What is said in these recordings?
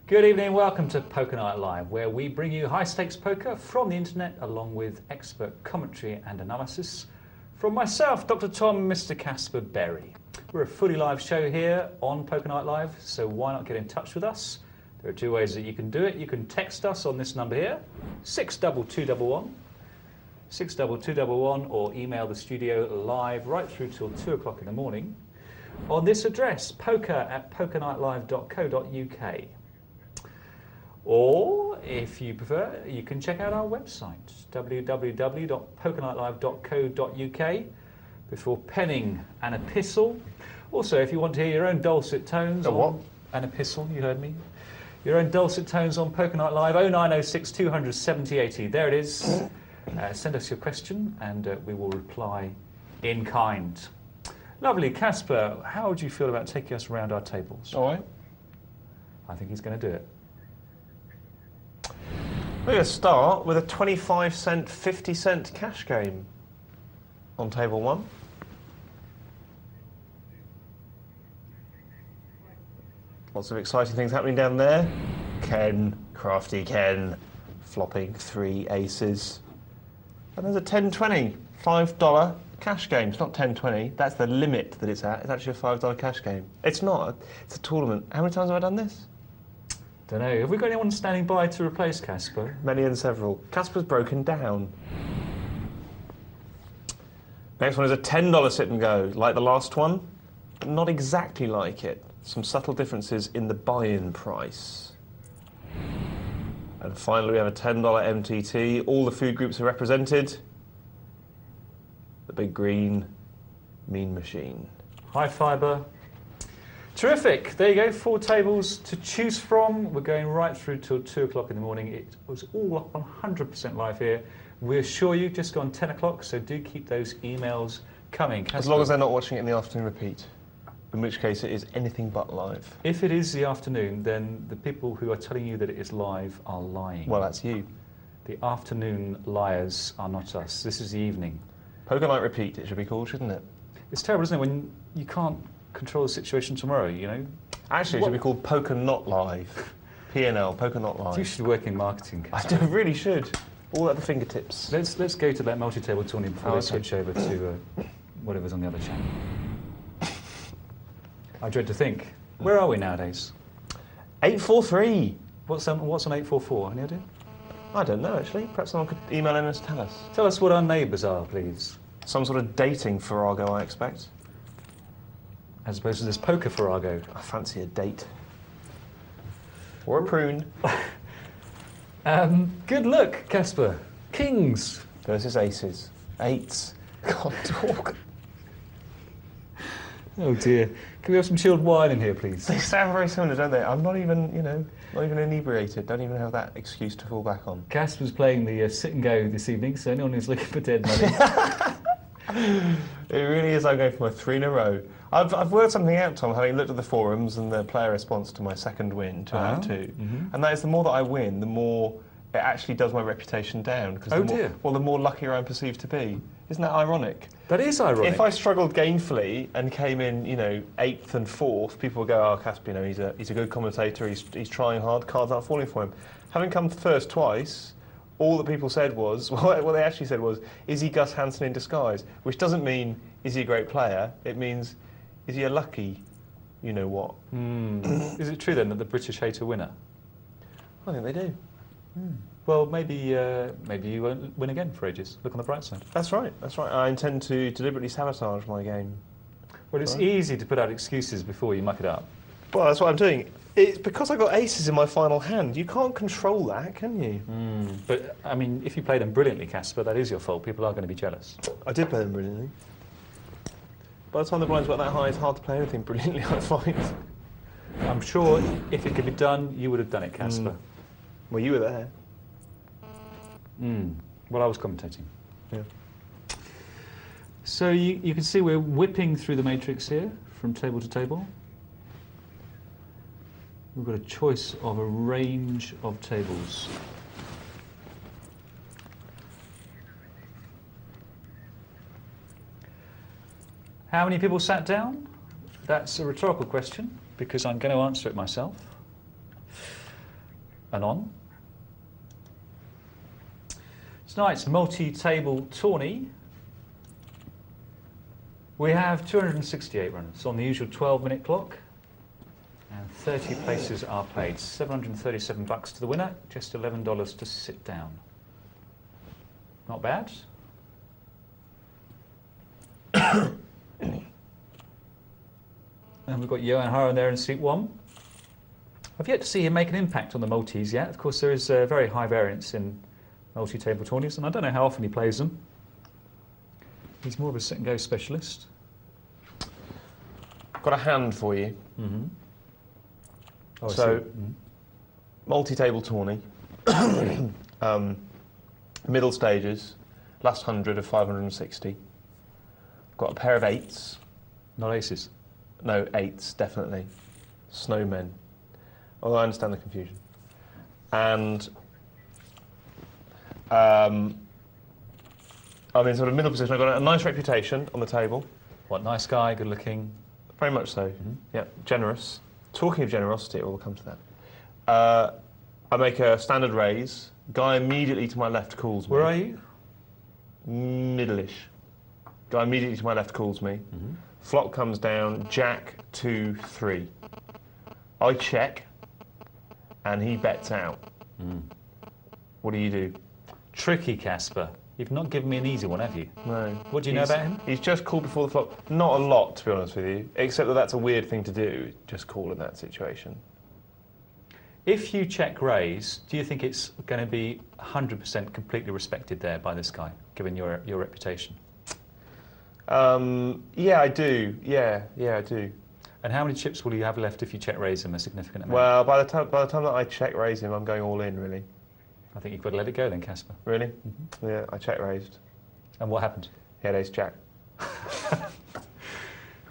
Good evening, welcome to Poker Night Live, where we bring you high-stakes poker from the internet, along with expert commentary and analysis from myself, Dr. Tom and Mr. Caspar Berry. We're a fully live show here on Poker Night Live, so why not get in touch with us? There are two ways that you can do it. You can text us on this number here, 62211, 62211, or email the studio live right through till 2 o'clock in the morning on this address, poker@pokernightlive.co.uk. Or, if you prefer, you can check out our website, www.pokernightlive.co.uk, before penning an epistle. Also, if you want to hear your own dulcet tones... An epistle, you heard me. Your own dulcet tones on Poker Night Live, 0906 200 7080. There it is. Send us your question, and we will reply in kind. Lovely. Caspar, how would you feel about taking us around our tables? All right. I think he's going to do it. We're going to start with a 25-cent, 50-cent cash game on table one. Lots of exciting things happening down there. Ken, crafty Ken, flopping 3 aces. And there's a 10-20, $5 cash game. It's not 10-20, that's the limit that it's at. It's actually a $5 cash game. It's not, it's a tournament. How many times have I done this? Don't know. Have we got anyone standing by to replace Caspar? Many and several. Caspar's broken down. Next one is a $10 sit and go. Like the last one, but not exactly like it. Some subtle differences in the buy-in price. And finally we have a $10 MTT. All the food groups are represented. The big green mean machine. High fibre. Terrific. There you go, 4 tables to choose from. We're going right through till 2 o'clock in the morning. It was all up 100% live here. We assure you, just gone 10 o'clock, so do keep those emails coming. Caspar, as long as they're not watching it in the afternoon repeat, in which case it is anything but live. If it is the afternoon, then the people who are telling you that it is live are lying. Well, that's you. The afternoon liars are not us. This is the evening. Poker night repeat, it should be called, shouldn't it? It's terrible, isn't it, when you can't control the situation tomorrow, you know? Actually, it should be called Poker Not Live. PNL, Poker Not Live. You should work in marketing, Caspar. I really should. All at the fingertips. Let's go to that multi-table tourney before they switch over to whatever's on the other channel. I dread to think. Where are we nowadays? 843. What's on 844? Any idea? I don't know, actually. Perhaps someone could email in and tell us. Tell us what our neighbours are, please. Some sort of dating farrago, I expect. As opposed to this poker farrago. I fancy a date. Or a prune. Good luck, Caspar. Kings. Versus aces. Eights. God, talk. Oh dear. Can we have some chilled wine in here, please? They sound very similar, don't they? I'm not even, not even inebriated. Don't even have that excuse to fall back on. Caspar's playing the sit and go this evening, so anyone who's looking for dead money. It really is. I'm going for my 3 in a row. I've worked something out, Tom, having looked at the forums and the player response to my second win, 2 out of 2. Mm-hmm. And that is, the more that I win, the more it actually does my reputation down. Oh dear. Well, the more luckier I'm perceived to be. Isn't that ironic? That is ironic. If I struggled gainfully and came in, 8th and 4th, people would go, "Oh, Caspar, he's a good commentator. He's trying hard. Cards aren't falling for him." Having come first twice, all that people said was, what they actually said was, "Is he Gus Hansen in disguise?" Which doesn't mean, is he a great player? It means, is he a lucky, you-know-what? Is it true then that the British hate a winner? I think they do. Well, maybe you won't win again for ages. Look on the bright side. That's right. I intend to deliberately sabotage my game. Well, it's easy to put out excuses before you muck it up. Well, that's what I'm doing. It's because I got aces in my final hand. You can't control that, can you? But, I mean, if you play them brilliantly, Caspar, that is your fault. People are going to be jealous. I did play them brilliantly. By the time the blinds went that high, it's hard to play anything brilliantly, I find. I'm sure if it could be done, you would have done it, Caspar. Well, you were there. Well, I was commentating. Yeah. So you can see we're whipping through the matrix here, from table to table. We've got a choice of a range of tables. How many people sat down? That's a rhetorical question, because I'm going to answer it myself. and on. Tonight's multi-table tourney. We have 268 runners on the usual 12-minute clock, and 30 places are paid. $737 to the winner, just $11 to sit down. Not bad. And we've got Johan Haran there in seat 1. I've yet to see him make an impact on the multis yet. Of course, there is very high variance in multi-table tourneys, and I don't know how often he plays them. He's more of a sit-and-go specialist. Got a hand for you. Mm-hmm. Oh, so, multi-table tourney, middle stages, last 100 of 560. Got a pair of 8s. Not aces? No, 8s, definitely. Snowmen. Although I understand the confusion. And I'm in sort of middle position. I've got a nice reputation on the table. What, nice guy, good looking? Very much so. Mm-hmm. Yeah, generous. Talking of generosity, we'll come to that. I make a standard raise. Guy immediately to my left calls me. Where are you? Middle-ish. Guy immediately to my left calls me. Mm-hmm. Flop comes down, Jack, 2, 3. I check, and he bets out. Mm. What do you do? Tricky, Caspar. You've not given me an easy one, have you? No. What do you know about him? He's just called before the flop. Not a lot, to be honest with you, except that that's a weird thing to do, just call in that situation. If you check raise, do you think it's going to be 100% completely respected there by this guy, given your reputation? Yeah, I do. Yeah, I do. And how many chips will you have left if you check raise him a significant amount? Well, by the time that I check raise him, I'm going all in, really. I think you've got to let it go then, Caspar. Really? Mm-hmm. Yeah, I check raised. And what happened? He had ace jack.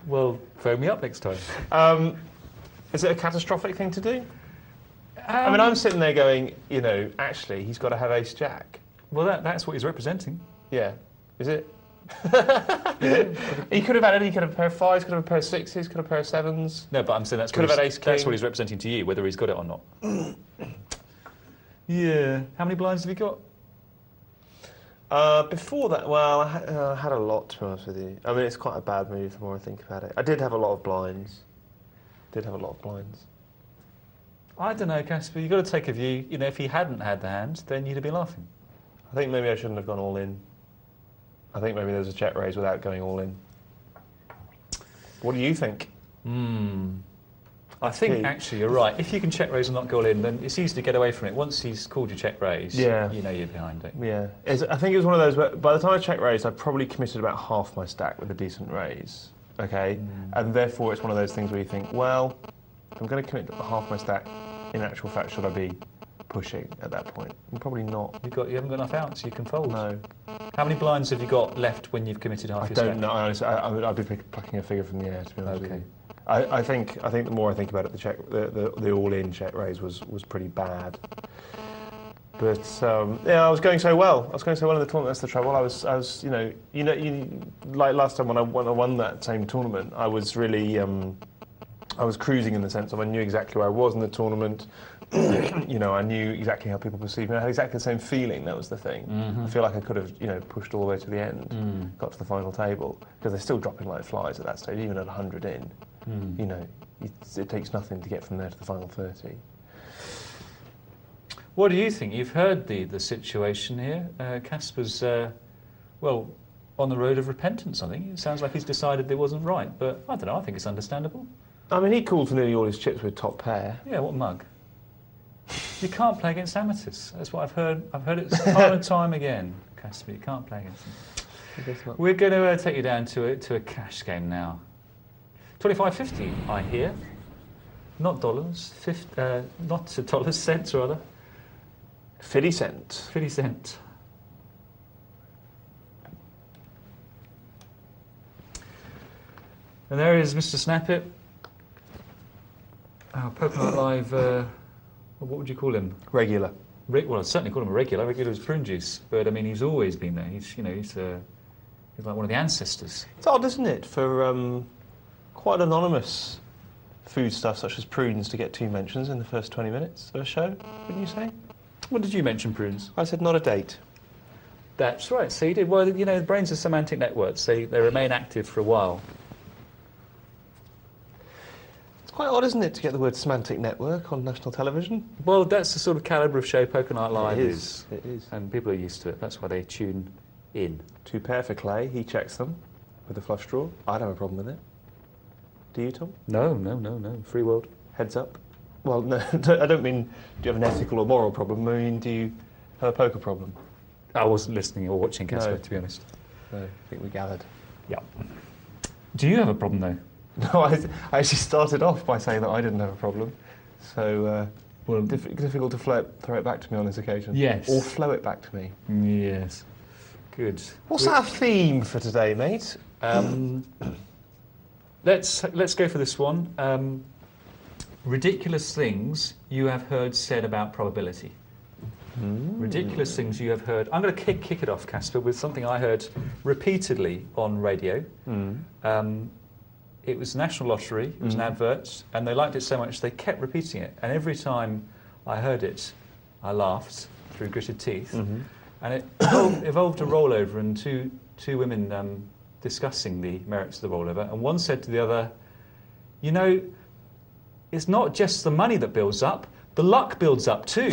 Well, phone me up next time. Is it a catastrophic thing to do? I mean, I'm sitting there going, you know, actually, he's got to have ace jack. Well, that's what he's representing. Yeah. Is it? Yeah. He could have had any. He could have a pair of 5s, could have a pair of 6s, could have a pair of 7s. No, but I'm saying that's could have had ace king. That's what he's representing to you, whether he's got it or not. Yeah. How many blinds have you got? Before that, well, I had a lot, to be honest with you. I mean, it's quite a bad move the more I think about it. I did have a lot of blinds. I don't know, Caspar. You've got to take a view. You know, if he hadn't had the hand, then you'd have been laughing. I think maybe I shouldn't have gone all in. I think maybe there's a check raise without going all in. What do you think? I think actually you're right. If you can check raise and not go all in, then it's easy to get away from it. Once he's called you check raise, you know you're behind it. Yeah. I think it was one of those where by the time I check raised, I probably committed about half my stack with a decent raise. Okay? And therefore it's one of those things where you think, well, if I'm going to commit half my stack, in actual fact, should I be pushing at that point? I'm probably not. You haven't got enough outs, you can fold. No. How many blinds have you got left when you've committed half your stack? I don't know. Honestly, I'd be plucking a figure from the air, to be honest with you. I think the more I think about it, the all-in check raise was pretty bad. But yeah, I was going so well. In the tournament. That's the trouble. I was you know like last time when I won that same tournament, I was really I was cruising in the sense of I knew exactly where I was in the tournament. You know, I knew exactly how people perceived me. I had exactly the same feeling. That was the thing. Mm-hmm. I feel like I could have pushed all the way to the end, got to the final table, because they're still dropping like flies at that stage, even at 100 in. You know, it takes nothing to get from there to the final 30. What do you think? You've heard the situation here. Caspar's, well, on the road of repentance, I think. It sounds like he's decided it wasn't right, but I don't know, I think it's understandable. I mean, he called for nearly all his chips with top pair. Yeah, what a mug. You can't play against amateurs. That's what I've heard. I've heard it time and time again, Caspar. You can't play against them. We're going to take you down to a cash game now. 25.50, I hear. Not dollars. Not dollars, cents rather. 50 cent. 50 cent. And there is Mr. Snappit. Our Pokemon Live, what would you call him? Regular. Well, I'd certainly call him a regular. Regular is prune juice, but I mean, he's always been there. He's like one of the ancestors. It's odd, isn't it, for quite an anonymous food stuff such as prunes to get 2 mentions in the first 20 minutes of a show, wouldn't you say? What did you mention, prunes? I said not a date. That's right. So you did. Well, you know, the brains are semantic networks. They remain active for a while. It's quite odd, isn't it, to get the word semantic network on national television? Well, that's the sort of calibre of show Poker Night Live is. It is. And people are used to it. That's why they tune in. 2 pair for Clay. He checks them with a flush draw. I don't have a problem with it. Do you, Tom? No. Free world. Heads up. Well, no, I don't mean do you have an ethical or moral problem. I mean, do you have a poker problem? I wasn't listening or watching Caspar, No. to be honest. No, I think we gathered. Yeah. Do you have a problem, though? No, I actually started off by saying that I didn't have a problem. So, Well, difficult to throw it back to me on this occasion. Yes. Or flow it back to me. Yes. Good. What's our theme for today, mate? Let's go for this one. Ridiculous things you have heard said about probability. Ridiculous things you have heard. I'm going to kick it off, Caspar, with something I heard repeatedly on radio. It was National Lottery, it was an advert, and they liked it so much they kept repeating it. And every time I heard it, I laughed through gritted teeth. And it evolved a rollover and two women discussing the merits of the rollover. And one said to the other, you know, it's not just the money that builds up, the luck builds up too.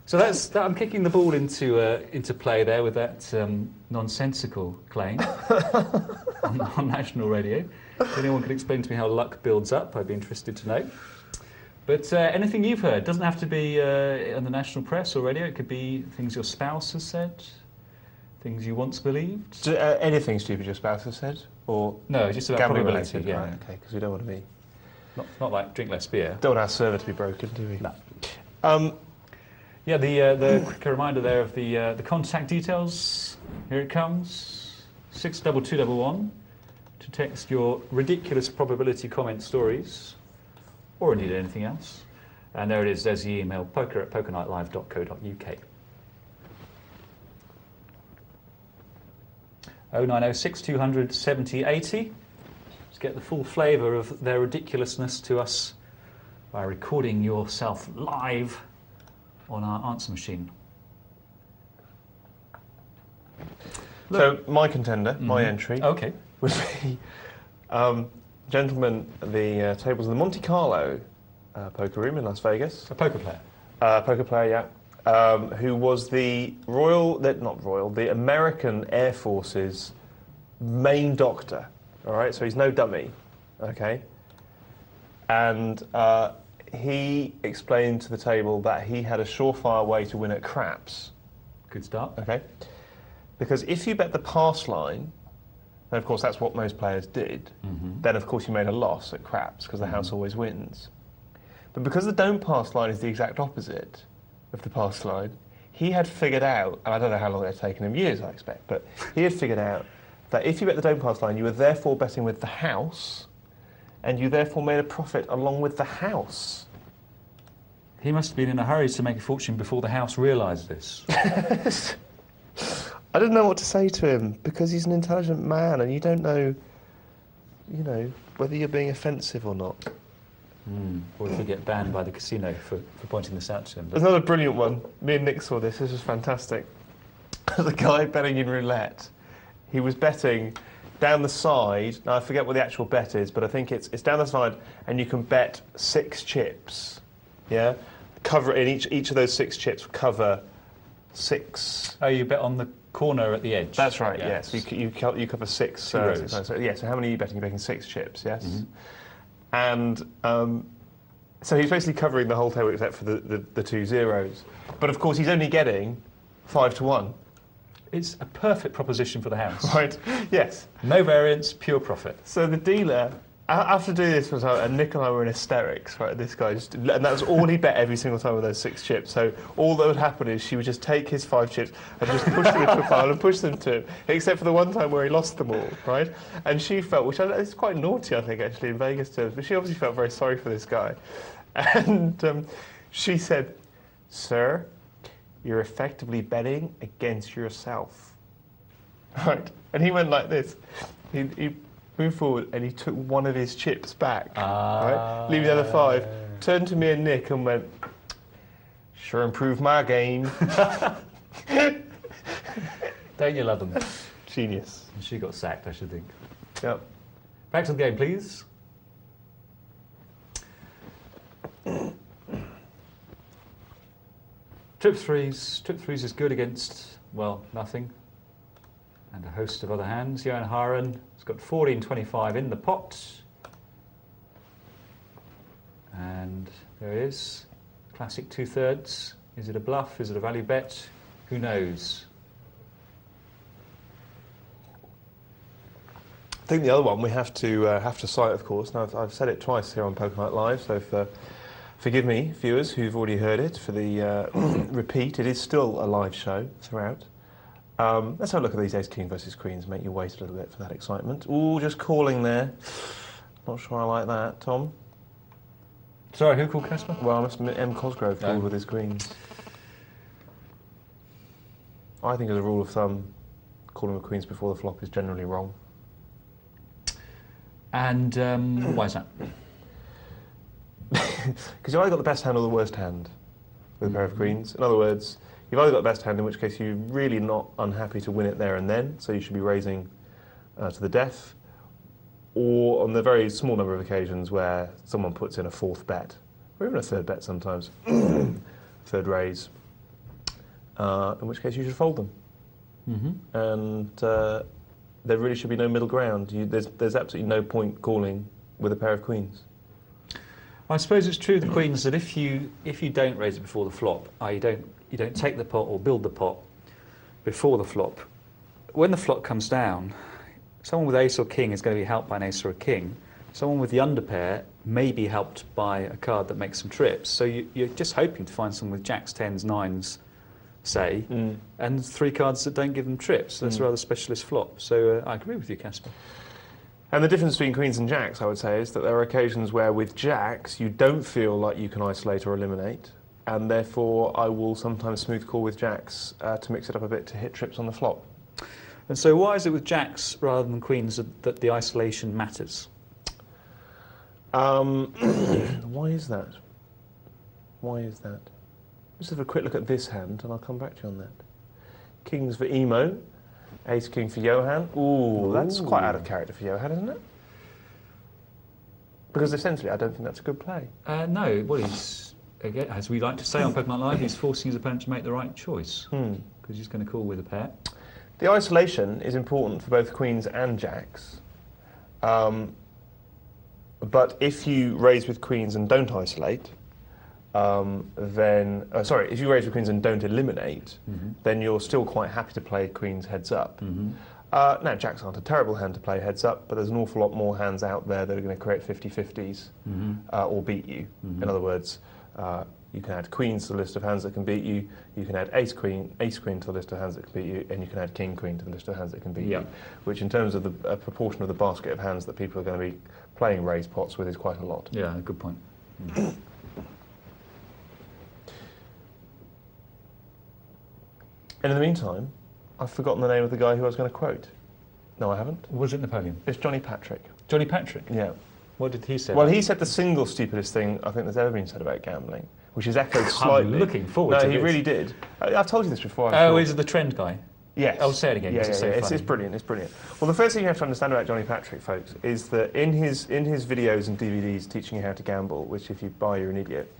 So I'm kicking the ball into play there with that nonsensical claim on national radio. If anyone could explain to me how luck builds up, I'd be interested to know. But anything you've heard, doesn't have to be in the national press or radio. It could be things your spouse has said, things you once believed. Anything stupid your spouse has said, or no, just about gambling probability. related? Yeah, Right, okay, because we don't want to be. not like drink less beer. Don't want our server to be broken, do we? No. Yeah, the quick reminder there of the contact details. Here it comes: 62211 to text your ridiculous probability comment stories, or indeed anything else. And there it is. There's the email: poker@pokernightlive.co.uk. 0906 200 70 80. Let's get the full flavour of their ridiculousness to us by recording yourself live on our answer machine. So my contender, my entry, Okay. would be gentleman at the tables in the Monte Carlo poker room in Las Vegas. A poker player. Poker player, yeah. Who was the the American Air Force's main doctor. All right, so he's no dummy, okay. And he explained to the table that he had a surefire way to win at craps. Good start. Okay, because if you bet the pass line, and of course that's what most players did, then of course you made a loss at craps because the house always wins. But because the don't pass line is the exact opposite of the pass line, he had figured out, and I don't know how long it had taken him, years I expect, but he had figured out that if you bet the don't pass line, you were therefore betting with the house, and you therefore made a profit along with the house. He must have been in a hurry to make a fortune before the house realised this. I didn't know what to say to him because he's an intelligent man, and you don't know, whether you're being offensive or not. Or if you get banned by the casino for pointing this out to him. There's another brilliant one. Me and Nick saw this. This was fantastic. The guy betting in roulette. He was betting down the side. Now I forget what the actual bet is, but I think it's down the side, and you can bet 6 chips. Yeah, cover in each of those 6 chips cover 6. Oh, you bet on the corner at the edge. That's right. Yes. Yes, you cover 6. 2 rows. So how many are you betting? You're betting 6 chips. Yes. And so he's basically covering the whole table except for the 2 zeros. But of course, he's only getting 5 to 1. It's a perfect proposition for the house. Right? Yes. No variance, pure profit. So the dealer, after doing this, and Nick and I were in hysterics. Right? This guy and that was all he bet every single time with those 6 chips. So all that would happen is she would just take his 5 chips and just push them into a pile and push them to him, except for the one time where he lost them all. Right? And she felt, which is quite naughty, I think, actually, in Vegas terms, but she obviously felt very sorry for this guy. And she said, "Sir, you're effectively betting against yourself." Right? And he went like this. He moved forward, and he took one of his chips back, right? Leaving the other 5. Turned to me and Nick and went, "Sure improved my game." Don't you love them? Genius. And she got sacked, I should think. Yep. Back to the game, please. Trip threes. Trip threes is good against, well, nothing. And a host of other hands. Johan Haren has got 14-25 in the pot. And there it is. Classic 2/3. Is it a bluff? Is it a value bet? Who knows? I think the other one we have to cite, of course. Now I've said it twice here on Poker Night Live, so forgive me, viewers who've already heard it for the repeat. It is still a live show throughout. Let's have a look at these Ace King versus Queens. Make you wait a little bit for that excitement. Ooh, just calling there. Not sure I like that, Tom. Sorry, who called Caspar? Well, I must admit, M. Cosgrove called with his Queens. I think as a rule of thumb, calling with Queens before the flop is generally wrong. And why is that? Because you've either got the best hand or the worst hand with a pair of Queens. In other words, you've either got the best hand, in which case you're really not unhappy to win it there and then, so you should be raising to the death, or on the very small number of occasions where someone puts in a 4th bet, or even a 3rd bet sometimes, 3rd raise, in which case you should fold them. And there really should be no middle ground. There's absolutely no point calling with a pair of Queens. I suppose it's true, the Queens, that if you don't raise it before the flop, you don't take the pot or build the pot before the flop, when the flop comes down, someone with ace or king is going to be helped by an ace or a king. Someone with the underpair may be helped by a card that makes some trips. So you're just hoping to find someone with jacks, 10s, 9s, say, and 3 cards that don't give them trips. That's a rather specialist flop. So I agree with you, Caspar. And the difference between Queens and Jacks, I would say, is that there are occasions where with Jacks you don't feel like you can isolate or eliminate, and therefore I will sometimes smooth call with Jacks to mix it up a bit to hit trips on the flop. And so why is it with Jacks rather than Queens that the isolation matters? Why is that? Why is that? Let's have a quick look at this hand and I'll come back to you on that. Kings for Emo. Ace King for Johan. Ooh, that's quite out of character for Johan, isn't it? Because essentially, I don't think that's a good play. No, well, he's, again, as we like to say on Poker Night Live, he's forcing his opponent to make the right choice. Because he's going to call with a pair. The isolation is important for both Queens and Jacks. But if you raise with Queens and don't isolate, if you raise with Queens and don't eliminate, then you're still quite happy to play Queens heads up. Now, Jacks aren't a terrible hand to play heads up, but there's an awful lot more hands out there that are going to create 50-50s or beat you. In other words, you can add Queens to the list of hands that can beat you, you can add Ace Queen to the list of hands that can beat you, and you can add King Queen to the list of hands that can beat you, which in terms of the proportion of the basket of hands that people are going to be playing raise pots with is quite a lot. Yeah, good point. And in the meantime, I've forgotten the name of the guy who I was going to quote. No, I haven't. Was it Napoleon? It's Johnny Patrick. Johnny Patrick? Yeah. What did he say? Well, he said the single stupidest thing I think that's ever been said about gambling, which is echoed slightly. I'm looking forward to this. No, he really did. I've told you this before. Is it the trend guy? Yes. I'll say it again. Yeah, It's brilliant. It's brilliant. Well, the first thing you have to understand about Johnny Patrick, folks, is that in his videos and DVDs teaching you how to gamble, which if you buy, you're an idiot.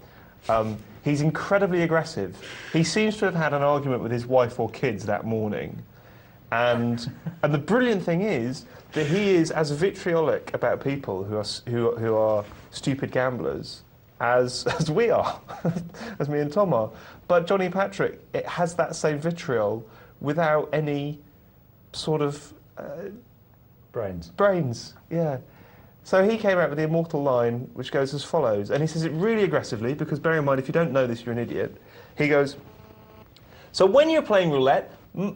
He's incredibly aggressive. He seems to have had an argument with his wife or kids that morning. And the brilliant thing is that he is as vitriolic about people who are stupid gamblers as we are, as me and Tom are. But Johnny Patrick, it has that same vitriol without any sort of brains. Yeah. So he came out with the immortal line, which goes as follows, and he says it really aggressively, because bear in mind, if you don't know this, you're an idiot. He goes, so when you're playing roulette, you're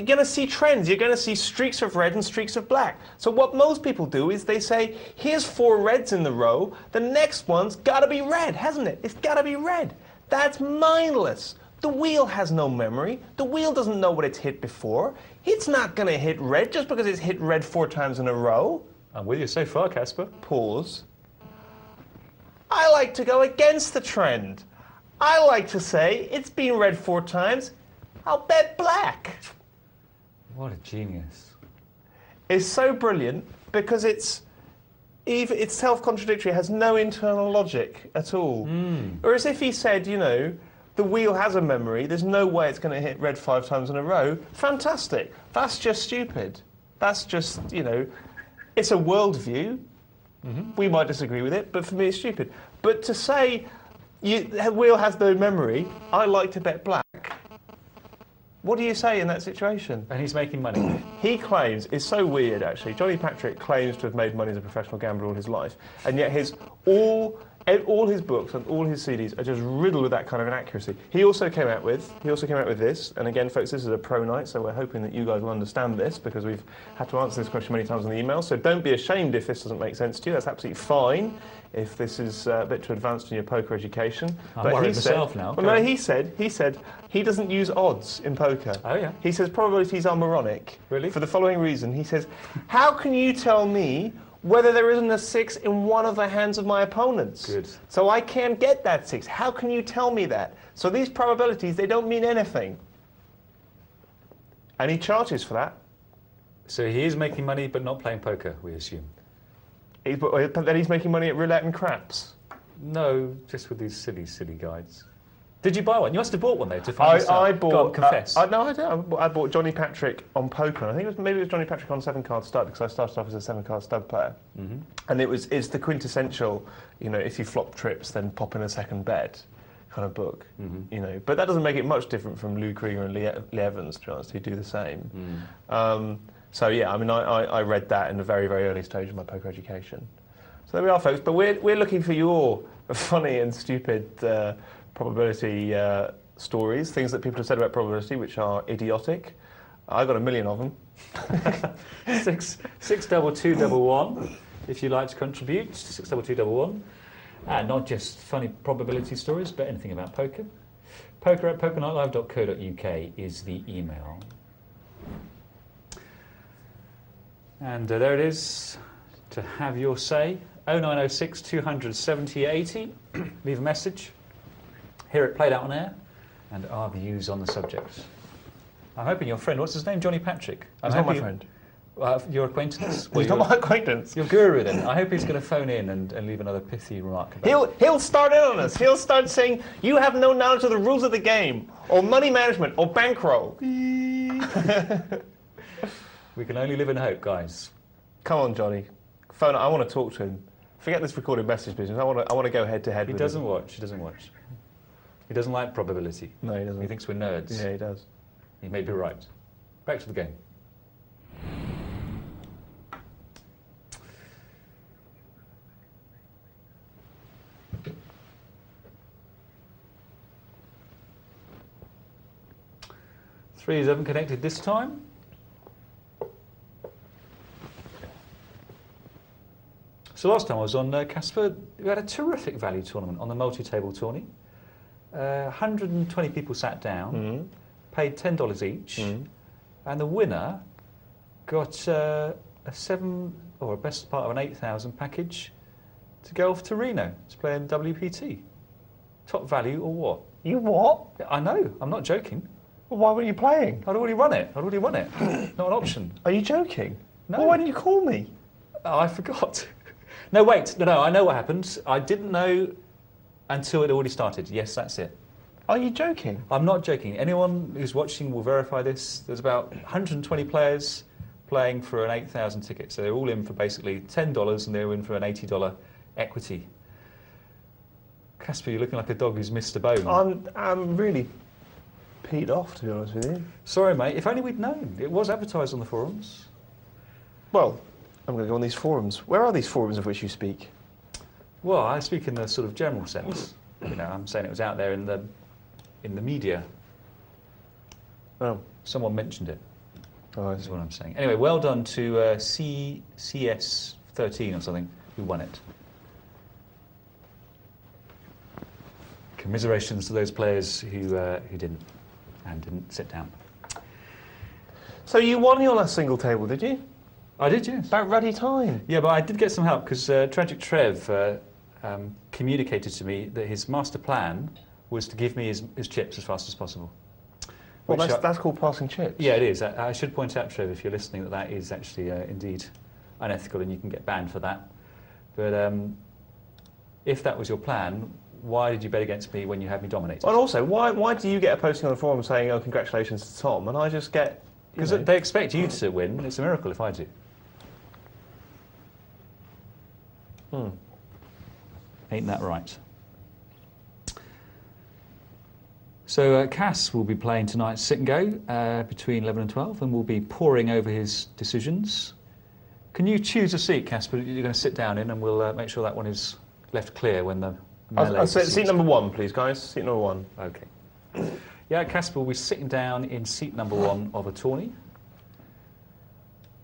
going to see trends. You're going to see streaks of red and streaks of black. So what most people do is they say, here's 4 reds in the row, the next one's got to be red, hasn't it? It's got to be red. That's mindless. The wheel has no memory. The wheel doesn't know what it's hit before. It's not going to hit red just because it's hit red 4 times in a row. I'm with you so far, Caspar. Pause. I like to go against the trend. I like to say, it's been red 4 times, I'll bet black. What a genius. It's so brilliant because it's self-contradictory, it has no internal logic at all. Or as if he said, you know, the wheel has a memory, there's no way it's going to hit red 5 times in a row. Fantastic. That's just stupid. That's just, you know, it's a worldview. We might disagree with it, but for me it's stupid. But to say the wheel has no memory, I like to bet black. What do you say in that situation? And he's making money. He claims, it's so weird actually, Johnny Patrick claims to have made money as a professional gambler all his life, and yet all his books and all his CDs are just riddled with that kind of inaccuracy. He also came out with this, and again, folks, this is a pro night, so we're hoping that you guys will understand this because we've had to answer this question many times on the email. So don't be ashamed if this doesn't make sense to you. That's absolutely fine if this is a bit too advanced in your poker education. I'm worried myself now. Well, no, he said he doesn't use odds in poker. Oh yeah. He says probabilities are moronic. Really? For the following reason, he says, how can you tell me whether there isn't a 6 in one of the hands of my opponents? Good. So I can't get that 6. How can you tell me that? So these probabilities, they don't mean anything. And he charges for that. So he is making money, but not playing poker, we assume. But then he's making money at roulette and craps. No, just with these silly guides. Did you buy one? You must have bought one though to find this out. I bought. Go on, confess. No, I didn't. I bought Johnny Patrick on poker. I think maybe it was Johnny Patrick on 7-card stud because I started off as a 7-card stud player, and it's the quintessential. You know, if you flop trips, then pop in a second bet, kind of book. You know, but that doesn't make it much different from Lou Krieger and Lee Evans, to be honest, who do the same. So yeah, I mean, I read that in a very early stage of my poker education. So there we are, folks. But we're looking for your funny and stupid probability stories, things that people have said about probability which are idiotic. I've got a million of them. 62211 if you'd like to contribute. 62211. And not just funny probability stories, but anything about poker. poker@pokernightlive.co.uk is the email. And there it is, to have your say. 0906 200 70 80. Leave a message. Hear it played out on air, and our views on the subject. I'm hoping your friend, what's his name? Johnny Patrick. He's not my friend. Your acquaintance. He's not my acquaintance. Your guru then. I hope he's going to phone in and leave another pithy remark about He'll start in on us. He'll start saying, you have no knowledge of the rules of the game, or money management, or bankroll. We can only live in hope, guys. Come on, Johnny. Phone. I want to talk to him. Forget this recorded message business. I want to go head to head with him. He doesn't watch. He doesn't like probability. No, he doesn't. He thinks we're nerds. Yeah, he does. He may be right. Back to the game. Threes haven't connected this time. So last time I was on Caspar, we had a terrific value tournament on the multi-table tourney. 120 people sat down, paid $10 each, and the winner got a 7 or a best part of an 8,000 package to go off to Reno to play in WPT. Top value or what? You what? I know, I'm not joking. Well, why weren't you playing? I'd already won it. Not an option. Are you joking? No. Well, why didn't you call me? Oh, I forgot. No, wait. No, I know what happened. I didn't know until it already started. Yes, that's it. Are you joking? I'm not joking. Anyone who's watching will verify this. There's about 120 players playing for an 8,000 ticket. So they're all in for basically $10 and they're in for an $80 equity. Caspar, you're looking like a dog who's missed a bone. I'm really peed off, to be honest with you. Sorry, mate. If only we'd known. It was advertised on the forums. Well, I'm going to go on these forums. Where are these forums of which you speak? Well, I speak in the sort of general sense. You know, I'm saying it was out there in the media. Oh. Someone mentioned it. Oh, That's what I'm saying. Anyway, well done to CS13 or something who won it. Commiserations to those players who didn't sit down. So you won your last single table, did you? I did, yes. About ruddy time. Yeah, but I did get some help because Tragic Trev communicated to me that his master plan was to give me his chips as fast as possible. Well, that's called passing chips. Yeah, it is. I should point out, Trev, if you're listening, that is actually indeed unethical and you can get banned for that. But if that was your plan, why did you bet against me when you had me dominated? And also, why do you get a posting on the forum saying, "Oh, congratulations to Tom," and I just get... Because they expect you to win. It's a miracle if I do. Ain't that right? So Cass will be playing tonight's sit and go between 11 and 12 and will be poring over his decisions. Can you choose a seat, Caspar, you're going to sit down in, and we'll make sure that one is left clear when the melee... I'll say seat number 1, please, guys. Seat number 1. OK. Yeah, Caspar will be sitting down in seat number 1 of a tourney.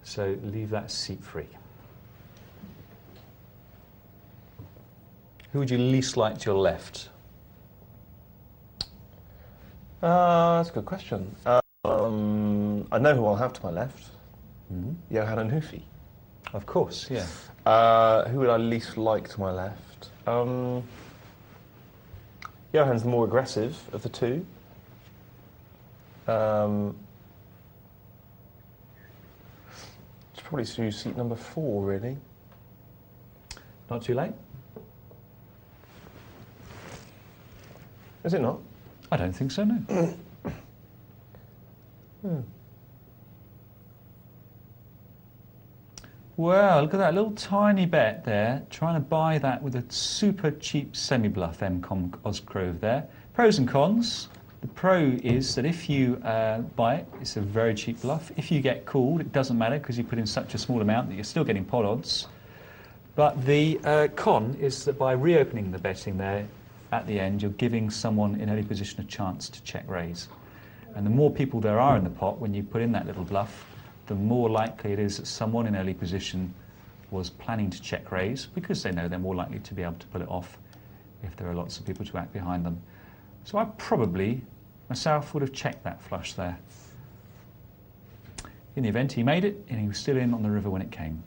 So leave that seat free. Who would you least like to your left? That's a good question. I know who I'll have to my left. Johan and Hoofy. Of course, yeah. Who would I least like to my left? Johan's the more aggressive of the two. It's probably to seat number 4, really. Not too late? Is it not? I don't think so, no. Well, look at that little tiny bet there, trying to buy that with a super cheap semi-bluff MCOM Osgrove there. Pros and cons. The pro is that if you buy it, it's a very cheap bluff. If you get called, it doesn't matter because you put in such a small amount that you're still getting pot odds. But the con is that by reopening the betting there at the end, you're giving someone in early position a chance to check raise. And the more people there are in the pot when you put in that little bluff, the more likely it is that someone in early position was planning to check raise because they know they're more likely to be able to pull it off if there are lots of people to act behind them. So I probably, myself, would have checked that flush there. In the event, he made it, and he was still in on the river when it came.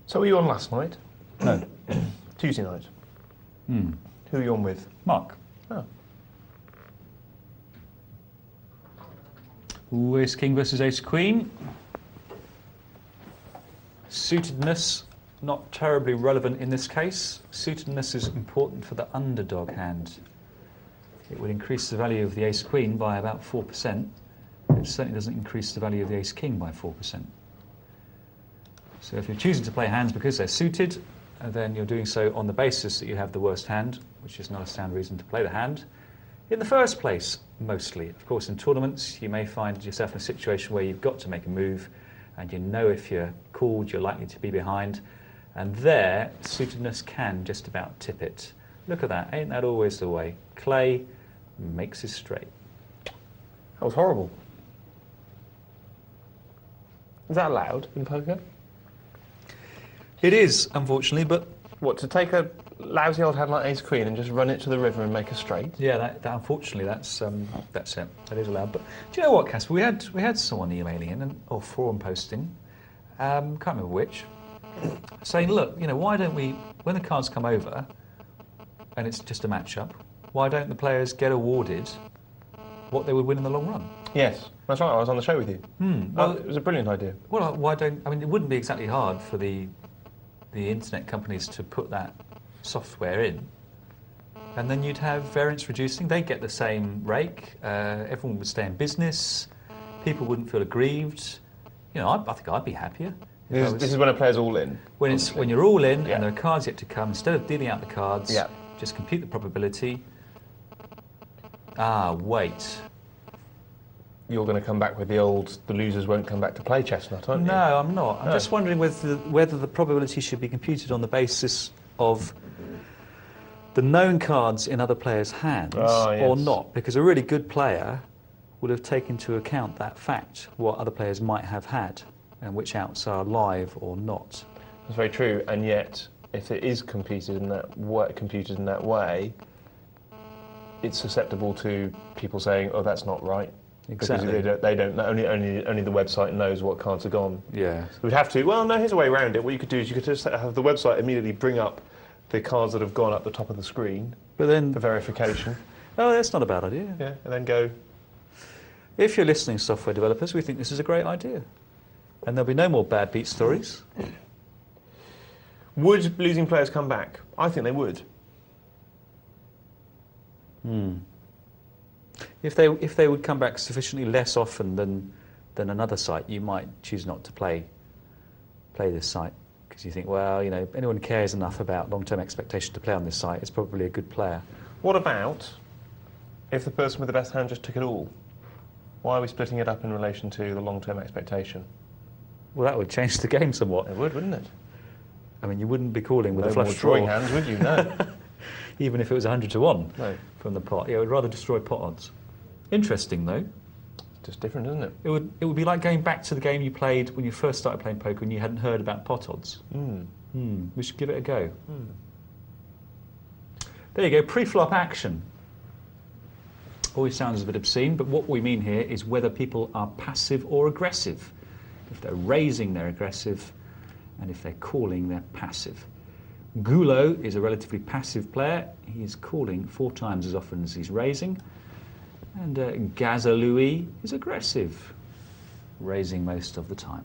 So were you on last night? No. Tuesday night? Who are you on with? Mark. Oh. Ooh, ace king versus ace queen. Suitedness, not terribly relevant in this case. Suitedness is important for the underdog hand. It would increase the value of the ace queen by about 4%. It certainly doesn't increase the value of the ace king by 4%. So if you're choosing to play hands because they're suited, then you're doing so on the basis that you have the worst hand, which is not a sound reason to play the hand in the first place, mostly. Of course, in tournaments, you may find yourself in a situation where you've got to make a move, and you know if you're called, you're likely to be behind. And there, suitedness can just about tip it. Look at that, ain't that always the way? Clay makes it straight. That was horrible. Is that allowed in poker? It is, unfortunately, but... What, to take a lousy old hand like ace queen and just run it to the river and make a straight? Yeah, that unfortunately, that's it. That is allowed. But do you know what, Caspar? We had someone emailing in, or forum posting, can't remember which, saying, look, why don't we, when the cards come over, and it's just a match-up, why don't the players get awarded what they would win in the long run? Yes, that's right, I was on the show with you. Well, it was a brilliant idea. Well, why don't... I mean, it wouldn't be exactly hard for the internet companies to put that software in, and then you'd have variance reducing. They'd get the same rake, everyone would stay in business, people wouldn't feel aggrieved. I think I'd be happier. This is when a player's all in. When you're all in, and there are cards yet to come, instead of dealing out the cards, Yeah. just compute the probability. Wait. You're going to come back with the losers won't come back to play chestnut, aren't you? No, I'm not. I'm just wondering whether the probability should be computed on the basis of the known cards in other players' hands or not, because a really good player would have taken into account that fact, what other players might have had, and which outs are live or not. That's very true, and yet, if it is computed in that way, it's susceptible to people saying, oh, that's not right. Exactly. Because they don't only the website knows what cards are gone. Yeah. We'd have to. Well, no. Here's a way around it. What you could do is you could just have the website immediately bring up the cards that have gone up the top of the screen. But then for verification. Oh, that's not a bad idea. Yeah, and then go. If you're listening, software developers, we think this is a great idea, and there'll be no more bad beat stories. Would losing players come back? I think they would. If they would come back sufficiently less often than another site, you might choose not to play this site because you think, well, you know, anyone cares enough about long-term expectation to play on this site, it's probably a good player. What about if the person with the best hand just took it all? Why are we splitting it up in relation to the long-term expectation? Well, that would change the game somewhat. It would, wouldn't it? I mean, you wouldn't be calling with no a flush more draw. drawing hands, would you? No. Even if it was 100 to 1 No. from the pot. Yeah, it would rather destroy pot odds. Interesting, though. It's just different, isn't it? It would be like going back to the game you played when you first started playing poker and you hadn't heard about pot odds. We should give it a go. There you go, pre-flop action. Always sounds a bit obscene, but what we mean here is whether people are passive or aggressive. If they're raising, they're aggressive, and if they're calling, they're passive. Gulo is a relatively passive player. He is calling 4 times as often as he's raising. And Gazalui is aggressive, raising most of the time.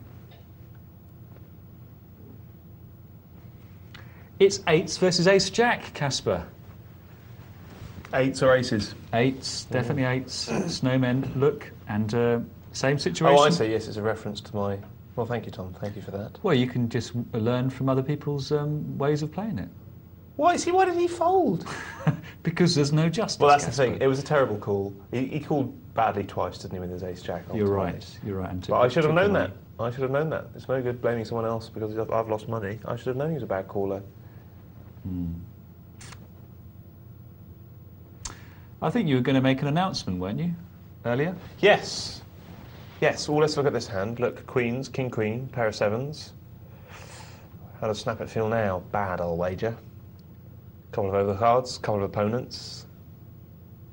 It's 8s versus ace-jack, Caspar. 8s or aces? 8s, definitely 8s. Snowmen, look, and same situation. Oh, I see, yes, it's a reference to my... Well, thank you, Tom. Thank you for that. Well, you can just learn from other people's ways of playing it. Why? See, why did he fold? Because there's no justice. Well, that's Caspar. the thing. It was a terrible call. He called badly twice, didn't he, with his ace-jack? You're right. You're right. But I should have known that. I should have known that. It's no good blaming someone else because I've lost money. I should have known he was a bad caller. I think you were going to make an announcement, weren't you, earlier? Yes. Yes, well, let's look at this hand. Look, queens, king, queen, pair of 7s. How does Snap it feel now? Bad, I'll wager. Couple of overcards, couple of opponents.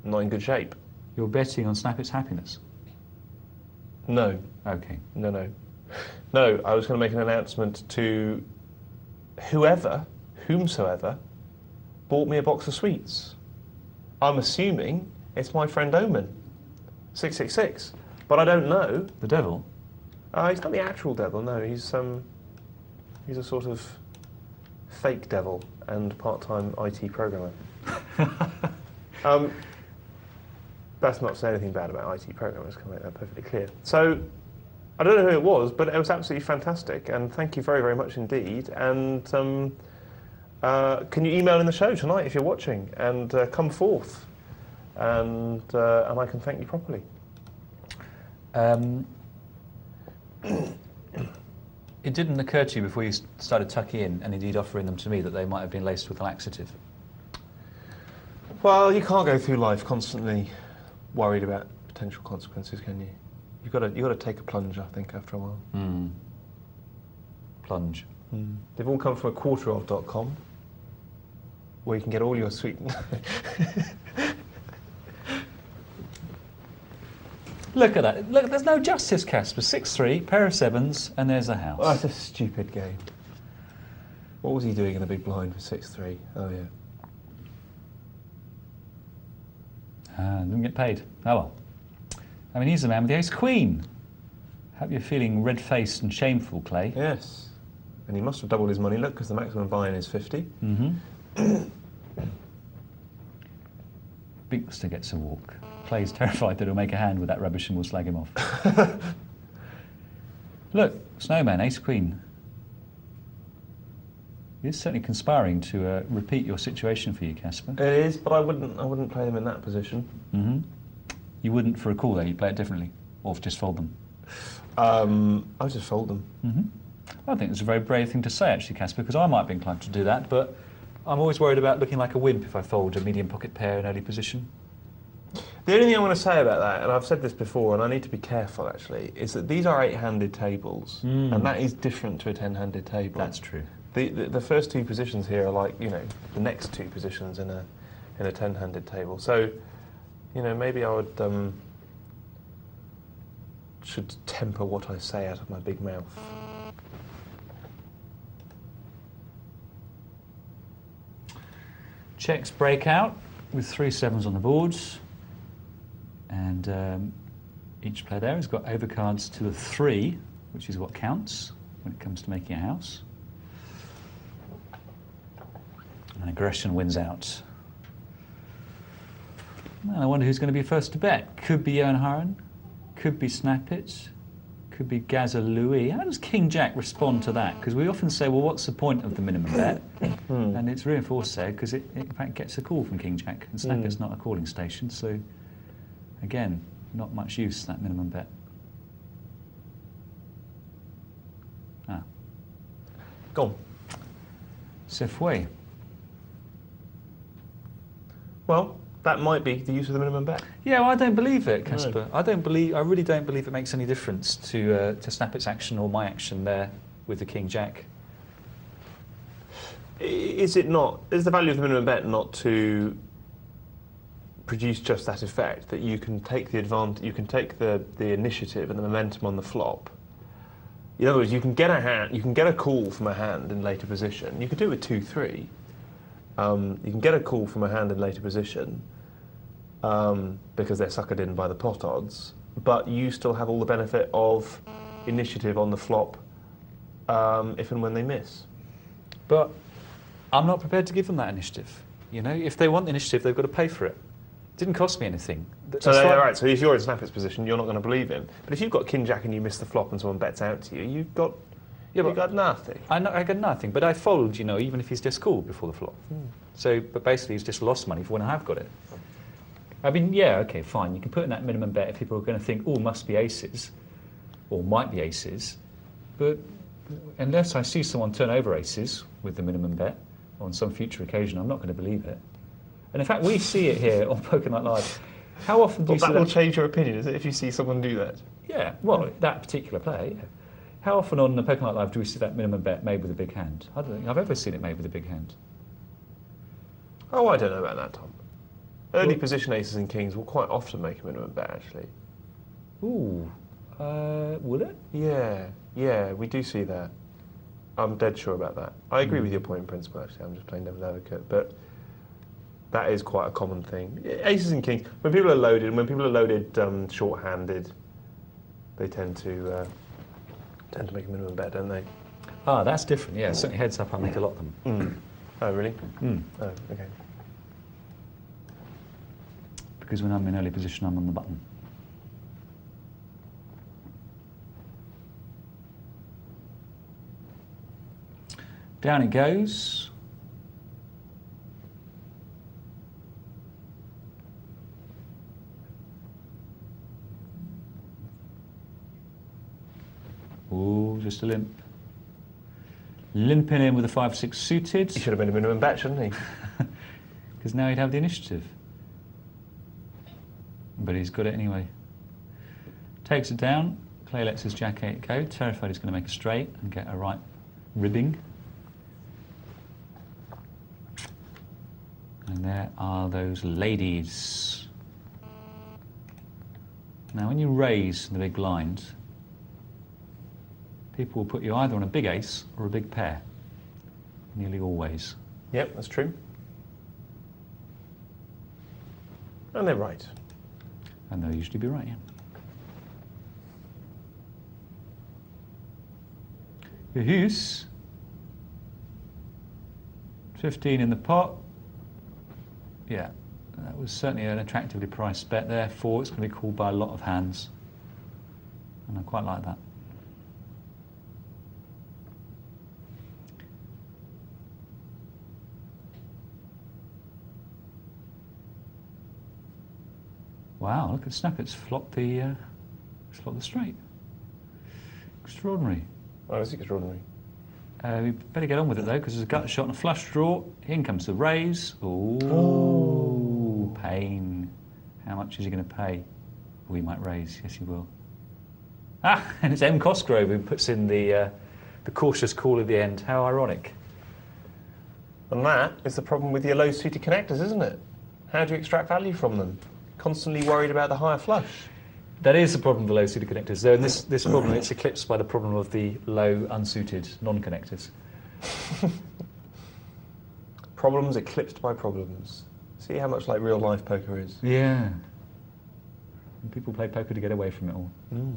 Not in good shape. You're betting on Snap It's Happiness? No. Okay. No. No, I was going to make an announcement to whomsoever, bought me a box of sweets. I'm assuming it's my friend Omen, 666. But I don't know. The devil? He's not the actual devil, no. He's a sort of fake devil and part-time IT programmer. That's not to say anything bad about IT programmers, can I make that perfectly clear. So, I don't know who it was, but it was absolutely fantastic, and thank you very, very much indeed. And can you email in the show tonight if you're watching, and come forth, and I can thank you properly. It didn't occur to you before you started tucking in, and indeed offering them to me, that they might have been laced with a laxative? Well, you can't go through life constantly worried about potential consequences, can you? You've got to take a plunge, I think, after a while. Plunge. They've all come from a quarterof.com, where you can get all your sweet... Look at that. Look, there's no justice, Caspar. 6-3, pair of 7s, and there's a house. Oh, that's a stupid game. What was he doing in the big blind for 6-3? Oh, yeah. Didn't get paid. Oh well. I mean, he's the man with the ace-queen. Hope you're feeling red-faced and shameful, Clay. Yes. And he must have doubled his money, look, because the maximum buy-in is 50. Binkster gets a walk. Clay's terrified that he'll make a hand with that rubbish and we'll slag him off. Look, Snowman, ace-queen. It's certainly conspiring to repeat your situation for you, Caspar. It is, but I wouldn't play them in that position. You wouldn't for a call, though? You'd play it differently? Or just fold them? I would just fold them. I think it's a very brave thing to say, actually, Caspar, because I might be inclined to do that, but I'm always worried about looking like a wimp if I fold a medium pocket pair in early position. The only thing I want to say about that, and I've said this before, and I need to be careful actually, is that these are 8-handed tables, and that is different to a 10-handed table. That's true. The first 2 positions here are like, you know, the next 2 positions in a 10-handed table. So, you know, maybe I would should temper what I say out of my big mouth. Checks break out with 3 7s on the boards, and each player there has got overcards to the 3, which is what counts when it comes to making a house. And aggression wins out. And I wonder who's going to be first to bet. Could be Johan Haran, could be Snappit, could be Gaza Louis. How does King Jack respond to that? Because we often say, well, what's the point of the minimum bet? And it's reinforced there because it in fact gets a call from King Jack, and Snappit's not a calling station, so again, not much use, that minimum bet. Go on. Sefway. Well, that might be the use of the minimum bet. Yeah, well, I don't believe it, Caspar. No. I really don't believe it makes any difference to Snappit's action or my action there with the King Jack. Is it not? Is the value of the minimum bet not to produce just that effect, that you can take the advantage, you can take the initiative and the momentum on the flop? In other words, you can get a hand, you can get a call from a hand in later position. You could do it with 2-3. You can get a call from a hand in later position because they're suckered in by the pot odds, but you still have all the benefit of initiative on the flop if and when they miss. But I'm not prepared to give them that initiative. You know, if they want the initiative, they've got to pay for it. It didn't cost me anything. So right. So if you're in Snappit's position, you're not going to believe him. But if you've got King Jack and you miss the flop and someone bets out to you, you've got nothing. I got nothing. But I fold, you know, even if he's just called before the flop. So, but basically, he's just lost money for when I have got it. I mean, yeah, okay, fine. You can put in that minimum bet if people are going to think, oh, must be aces, or might be aces. But unless I see someone turn over aces with the minimum bet on some future occasion, I'm not going to believe it. And in fact, we see it here on Poker Night Live. How often do you see that? That will change your opinion, is it, if you see someone do that? Yeah, well, that particular player, yeah. How often on the Poker Night Live do we see that minimum bet made with a big hand? I don't think I've ever seen it made with a big hand. Oh, I don't know about that, Tom. Early position aces and kings will quite often make a minimum bet, actually. Ooh, will it? Yeah, we do see that. I'm dead sure about that. I agree with your point in principle, actually. I'm just playing devil's advocate, but that is quite a common thing. Aces and kings, when people are loaded, short-handed, they tend to make a minimum bet, don't they? Ah, that's different. Yeah, certainly heads up, I make a lot of them. Oh, really? Oh, okay. Because when I'm in early position, I'm on the button. Down it goes. Oh, just a limp. Limping in with a 5-6 suited. He should have made a minimum bet, shouldn't he? Because now he'd have the initiative. But he's got it anyway. Takes it down. Clay lets his jack-8 go. Terrified he's going to make a straight and get a right ribbing. And there are those ladies. Now, when you raise the big blind, people will put you either on a big ace or a big pair. Nearly always. Yep, that's true. And they're right. And they'll usually be right, yeah. The Hughes. 15 in the pot. Yeah, that was certainly an attractively priced bet there. 4, it's going to be called by a lot of hands. And I quite like that. Wow, look at Snappit's flopped the straight. Extraordinary. Oh, it's extraordinary. We better get on with it though, because there's a gut shot and a flush draw. In comes the raise. Ooh, pain. How much is he going to pay? Oh, he might raise. Yes, he will. Ah, and it's M. Cosgrove who puts in the cautious call at the end. How ironic. And that is the problem with your low-suited connectors, isn't it? How do you extract value from them? Constantly worried about the higher flush. That is the problem of the low suited connectors. Though in this problem, it's eclipsed by the problem of the low unsuited non-connectors. Problems eclipsed by problems. See how much like real life poker is. Yeah. And people play poker to get away from it all. Mm.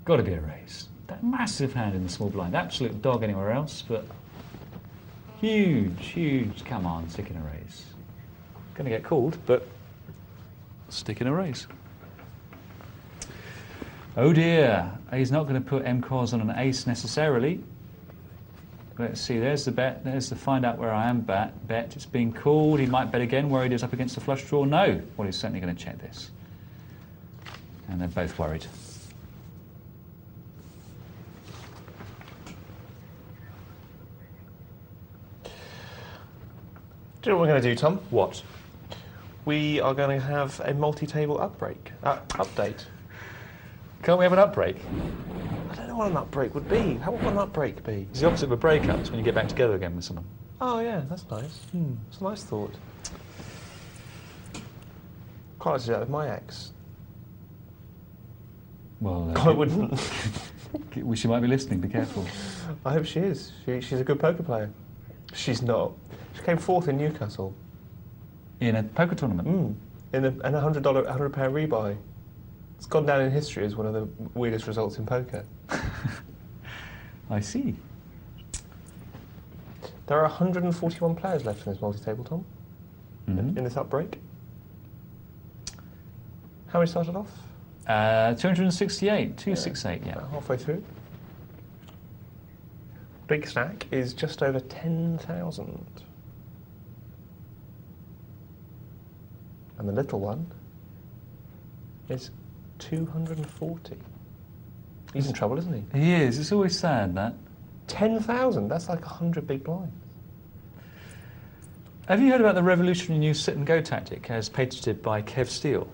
Got to be a raise. That massive hand in the small blind. Absolute dog anywhere else, but huge, huge. Come on, stick in a raise. Going to get called, but stick in a raise. Oh dear, he's not going to put M-Cos on an ace necessarily. Let's see, there's the bet, there's the find out where I am bet. It's being called, he might bet again, worried he's up against the flush draw. No, well he's certainly going to check this. And they're both worried. Do you know what we're going to do, Tom? What? We are going to have a multi-table update. Can't we have an upbreak? I don't know what an upbreak would be. How would an upbreak be? It's the opposite of a breakup. It's when you get back together again with someone. Oh yeah, that's nice. It's a nice thought. Quite like to do that with my ex. Well, I wouldn't. She might be listening, be careful. I hope she is. She's a good poker player. She's not. She came fourth in Newcastle. In a poker tournament? In a £100 rebuy. It's gone down in history as one of the weirdest results in poker. I see. There are 141 players left in this multi-table, Tom, in this upbreak. How many started off? 268, 268, yeah. Halfway through. Big stack is just over 10,000. And the little one is 240. He's in trouble, isn't he? He is. It's always sad, that. 10,000? That's like 100 big blinds. Have you heard about the revolutionary new sit-and-go tactic as patented by Kev Steele?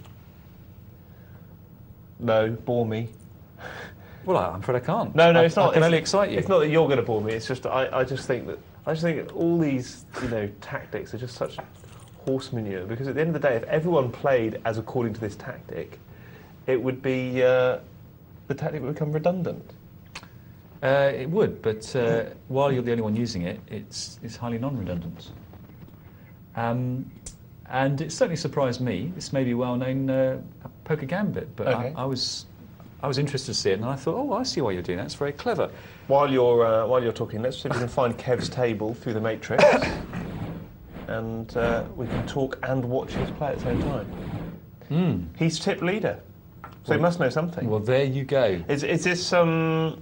No, bore me. Well, I'm afraid I can't. No, it's not. I can only excite you. It's not that you're going to bore me. It's just I just think that all these tactics are just such horse manure. Because at the end of the day, if everyone played as according to this tactic, it would be the tactic would become redundant. It would, but while you're the only one using it, it's highly non-redundant. And it certainly surprised me. This may be well-known poker gambit, but okay. I was interested to see it, and I thought, oh, I see why you're doing that. It's very clever. While you're talking, let's see if we can find Kev's table through the matrix, and we can talk and watch his play at the same time. He's tip leader, so he must know something. Well, there you go. Is this a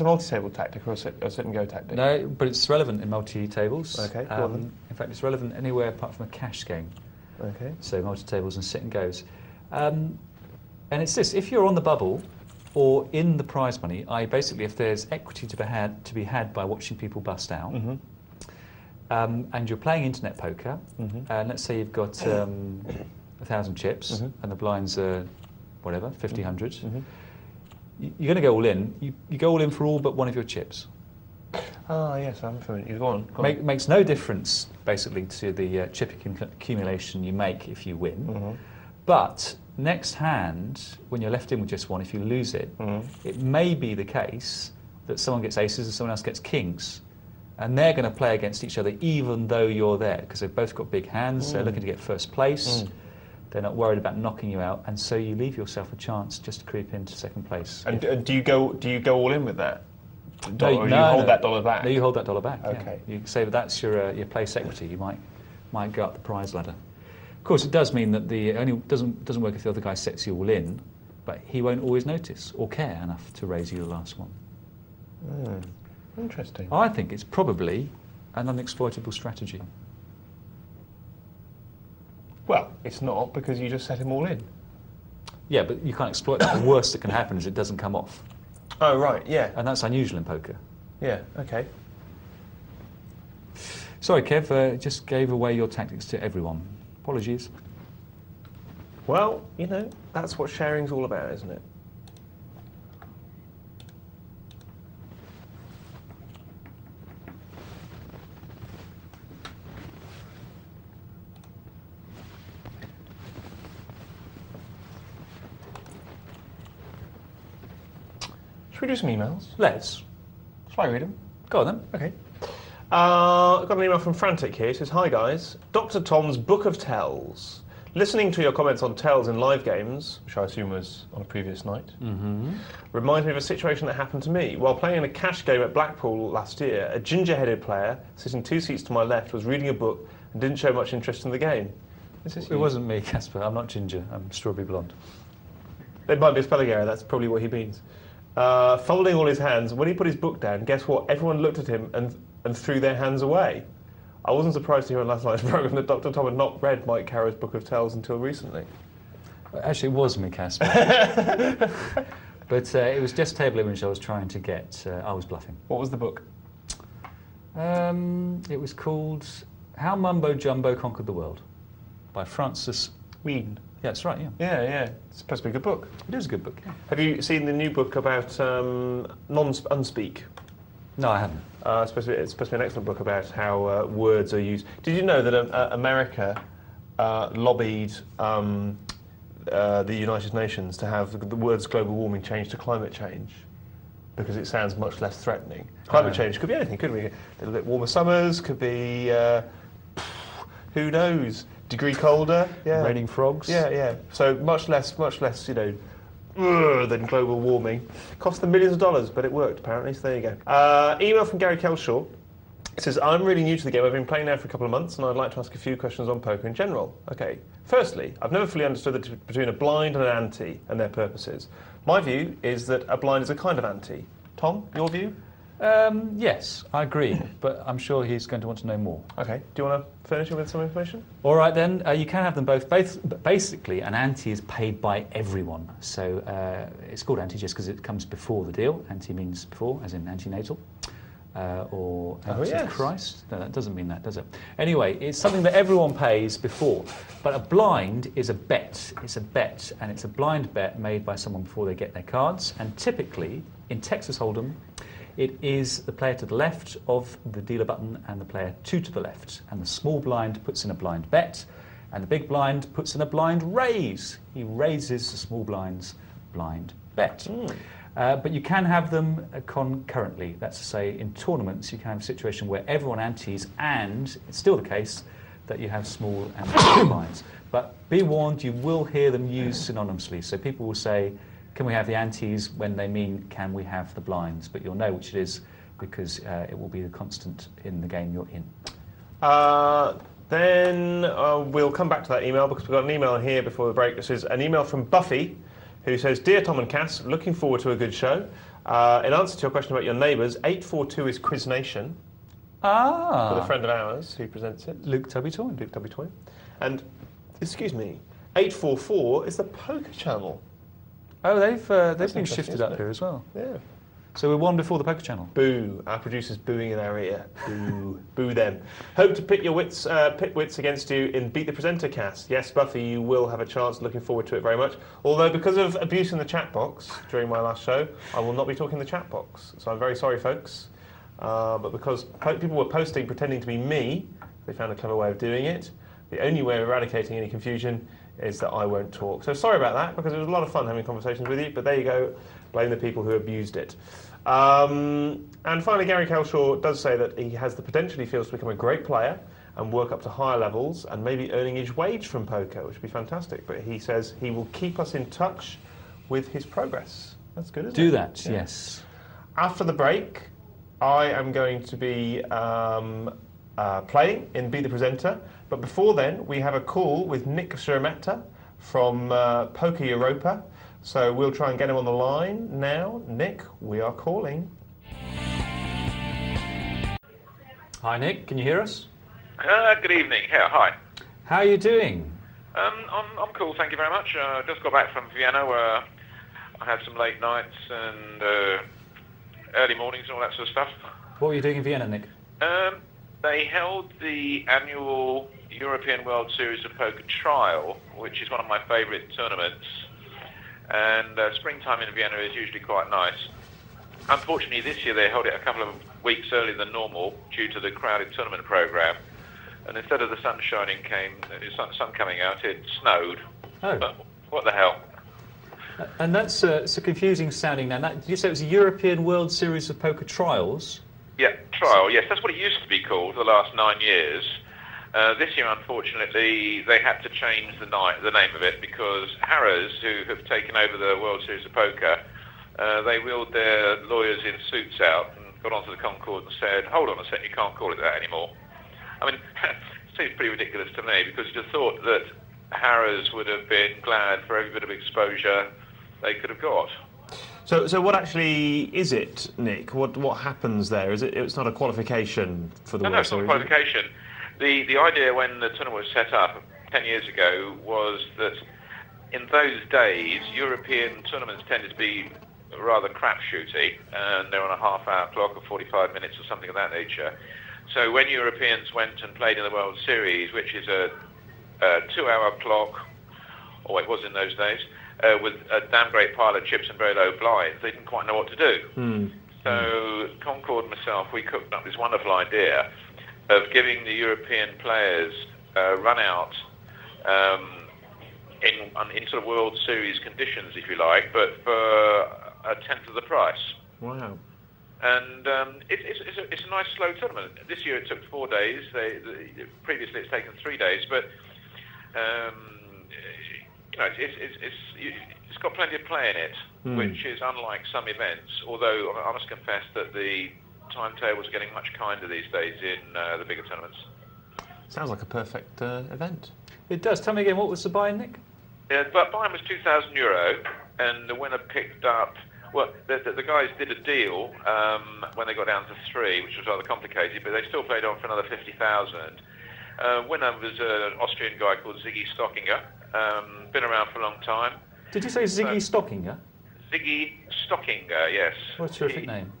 multi-table tactic or a sit-and-go tactic? No, but it's relevant in multi-tables. Okay, go on then. In fact, it's relevant anywhere apart from a cash game. Okay. So multi-tables and sit-and-goes. And it's this: if you're on the bubble or in the prize money, i.e. basically if there's equity to be had by watching people bust out, and you're playing internet poker, and let's say you've got 1,000 chips, and the blinds are whatever, 50, 100, you're going to go all in. You go all in for all but one of your chips. Ah, yes, I'm familiar. Go on. Makes no difference, basically, to the chip accumulation you make if you win. But next hand, when you're left in with just one, if you lose it, it may be the case that someone gets aces and someone else gets kings. And they're going to play against each other even though you're there, because they've both got big hands, they're looking to get first place, they're not worried about knocking you out, and so you leave yourself a chance just to creep into second place. And do you go all in with that? No, or you hold that dollar back? No, you hold that dollar back. Okay. Yeah. You say that that's your place equity. You might go up the prize ladder. Of course, it does mean that the only doesn't work if the other guy sets you all in, but he won't always notice or care enough to raise you the last one. Interesting. I think it's probably an unexploitable strategy. Well, it's not, because you just set him all in. Yeah, but you can't exploit that. The worst that can happen is it doesn't come off. Oh, right, yeah. And that's unusual in poker. Yeah, okay. Sorry, Kev, just gave away your tactics to everyone. Apologies. Well, that's what sharing's all about, isn't it? Should we do some emails? Let's. Shall I read them? Go on then. Okay. I've got an email from Frantic here. It says, "Hi guys, Dr. Tom's Book of Tells. Listening to your comments on tells in live games," which I assume was on a previous night, "reminds me of a situation that happened to me. While playing in a cash game at Blackpool last year, a ginger-headed player, sitting 2 seats to my left, was reading a book and didn't show much interest in the game." It wasn't me, Caspar. I'm not ginger. I'm strawberry blonde. It might be a spelling error. That's probably what he means. Folding all his hands, when he put his book down, guess what? Everyone looked at him and threw their hands away. I wasn't surprised to hear on last night's programme that Dr. Tom had not read Mike Carrow's Book of Tells until recently. Actually, it was me, Caspar. But it was just table image I was trying to get. I was bluffing. What was the book? It was called How Mumbo Jumbo Conquered the World by Francis Whedon. Yeah, that's right, yeah. Yeah. It's supposed to be a good book. It is a good book, yeah. Have you seen the new book about unspeak? No, I haven't. It's supposed to be an excellent book about how words are used. Did you know that America lobbied the United Nations to have the words global warming changed to climate change? Because it sounds much less threatening. Climate change could be anything, couldn't we? A little bit warmer summers, could be, who knows, degree colder. Yeah. Raining frogs. Yeah. So much less, than global warming. Cost them millions of dollars, but it worked apparently, so there you go. Email from Gary Kelshaw. It says, "I'm really new to the game. I've been playing now for a couple of months, and I'd like to ask a few questions on poker in general." Okay. Firstly, I've never fully understood the difference between a blind and an ante and their purposes. My view is that a blind is a kind of ante. Tom, your view? Yes, I agree, but I'm sure he's going to want to know more. Okay. Do you want to furnish him with some information? All right then, you can have them both. Basically, an ante is paid by everyone. So it's called ante just because it comes before the deal. Ante means before, as in antenatal. Or Antichrist. No, that doesn't mean that, does it? Anyway, it's something that everyone pays before. But a blind is a bet. It's a bet, and it's a blind bet made by someone before they get their cards. And typically, in Texas Hold'em, it is the player to the left of the dealer button and the player 2 to the left. And the small blind puts in a blind bet, and the big blind puts in a blind raise. He raises the small blind's blind bet. But you can have them concurrently. That's to say, in tournaments, you can have a situation where everyone antes, and it's still the case that you have small and big blinds. But be warned, you will hear them used synonymously. So people will say, "Can we have the antes?" when they mean, "Can we have the blinds?" But you'll know which it is because it will be the constant in the game you're in. Then we'll come back to that email because we've got an email here before the break. This is an email from Buffy, who says, "Dear Tom and Cass, looking forward to a good show. In answer to your question about your neighbours, 842 is Quiz Nation." Ah. With a friend of ours who presents it. Luke Tubby-Toyne. Luke Tubby-Toyne. And, excuse me, 844 is the Poker Channel. Oh, they've been shifted up here as well. Yeah. So we're one before the Poker Channel. Boo. Our producer's booing in our ear. Boo. Boo them. Hope to pit wits against you in Beat the Presenter cast. Yes, Buffy, you will have a chance. Looking forward to it very much. Although, because of abuse in the chat box during my last show, I will not be talking in the chat box. So I'm very sorry, folks. But because people were posting pretending to be me, they found a clever way of doing it. The only way of eradicating any confusion is that I won't talk. So sorry about that, because it was a lot of fun having conversations with you, but there you go. Blame the people who abused it. And finally, Gary Kelshaw does say that he has the potential, he feels, to become a great player and work up to higher levels and maybe earning his wage from poker, which would be fantastic. But he says he will keep us in touch with his progress. That's good, isn't it? Do that, yeah. Yes. After the break, I am going to be playing in Be the Presenter. But before then, we have a call with Nick Shermetta from Poker Europa. So we'll try and get him on the line now. Nick, we are calling. Hi, Nick. Can you hear us? Good evening. Yeah, hi. How are you doing? I'm cool, thank you very much. Just got back from Vienna where I had some late nights and early mornings and all that sort of stuff. What were you doing in Vienna, Nick? They held the annual European World Series of Poker Trial, which is one of my favourite tournaments. And springtime in Vienna is usually quite nice. Unfortunately, this year they held it a couple of weeks earlier than normal due to the crowded tournament programme. And instead of the sun coming out, it snowed. Oh. But what the hell? And that's so confusing sounding now. Did you say it was a European World Series of Poker Trials? Yeah, trial, yes. That's what it used to be called for the last 9 years. This year, unfortunately, they had to change the name of it because Harrah's, who have taken over the World Series of Poker, they wheeled their lawyers in suits out and got onto the Concord and said, hold on a second, you can't call it that anymore. I mean, it seems pretty ridiculous to me because you'd have thought that Harrah's would have been glad for every bit of exposure they could have got. So what actually is it, Nick? What happens there? It's not a qualification for the World Series? No, it's not a qualification. The idea when the tournament was set up 10 years ago was that in those days, European tournaments tended to be rather crapshooty, and they're on a half-hour clock or 45 minutes or something of that nature. So when Europeans went and played in the World Series, which is a 2-hour clock, or it was in those days, with a damn great pile of chips and very low blinds, they didn't quite know what to do. So Concord and myself, we cooked up this wonderful idea of giving the European players run out in sort of World Series conditions, if you like, but for a tenth of the price. Wow. And it's a nice slow tournament. This year it took 4 days. Previously it's taken 3 days, but it's got plenty of play in it, which is unlike some events. Although I must confess that the timetables are getting much kinder these days in the bigger tournaments. Sounds like a perfect event. It does. Tell me again, what was the buy-in, Nick? But buy-in was €2,000, and the winner picked up. Well, the guys did a deal when they got down to 3, which was rather complicated, but they still played on for another 50,000. Winner was an Austrian guy called Ziggy Stockinger. Been around for a long time. Did you say Ziggy Stockinger? Ziggy Stockinger, yes. What a terrific name.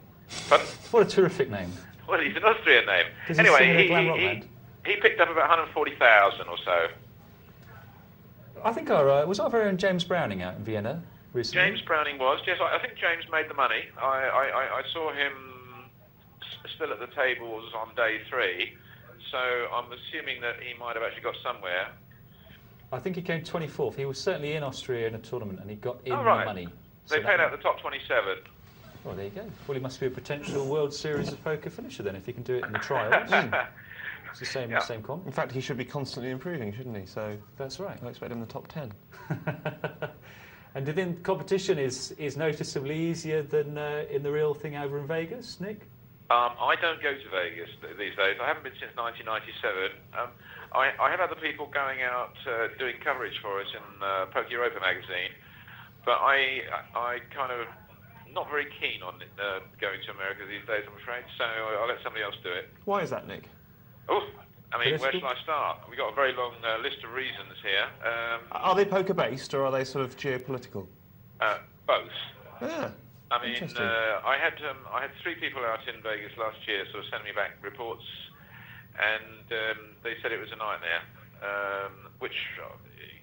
Pardon? What a terrific name. Well, he's an Austrian name. Does he sing in a glam rock band? He picked up about 140,000 or so. I think was our very own James Browning out in Vienna recently? James Browning was. Yes, I think James made the money. I saw him still at the tables on day 3, so I'm assuming that he might have actually got somewhere. I think he came 24th. He was certainly in Austria in a tournament, and he got in the money. They paid out the top 27. Well, there you go. Well, he must be a potential World Series of Poker finisher then, if he can do it in the trials. It's the same comp. In fact, he should be constantly improving, shouldn't he? So that's right. I expect him in the top 10. And do you think competition is noticeably easier than in the real thing over in Vegas, Nick? I don't go to Vegas these days. I haven't been since 1997. I have other people going out doing coverage for us in Poker Europa magazine, but I kind of not very keen on going to America these days, I'm afraid. So I'll let somebody else do it. Why is that, Nick? Oh, I mean, where shall I start? We've got a very long list of reasons here. Are they poker-based, or are they sort of geopolitical? Both. Yeah. I mean, I had 3 people out in Vegas last year sort of send me back reports, and they said it was a nightmare, which,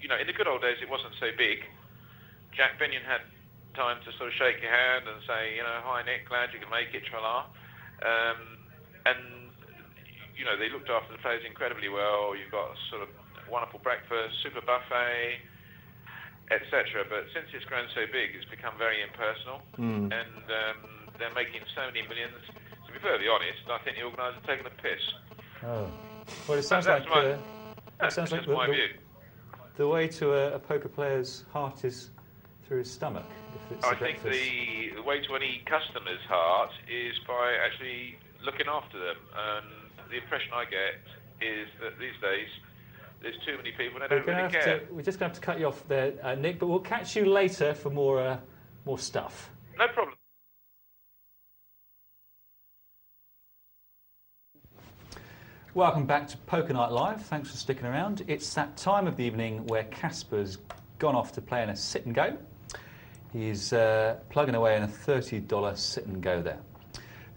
in the good old days it wasn't so big. Jack Binion had time to sort of shake your hand and say, hi Nick, glad you can make it, tra-la. And they looked after the players incredibly well. You've got sort of wonderful breakfast, super buffet, etc. But since it's grown so big, it's become very impersonal, and they're making so many millions. To be perfectly honest, I think the organisers are taking a piss. Oh, well, it sounds that's like my view. The way to a poker player's heart is through his stomach. I think the way to any customer's heart is by actually looking after them. And the impression I get is that these days there's too many people and they don't really care. We're just going to have to cut you off there, Nick, but we'll catch you later for more stuff. No problem. Welcome back to Poker Night Live. Thanks for sticking around. It's that time of the evening where Caspar's gone off to play in a sit and go. He's plugging away in a $30 sit and go there.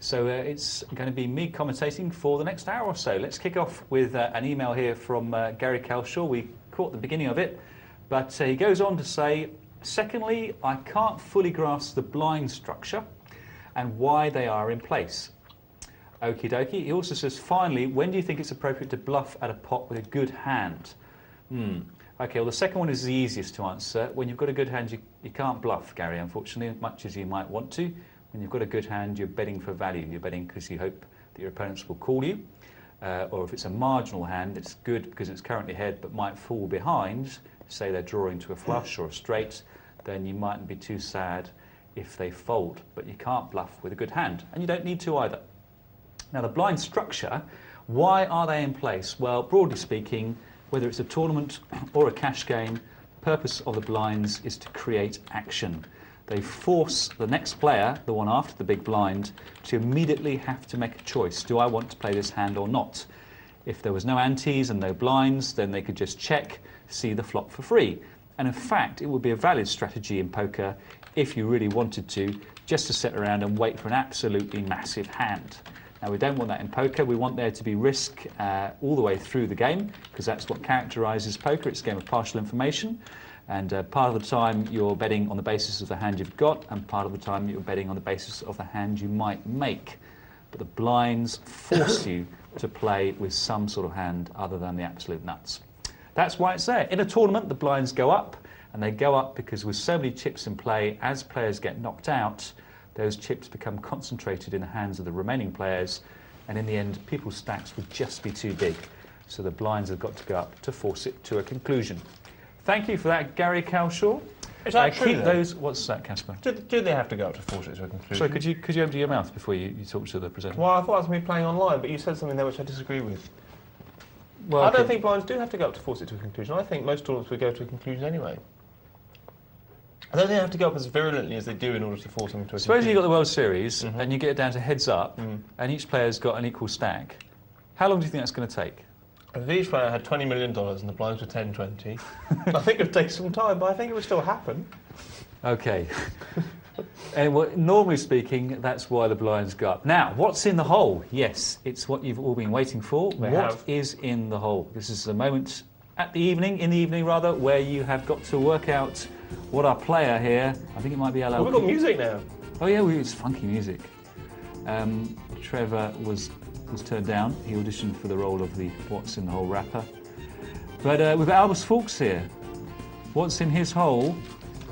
So it's going to be me commentating for the next hour or so. Let's kick off with an email here from Gary Cowshaw. We caught the beginning of it, but he goes on to say, secondly, I can't fully grasp the blind structure and why they are in place. Okie dokie. He also says, finally, when do you think it's appropriate to bluff at a pot with a good hand? Okay, well, the second one is the easiest to answer. When you've got a good hand, you can't bluff, Gary, unfortunately, as much as you might want to. When you've got a good hand, you're betting for value. You're betting because you hope that your opponents will call you. Or if it's a marginal hand, it's good because it's currently ahead but might fall behind, say they're drawing to a flush or a straight, then you mightn't be too sad if they fold. But you can't bluff with a good hand, and you don't need to either. Now, the blind structure, why are they in place? Well, broadly speaking, whether it's a tournament or a cash game, the purpose of the blinds is to create action. They force the next player, the one after the big blind, to immediately have to make a choice. Do I want to play this hand or not? If there was no antes and no blinds, then they could just check, see the flop for free. And in fact, it would be a valid strategy in poker if you really wanted to, just to sit around and wait for an absolutely massive hand. Now, we don't want that in poker. We want there to be risk all the way through the game, because that's what characterises poker. It's a game of partial information. And part of the time you're betting on the basis of the hand you've got, and part of the time you're betting on the basis of the hand you might make. But the blinds force you to play with some sort of hand other than the absolute nuts. That's why it's there. In a tournament, the blinds go up, and they go up because with so many chips in play, as players get knocked out, those chips become concentrated in the hands of the remaining players, and in the end, people's stacks would just be too big. So the blinds have got to go up to force it to a conclusion. Thank you for that, Gary Cowshaw. Is that true, keep those. What's that, Caspar? Do they have to go up to force it to a conclusion? Sorry, could you empty your mouth before you talk to the presenter? Well, I thought it was me playing online, but you said something there which I disagree with. Well, I don't think blinds do have to go up to force it to a conclusion. I think most tournaments would go to a conclusion anyway. I don't think they have to go up as virulently as they do in order to force them to a conclusion. Suppose you've got the World Series and you get it down to heads up, and each player's got an equal stack. How long do you think that's going to take? If each player had $20 million and the blinds were 10, 20, I think it would take some time, but I think it would still happen. Okay. And normally speaking, that's why the blinds go up. Now, what's in the hole? Yes, it's what you've all been waiting for. What is in the hole? This is the moment in the evening, where you have got to work out what our player here, I think it might be LL. Oh, we've got music now. Oh yeah, it's funky music. Trevor was turned down. He auditioned for the role of the What's in the Hole rapper. But we've got Albus Fawkes here. What's in his hole?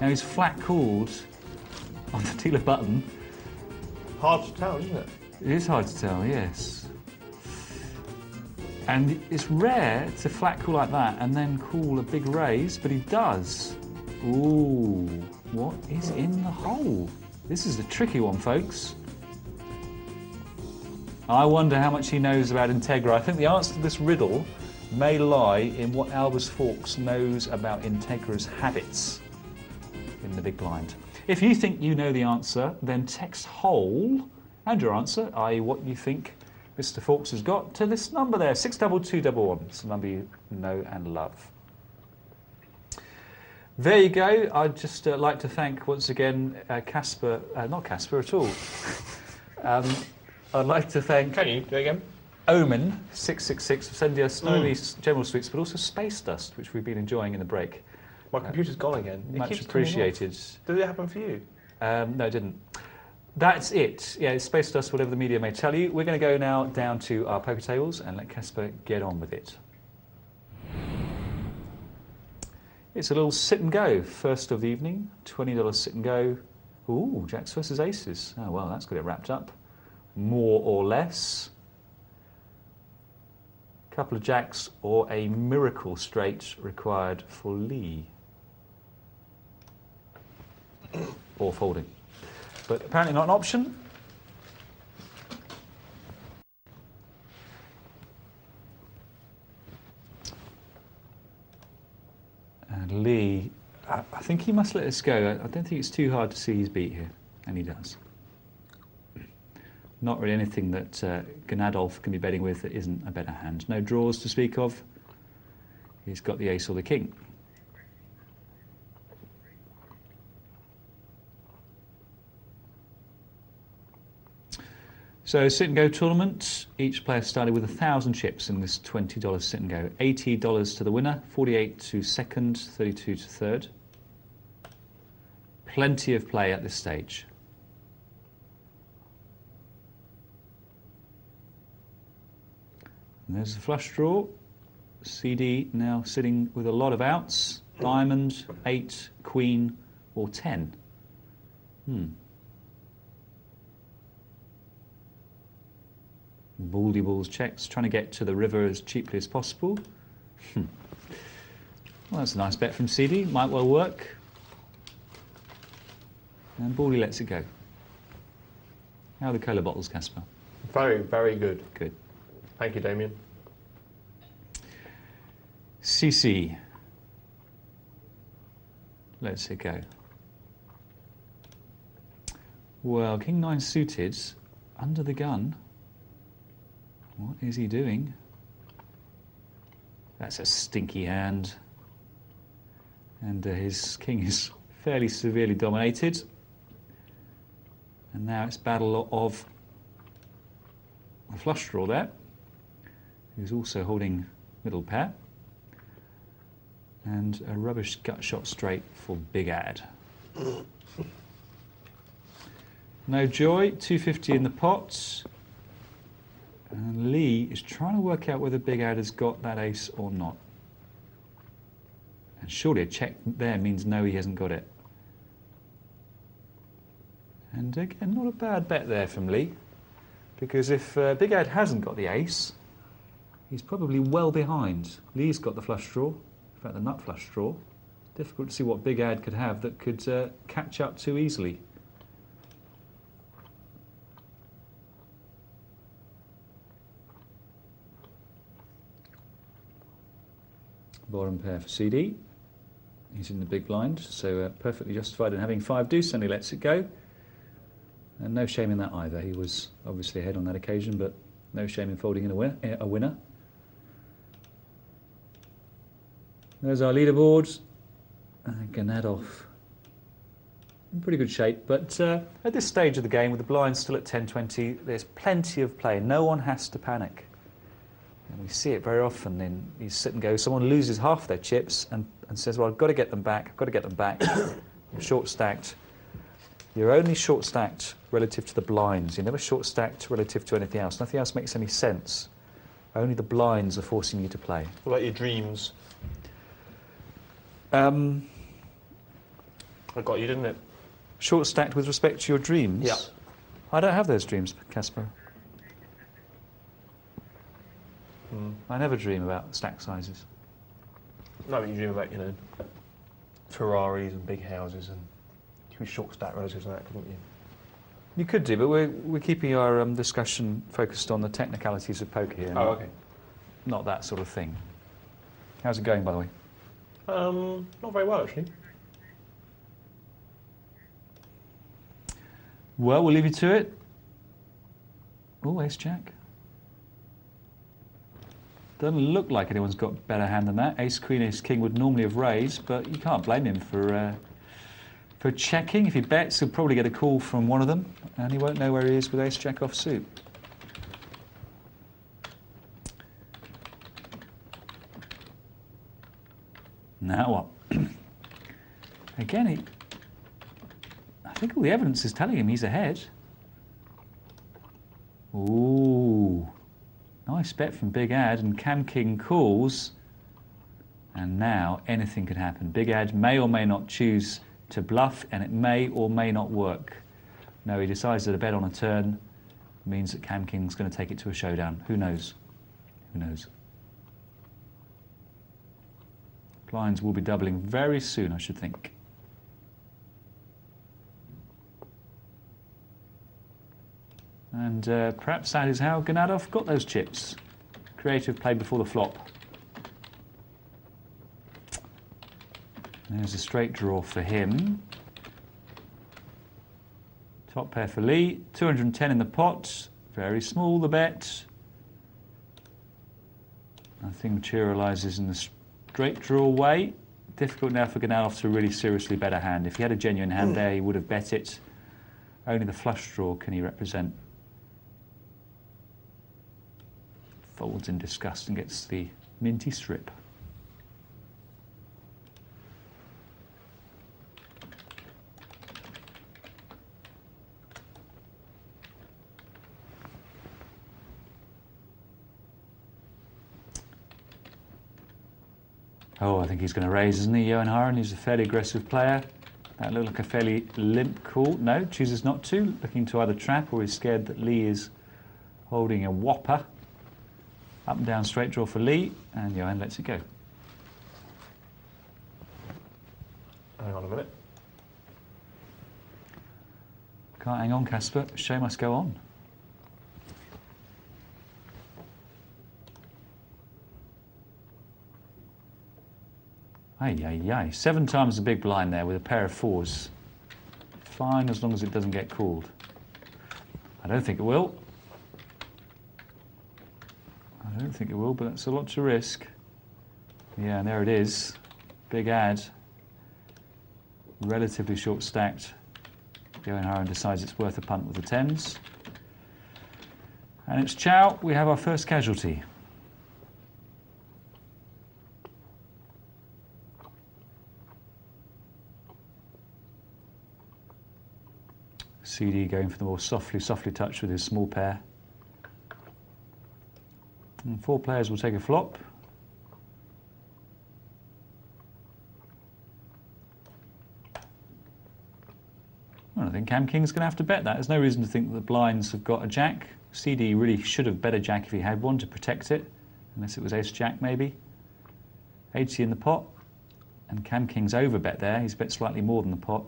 Now he's flat cooled on the dealer button. Hard to tell, isn't it? It is hard to tell, yes. And it's rare to flat call like that and then call a big raise, but he does. Ooh, what is in the hole? This is a tricky one, folks. I wonder how much he knows about Integra. I think the answer to this riddle may lie in what Albus Fawkes knows about Integra's habits in the big blind. If you think you know the answer, then text hole and your answer, i.e. what you think Mr. Fawkes has got, to this number there, 62211. It's the number you know and love. There you go. I'd just like to thank once again Caspar, not Caspar at all. I'd like to thank... Can you do it again? Omen 666 for sending us not only general sweets but also space dust, which we've been enjoying in the break. My computer's gone again. Much appreciated. Did it happen for you? No, it didn't. That's it. Yeah, it's space dust, whatever the media may tell you. We're going to go now down to our poker tables and let Caspar get on with it. It's a little sit and go. First of the evening, $20 sit and go. Ooh, jacks versus aces. Oh, well, that's got it wrapped up. More or less. Couple of jacks or a miracle straight required for Lee. Or folding. But apparently not an option. And Lee, I think he must let this go. I don't think it's too hard to see his beat here. And he does. Not really anything that Gnadolf can be betting with that isn't a better hand. No draws to speak of. He's got the ace or the king. So sit and go tournament. Each player started with 1,000 chips in this $20 sit and go. $80 to the winner, 48 to second, 32 to third. Plenty of play at this stage. And there's the flush draw. CD now sitting with a lot of outs. Diamond, 8, Queen, or 10. Baldy balls checks, trying to get to the river as cheaply as possible. Well, that's a nice bet from CD, might well work. And Baldy lets it go. How are the cola bottles, Caspar? Very, very good. Good. Thank you, Damien. CC. Let's it go. Well, King 9 suited, under the gun. What is he doing? That's a stinky hand. And his king is fairly severely dominated. And now it's battle of a flush draw there, who's also holding middle pair. And a rubbish gut shot straight for Big Ad. No joy, 250 in the pot. And Lee is trying to work out whether Big Ad has got that ace or not. And surely a check there means no, he hasn't got it. And again, not a bad bet there from Lee. Because if Big Ad hasn't got the ace, he's probably well behind. Lee's got the flush draw, in fact the nut flush draw. Difficult to see what Big Ad could have that could catch up too easily. Bottom pair for CD. He's in the big blind, so perfectly justified in having 5 deuce, and he lets it go. And no shame in that either. He was obviously ahead on that occasion, but no shame in folding in a winner. There's our leaderboard. Ganadov in pretty good shape, but at this stage of the game, with the blinds still at 10-20, there's plenty of play. No one has to panic. And we see it very often in these sit and go. Someone loses half their chips and says, well, I've got to get them back, I've got to get them back. I'm short stacked. You're only short stacked relative to the blinds. You're never short stacked relative to anything else. Nothing else makes any sense. Only the blinds are forcing you to play. What about your dreams? I got you, didn't it? Short stacked with respect to your dreams? Yeah. I don't have those dreams, Caspar. I never dream about stack sizes. No, but you dream about, you know, Ferraris and big houses, and you could be short stack relative to that, couldn't you? You could do, but we're keeping our discussion focused on the technicalities of poker here. Oh, okay. Not that sort of thing. How's it going, by the way? Not very well, actually. Well, we'll leave you to it. Oh, ace jack. Doesn't look like anyone's got a better hand than that. Ace queen, ace king would normally have raised, but you can't blame him for checking. If he bets, he'll probably get a call from one of them, and he won't know where he is with ace jack offsuit. Now what? Again, I think all the evidence is telling him he's ahead. Ooh. Nice bet from Big Ad, and Cam King calls. And now anything could happen. Big Ad may or may not choose to bluff, and it may or may not work. No, he decides that a bet on a turn means that Cam King's going to take it to a showdown. Who knows? Who knows? Blinds will be doubling very soon, I should think. And perhaps that is how Ganadov got those chips. Creative play before the flop. There's a straight draw for him. Top pair for Lee. 210 in the pot. Very small, the bet. Nothing materialises in the straight draw way. Difficult now for Ganadov to really seriously bet a hand. If he had a genuine hand there, he would have bet it. Only the flush draw can he represent. Folds in disgust and gets the minty strip. Oh, I think he's going to raise, isn't he, Johan Haren? He's a fairly aggressive player. That looked like a fairly limp call. No, chooses not to. Looking to either trap or he's scared that Lee is holding a whopper. Up and down straight draw for Lee, and Johan lets it go. Hang on a minute. Can't hang on, Caspar. Show must go on. Ay, ay, ay. 7 times the big blind there with a pair of 4s. Fine as long as it doesn't get called. I don't think it will. I don't think it will, but that's a lot to risk. Yeah, and there it is. Big ad. Relatively short stacked. Johan Haren decides it's worth a punt with the 10s. And it's ciao. We have our first casualty. CD going for the more softly touch with his small pair. And 4 players will take a flop. Well, I think Cam King's going to have to bet that. There's no reason to think that the blinds have got a jack. CD really should have bet a jack if he had one to protect it, unless it was ace-jack maybe. 80 in the pot, and Cam King's overbet there. He's bet slightly more than the pot.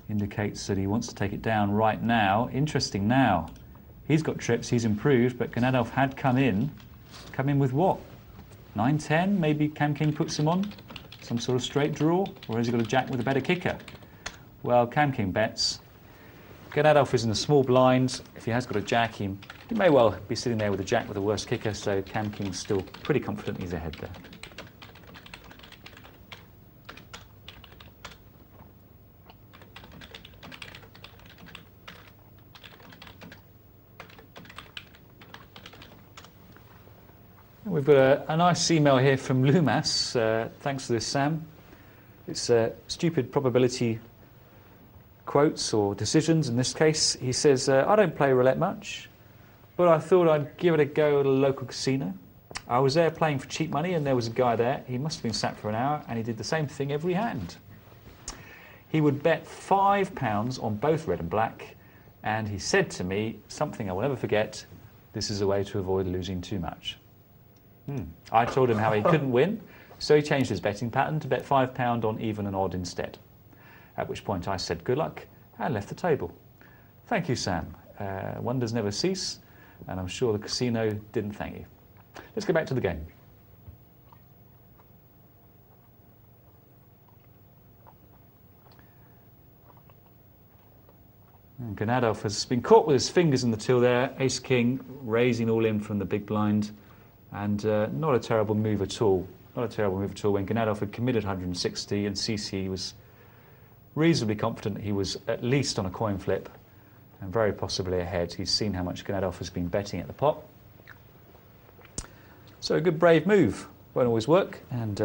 Indicates that he wants to take it down right now. Interesting now. He's got trips, he's improved, but Ganadov had come in. Come in with what? 9-10? Maybe Cam King puts him on? Some sort of straight draw? Or has he got a jack with a better kicker? Well, Cam King bets. Ganadov is in the small blind. If he has got a jack, he may well be sitting there with a jack with a worse kicker, so Cam King's still pretty confident he's ahead there. We've got a nice email here from Lumas. Thanks for this, Sam. It's stupid probability quotes or decisions in this case. He says, I don't play roulette much, but I thought I'd give it a go at a local casino. I was there playing for cheap money and there was a guy there. He must have been sat for an hour and he did the same thing every hand. He would bet £5 on both red and black, and he said to me something I will never forget: this is a way to avoid losing too much. I told him how he couldn't win, so he changed his betting pattern to bet £5 on even and odd instead. At which point I said good luck and left the table. Thank you, Sam. Wonders never cease, and I'm sure the casino didn't thank you. Let's get back to the game. And Ganadov has been caught with his fingers in the till there. Ace-King raising all in from the big blind. And not a terrible move at all. Not a terrible move at all when Ganadov had committed 160 and CC was reasonably confident that he was at least on a coin flip and very possibly ahead. He's seen how much Ganadov has been betting at the pot. So a good brave move. Won't always work, and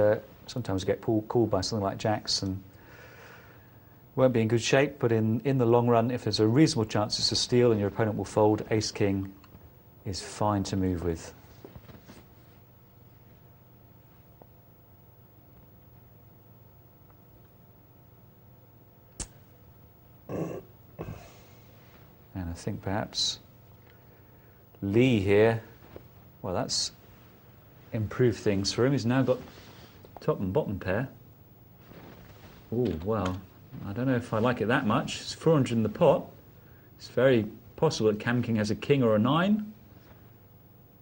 sometimes you get called by something like jacks and won't be in good shape, but in the long run, if there's a reasonable chance it's a steal and your opponent will fold, Ace-King is fine to move with. And I think perhaps Lee here, well, that's improved things for him. He's now got top and bottom pair. Oh, well, I don't know if I like it that much. It's 400 in the pot. It's very possible that Cam King has a king or a 9.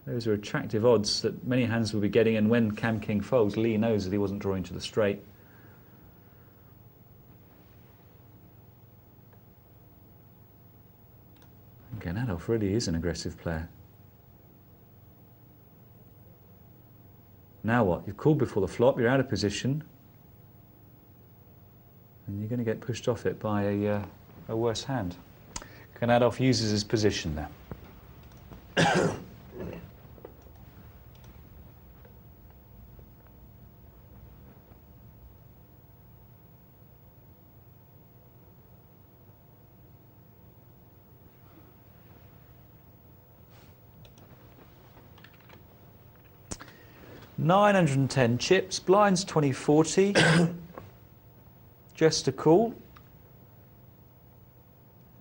Those are attractive odds that many hands will be getting, and when Cam King folds, Lee knows that he wasn't drawing to the straight. Ganadov really is an aggressive player. Now what? You've called before the flop, you're out of position, and you're going to get pushed off it by a worse hand. Ganadov uses his position now. 910 chips, blinds 2040. Just a call.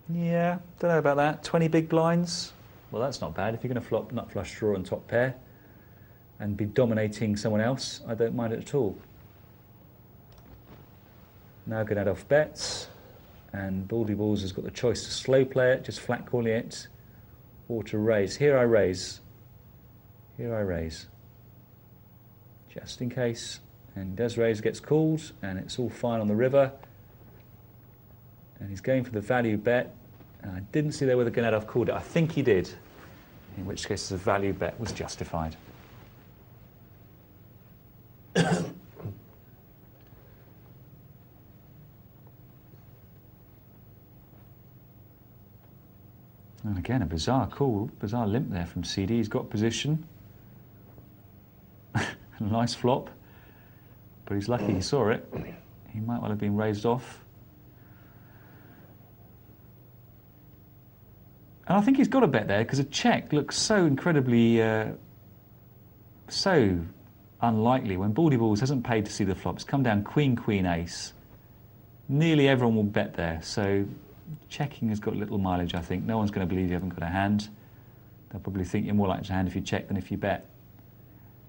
Yeah, don't know about that. 20 big blinds. Well, that's not bad. If you're going to flop nut flush draw and top pair and be dominating someone else, I don't mind it at all. Now going to add off bets, and Baldy Balls has got the choice to slow play it, just flat calling it, or to raise. Here I raise. Here I raise. Just in case. And he does raise, gets called, and it's all fine on the river. And he's going for the value bet. And I didn't see there whether Ganadov called it. I think he did, in which case the value bet was justified. And again, a bizarre call, bizarre limp there from CD. He's got position. Nice flop. But he's lucky he saw it. He might well have been raised off. And I think he's got a bet there because a check looks so incredibly, so unlikely. When Baldy Balls hasn't paid to see the flop, it's come down Queen, Queen, Ace. Nearly everyone will bet there. So checking has got little mileage, I think. No one's going to believe you haven't got a hand. They'll probably think you're more likely to hand if you check than if you bet.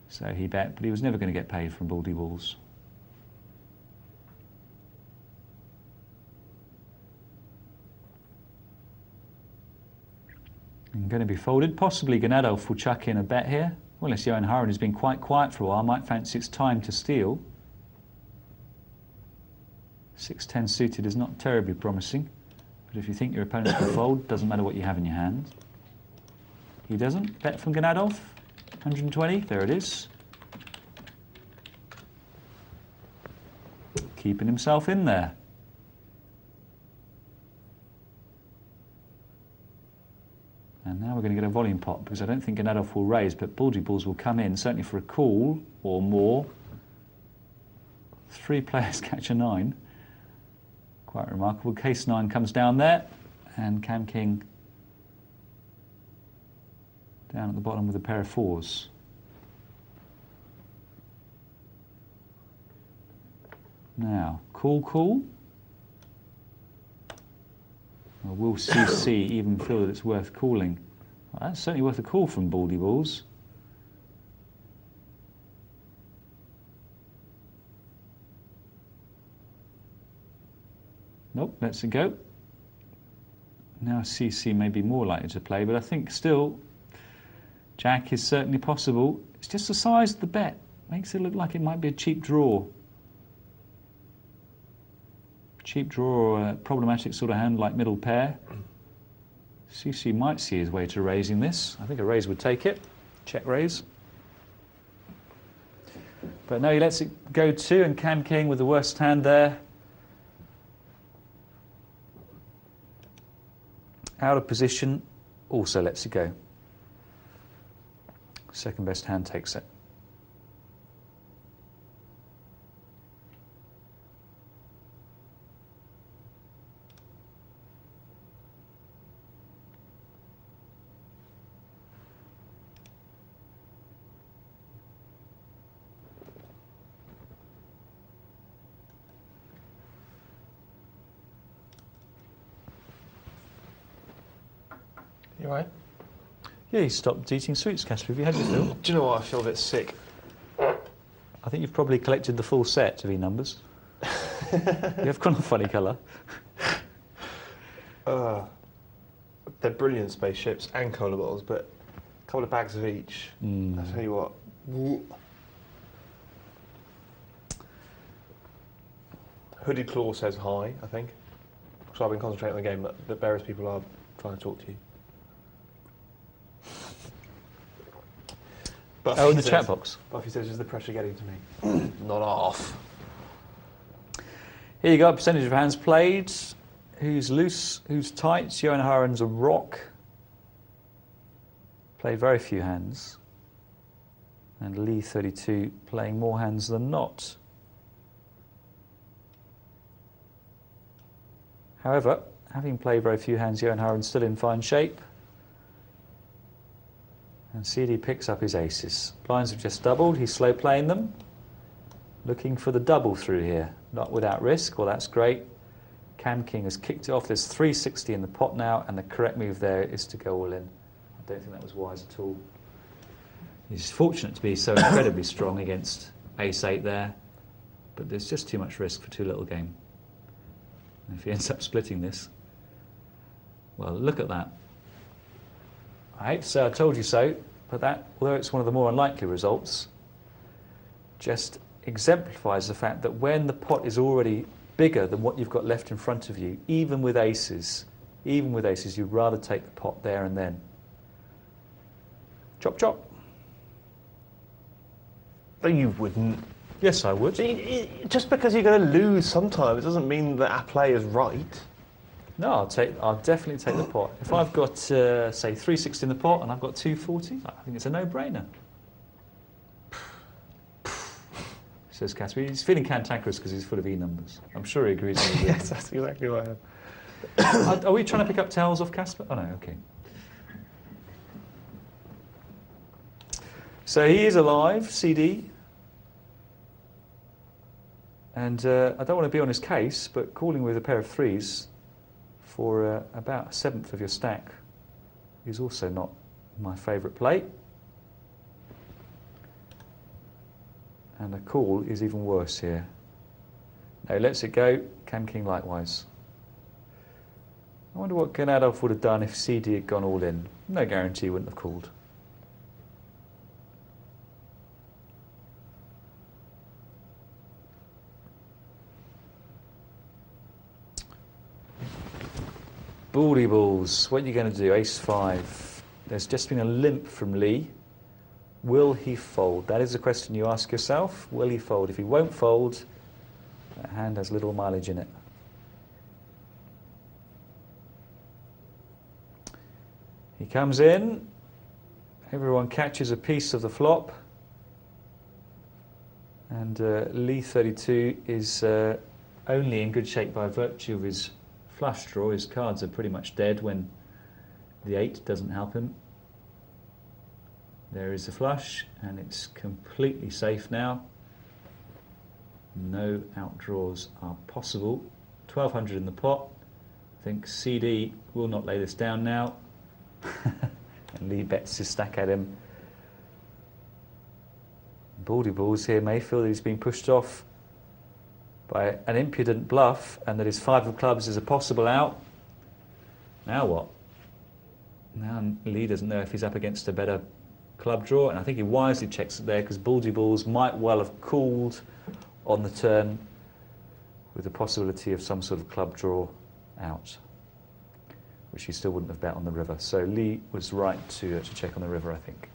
So he bet, but he was never going to get paid from Baldy Balls. And going to be folded. Possibly Ganadov will chuck in a bet here. Well, unless Johan Haran has been quite quiet for a while, might fancy it's time to steal. 6-10 suited is not terribly promising. But if you think your opponent will fold, doesn't matter what you have in your hand. He doesn't. Bet from Ganadov. 120. There it is. Keeping himself in there. And now we're going to get a volume pot because I don't think Ganadov will raise, but Baldy Balls will come in, certainly for a call or more. 3 players catch a 9. Quite remarkable. Case 9 comes down there, and Cam King down at the bottom with a pair of 4s. Now, call. Well, will CC even feel that it's worth calling? Well, that's certainly worth a call from Baldy Balls. Nope, lets it go. Now CC may be more likely to play, but I think still Jack is certainly possible. It's just the size of the bet. Makes it look like it might be a cheap draw. Cheap draw or a problematic sort of hand like middle pair. CC might see his way to raising this. I think a raise would take it. Check raise. But no, he lets it go too, and Cam King with the worst hand there. Out of position, also lets it go. Second best hand takes it. You all right? Yeah, you stopped eating sweets, Caspar. Have you had your fill? Do you know what? I feel a bit sick. I think you've probably collected the full set of E-numbers. You have got a funny colour. They're brilliant spaceships and cola bottles, but a couple of bags of each. I'll tell you what. Hooded Claw says hi, I think. So I've been concentrating on the game, but the various people are trying to talk to you. Oh, in the chat box. Buffy says, is the pressure getting to me? Not off. Here you go, percentage of hands played. Who's loose, who's tight. Johan Haran's a rock. Played very few hands. And Lee 32 playing more hands than not. However, having played very few hands, Johan Haran's still in fine shape. And CD picks up his aces. Blinds have just doubled. He's slow playing them. Looking for the double through here. Not without risk. Well, that's great. Cam King has kicked it off. There's 360 in the pot now, and the correct move there is to go all in. I don't think that was wise at all. He's fortunate to be so incredibly strong against ace-8 there, but there's just too much risk for too little game. And if he ends up splitting this, well, look at that. I hate to say I told you so, but that, although it's one of the more unlikely results, just exemplifies the fact that when the pot is already bigger than what you've got left in front of you, even with aces, you'd rather take the pot there and then. Chop, chop. But you wouldn't. Yes, I would. Just because you're going to lose sometimes doesn't mean that our play is right. No, I'll definitely take the pot. If I've got, say, 360 in the pot and I've got 240, I think it's a no-brainer. Says Caspar. He's feeling cantankerous because he's full of E numbers. I'm sure he agrees with you. Yes, that's exactly what I am. Are we trying to pick up towels off Caspar? Oh no, okay. So he is alive, CD. And I don't want to be on his case, but calling with a pair of threes for about a seventh of your stack is also not my favourite play. And a call is even worse here. No, lets it go. Cam King likewise. I wonder what Ganadov would have done if CD had gone all in. No guarantee he wouldn't have called. Baldy balls. What are you going to do? Ace-5. There's just been a limp from Lee. Will he fold? That is the question you ask yourself. Will he fold? If he won't fold, that hand has little mileage in it. He comes in. Everyone catches a piece of the flop. And Lee 32 is only in good shape by virtue of his flush draw. His cards are pretty much dead when the 8 doesn't help him. There is the flush, and it's completely safe now. No outdraws are possible. 1200 in the pot. I think CD will not lay this down now. And Lee bets his stack at him. Baldy balls here may feel that he's been pushed off by an impudent bluff, and that his 5 of clubs is a possible out. Now what? Now Lee doesn't know if he's up against a better club draw, and I think he wisely checks it there because Baldy balls might well have called on the turn with the possibility of some sort of club draw out, which he still wouldn't have bet on the river. So Lee was right to check on the river, I think.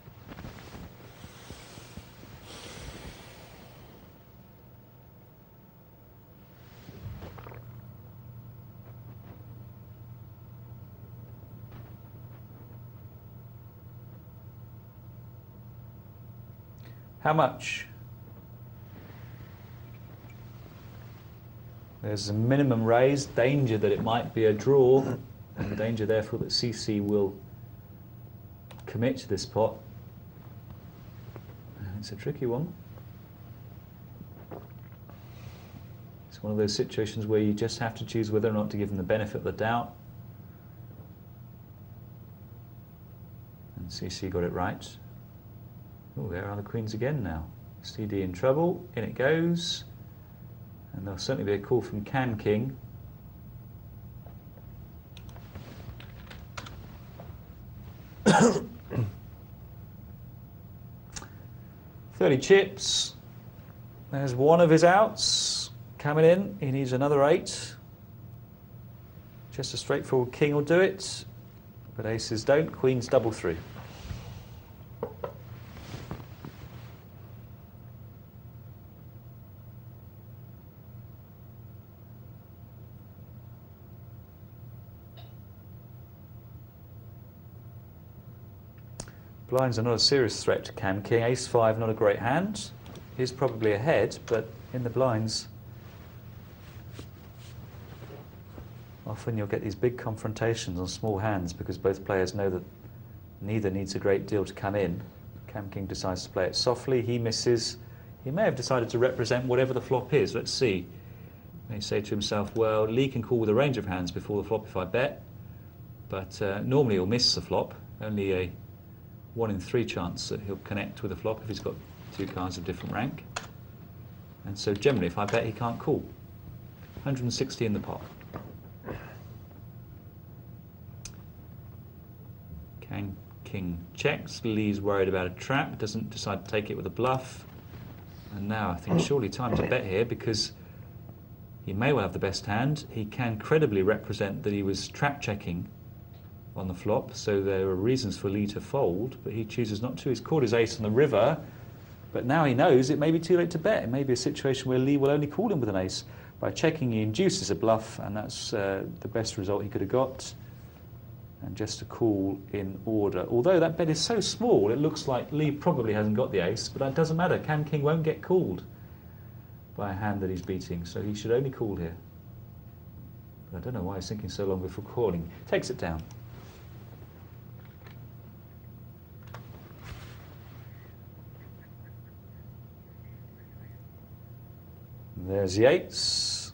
How much? There's a minimum raise, danger that it might be a draw, and the danger therefore that CC will commit to this pot. It's a tricky one. It's one of those situations where you just have to choose whether or not to give them the benefit of the doubt. And CC got it right. Oh, there are the queens again now. CD in trouble, in it goes. And there'll certainly be a call from Cam King. $30 chips. There's one of his outs coming in. He needs another 8. Just a straightforward king will do it. But aces don't. Queens double through. Blinds are not a serious threat to Cam King. Ace-5, not a great hand. He's probably ahead, but in the blinds, often you'll get these big confrontations on small hands because both players know that Neither needs a great deal to come in. Cam King decides to play it softly. He misses. He may have decided to represent whatever the flop is. Let's see. He may say to himself, well, Lee can call with a range of hands before the flop if I bet. But normally he'll miss the flop. Only a 1 in 3 chance that he'll connect with a flop if he's got 2 cards of different rank. And so generally if I bet he can't call. 160 in the pot. King checks. Lee's worried about a trap, doesn't decide to take it with a bluff. And now I think surely time to bet here, because he may well have the best hand. He can credibly represent that he was trap checking on the flop, so there are reasons for Lee to fold, but he chooses not to. He's caught his ace on the river, but now he knows it may be too late to bet. It may be a situation where Lee will only call him with an ace. By checking, he induces a bluff, and that's the best result he could have got. And just a call in order. Although that bet is so small, it looks like Lee probably hasn't got the ace, but that doesn't matter. Cam King won't get called by a hand that he's beating, so he should only call here. But I don't know why he's thinking so long before calling. Takes it down. There's the eights.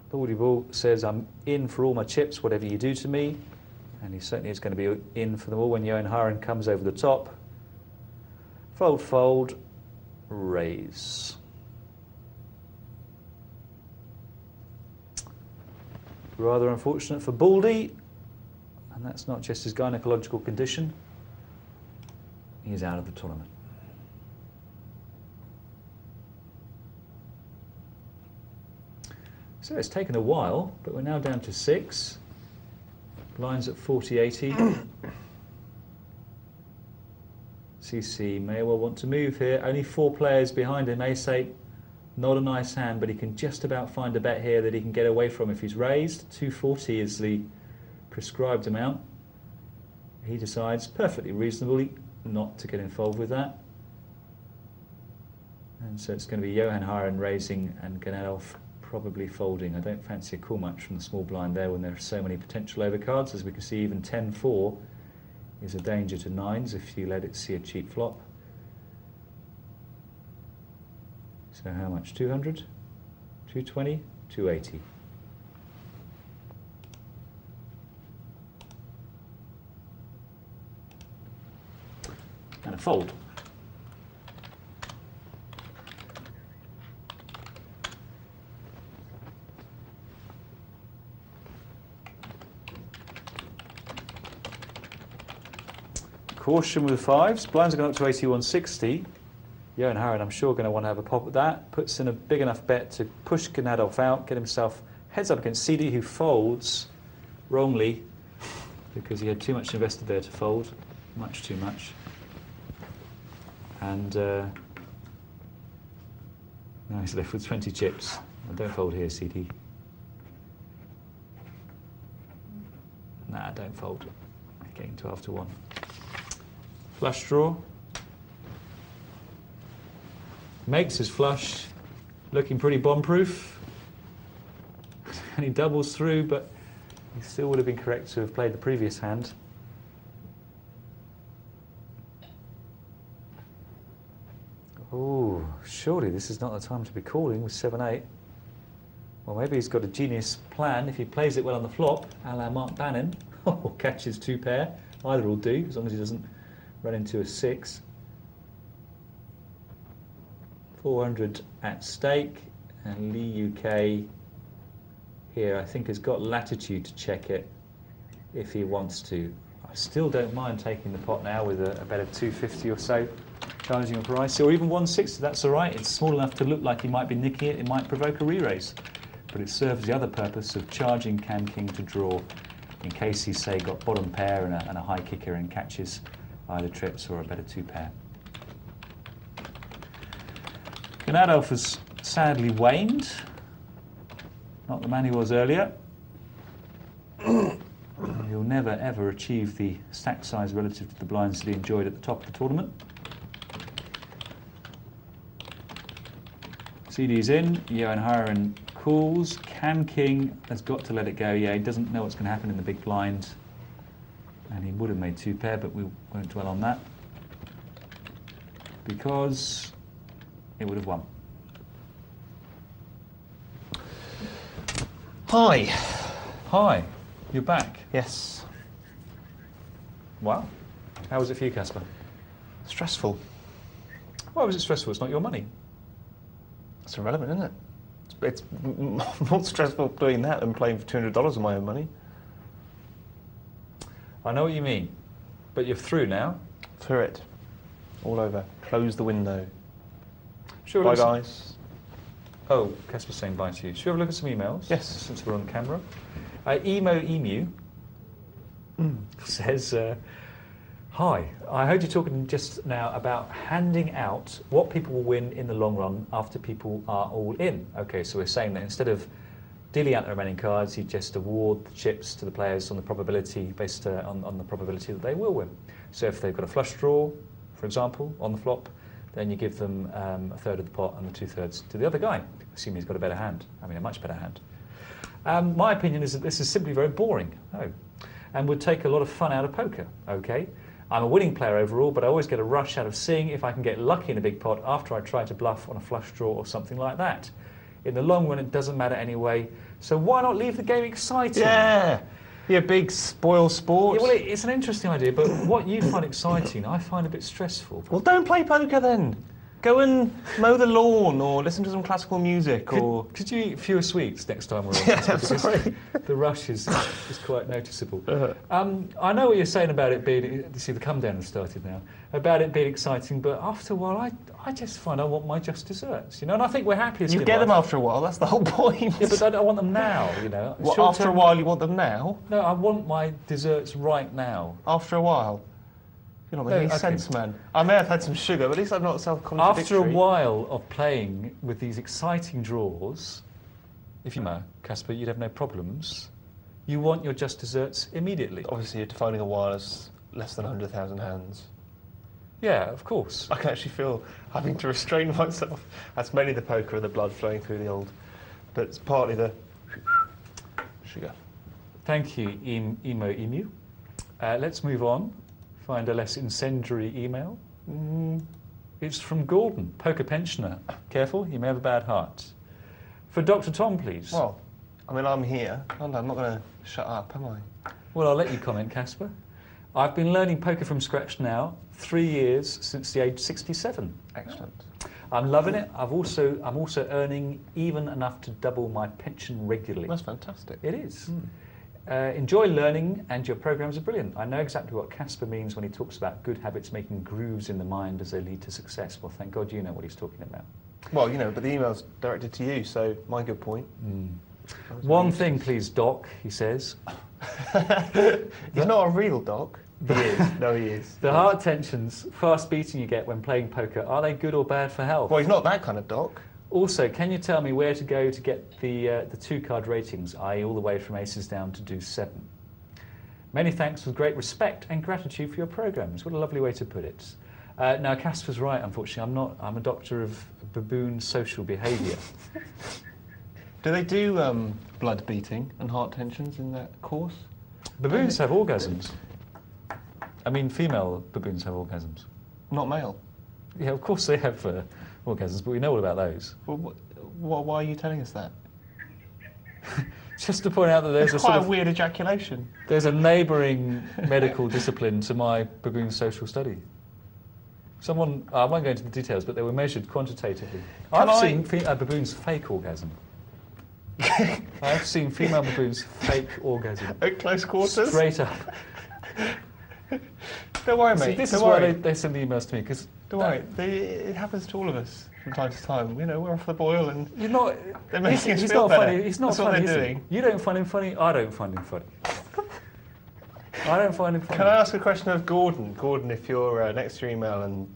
Baldy Ball says, I'm in for all my chips, whatever you do to me. And he certainly is going to be in for them all when Johan Haran comes over the top. Fold, fold, raise. Rather unfortunate for Baldy. And that's not just his gynecological condition. He's out of the tournament. So it's taken a while, but we're now down to 6. Blinds at 40-80. CC may well want to move here. Only 4 players behind him. Ace-8, not a nice hand, but he can just about find a bet here that he can get away from if he's raised. 240 is the prescribed amount. He decides, perfectly reasonably, not to get involved with that. And so it's going to be Johan Haran raising and Ganadov probably folding. I don't fancy a call much from the small blind there when there are so many potential overcards. As we can see, even 10-4 is a danger to 9s if you let it see a cheap flop. So how much? 200? 220? 280. And a fold. Caution with 5s. Blinds are going up to 81-60. Johan Haran, I'm sure, going to want to have a pop at that. Puts in a big enough bet to push Ganadov out, get himself heads up against CD, who folds wrongly because he had too much invested there to fold. Much too much. And now he's left with 20 chips. Well, don't fold here, CD. Nah, don't fold. Getting 12-1. Flush draw. Makes his flush, looking pretty bomb-proof. And he doubles through, but he still would have been correct to have played the previous hand. Oh, surely this is not the time to be calling with 7-8. Well, maybe he's got a genius plan. If he plays it well on the flop, a la Mark Bannon, or catches 2 pair, either will do, as long as he doesn't run into a 6. 400 at stake, and Lee UK here I think has got latitude to check it if he wants to. I still don't mind taking the pot now with a bet of 250 or so, challenging a price, or even 160, that's all right. It's small enough to look like he might be nicking it, it might provoke a re-raise. But it serves the other purpose of charging Cam King to draw in case he's, say, got bottom pair and a high kicker and catches either trips or a better 2 pair. Ganadov has sadly waned. Not the man he was earlier. He'll never ever achieve the stack size relative to the blinds that he enjoyed at the top of the tournament. CD's in, Johan Haran calls. Cam King has got to let it go. Yeah, he doesn't know what's going to happen in the big blind. And he would have made 2 pair, but we won't dwell on that, because it would have won. Hi. Hi, you're back. Yes. Wow. How was it for you, Caspar? Stressful. Why was it stressful? It's not your money. It's irrelevant, isn't it? It's more stressful doing that than playing for $200 of my own money. I know what you mean, but you're through now. Through it. All over. Close the window. Sure. Bye, guys. Oh, Caspar's saying bye to you. Should we have a look at some emails? Yes. Since we're on camera. Emu says, hi, I heard you talking just now about handing out what people will win in the long run after people are all in. Okay, so we're saying that instead of dealing out the remaining cards, you just award the chips to the players on the probability, based on the probability that they will win. So if they've got a flush draw, for example, on the flop, then you give them a third of the pot and the 2/3 to the other guy, assuming he's got a better hand. I mean, a much better hand. My opinion is that this is simply very boring, and would take a lot of fun out of poker, okay? I'm a winning player overall, but I always get a rush out of seeing if I can get lucky in a big pot after I try to bluff on a flush draw or something like that. In the long run, it doesn't matter anyway, so why not leave the game exciting? Yeah! You're a big spoil sport. Yeah, well, it's an interesting idea, but what you find exciting, I find a bit stressful. Well, don't play poker then. Go and mow the lawn or listen to some classical music Could you eat fewer sweets next time we're on? Yeah, I'm sorry. The rush is quite noticeable. I know what you're saying about it being, you see the come down has started now, about it being exciting, but after a while I just find I want my just desserts, you know, and I think we're happiest You in get life. them after a while, that's the whole point. Yeah, but I want them now, you know. What, after a while you want them now? No, I want my desserts right now. After a while? You're not making sense, man. I may have had some sugar, but at least I'm not self-contradictory. After a while of playing with these exciting draws, if you know, Caspar, you'd have no problems. You want your just desserts immediately. Obviously, you're defining a while as less than 100,000 hands. Yeah, of course. I can actually feel having to restrain myself. That's mainly the poker and the blood flowing through the old, but it's partly the sugar. Thank you, Emu. Let's move on. Find a less incendiary email. It's from Gordon, poker pensioner. Careful, he may have a bad heart. For Dr. Tom, please. Well, I mean, I'm here, and I'm not going to shut up, am I? Well, I'll let you comment, Caspar. I've been learning poker from scratch now, 3 years since the age 67. Excellent. I'm loving it. I'm also earning even enough to double my pension regularly. That's fantastic. It is. Enjoy learning, and your programs are brilliant. I know exactly what Caspar means when he talks about good habits making grooves in the mind as they lead to success. Well, thank God you know what he's talking about. Well, you know, but the email's directed to you, so my good point. One thing, please, Doc, he says. He's not a real doc. He is. No, he is. The heart tensions, fast beating you get when playing poker, are they good or bad for health? Well, he's not that kind of doc. Also, can you tell me where to go to get the 2-card ratings, i.e. all the way from aces down to deuce 7? Many thanks with great respect and gratitude for your programs. What a lovely way to put it. Now, Caspar's right, unfortunately. I'm a doctor of baboon social behaviour. Do they do blood beating and heart tensions in that course? Baboons have orgasms. I mean, female baboons have orgasms. Not male? Yeah, of course they have orgasms, but we know all about those. Well, why are you telling us that? Just to point out that there's It's a quite sort of, weird ejaculation. there's a neighbouring medical discipline to my baboon social study. Someone, I won't go into the details, but they were measured quantitatively. I've seen a baboon's fake orgasm. I have seen female baboons fake orgasm. At close quarters? Straight up. Don't worry, mate. See, this Don't is worry. why they send the emails to me, because... Don't worry. It happens to all of us from time to time. You know, we're off the boil and You're not... they're making us he's feel not better. funny. He's not That's funny, what they're is he? doing. You don't find him funny, I don't find him funny. I don't find him funny. Can I ask a question of Gordon? Gordon, if you're next to your email and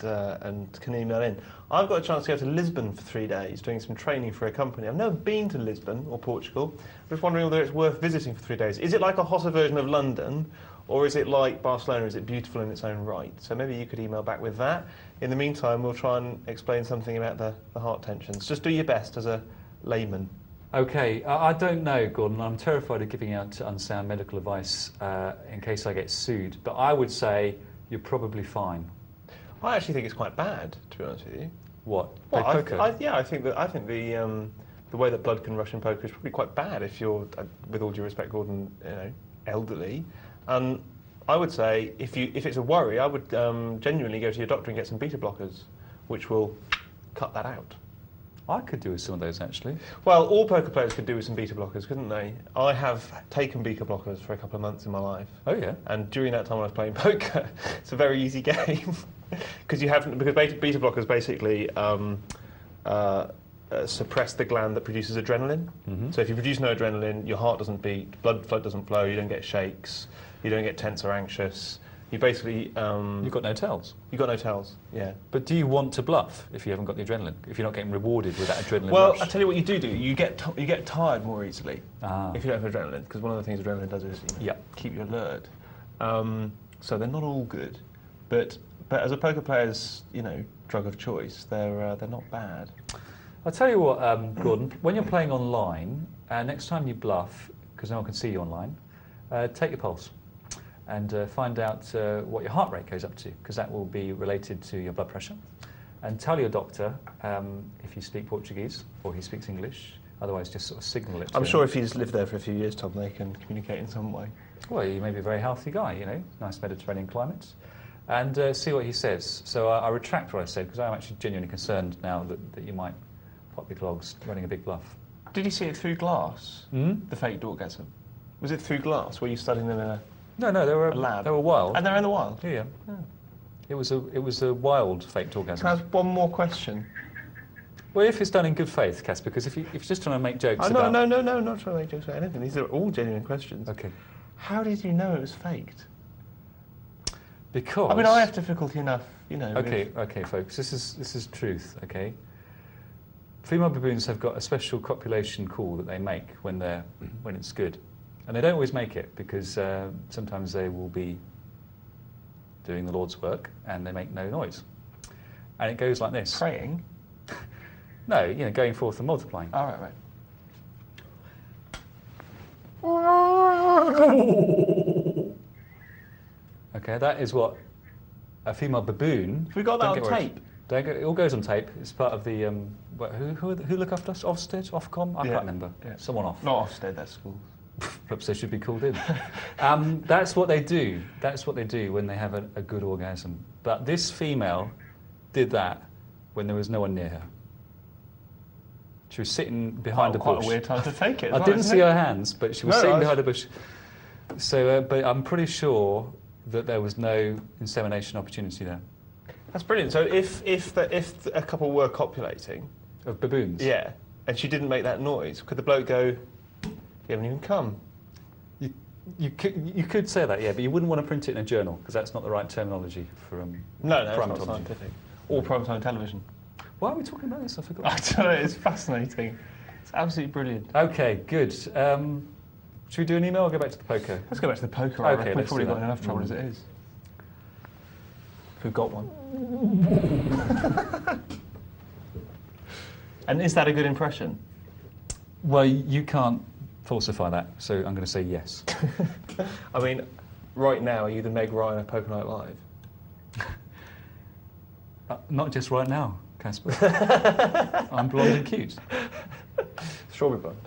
can email in. I've got a chance to go to Lisbon for 3 days doing some training for a company. I've never been to Lisbon or Portugal. I'm just wondering whether it's worth visiting for 3 days. Is it like a hotter version of London, or is it like Barcelona? Is it beautiful in its own right? So maybe you could email back with that. In the meantime, we'll try and explain something about the heart tensions. Just do your best as a layman. Okay, I don't know, Gordon. I'm terrified of giving out unsound medical advice in case I get sued. But I would say you're probably fine. I actually think it's quite bad, to be honest with you. What? Well, poker? I think the way that blood can rush in poker is probably quite bad if you're, with all due respect, Gordon, elderly. I would say if it's a worry, I would genuinely go to your doctor and get some beta blockers, which will cut that out. I could do with some of those, actually. Well, all poker players could do with some beta blockers, couldn't they? I have taken beta blockers for a couple of months in my life. Oh, yeah? And during that time when I was playing poker, it's a very easy game. because beta blockers basically suppress the gland that produces adrenaline. Mm-hmm. So if you produce no adrenaline, your heart doesn't beat, blood flow doesn't flow, you don't get shakes, you don't get tense or anxious. You basically... You've got no tells. You've got no tells, yeah. But do you want to bluff if you haven't got the adrenaline? If you're not getting rewarded with that adrenaline Well, rush? I tell you what you do. You get tired more easily if you don't have adrenaline, because one of the things adrenaline does is keep you alert. So they're not all good, but as a poker player's drug of choice, they're not bad. I'll tell you what, Gordon. When you're playing online, next time you bluff, because no one can see you online, take your pulse. And find out what your heart rate goes up to, because that will be related to your blood pressure. And tell your doctor if you speak Portuguese or he speaks English. Otherwise, just sort of signal it to I'm him. sure if he's lived there for a few years, Tom, they can communicate in some way. Well, you may be a very healthy guy, nice Mediterranean climate. And see what he says. So I retract what I said, because I'm actually genuinely concerned now that you might pop your clogs running a big bluff. Did you see it through glass, the fake orgasm? Was it through glass? Were you studying them in a... No, they were a lab. They were wild. And they're in the wild. Yeah. It was a wild faked orgasm. Can I ask one more question? Well, if it's done in good faith, Caspar, because if you're just trying to make jokes No, about... not trying to make jokes about anything. These are all genuine questions. Okay. How did you know it was faked? Because... I mean, I have difficulty enough, Okay, folks, this is truth, okay? Female baboons have got a special copulation call that they make when it's good. And they don't always make it, because sometimes they will be doing the Lord's work and they make no noise. And it goes like this. Praying? No, going forth and multiplying. Oh, right. Okay, that is what a female baboon... Have we got that on tape? It all goes on tape. It's part of the... who look after us? Ofsted? Ofcom? I can't remember. Yeah. Someone off. Not Ofsted, that's school. Perhaps they should be called in. That's what they do. That's what they do when they have a good orgasm. But this female did that when there was no one near her. She was sitting behind a bush. Quite a weird time to fake it. I didn't see her hands, but she was sitting behind a bush. So, but I'm pretty sure that there was no insemination opportunity there. That's brilliant. So if a couple were copulating... Of baboons? Yeah. And she didn't make that noise, could the bloke go... You haven't even come. You could say that, yeah, but you wouldn't want to print it in a journal, because that's not the right terminology for No, it's not scientific. Or primetime television. Why are we talking about this? I forgot. I don't know, it's fascinating. It's absolutely brilliant. Okay, good. Should we do an email or go back to the poker? Let's go back to the poker. Okay, we've probably got enough trouble as it is. If we've got one. And is that a good impression? Well, you can't falsify that, so I'm going to say yes. I mean, right now, are you the Meg Ryan of Poker Night Live? Not just right now, Caspar. I'm blonde and cute. Strawberry blonde.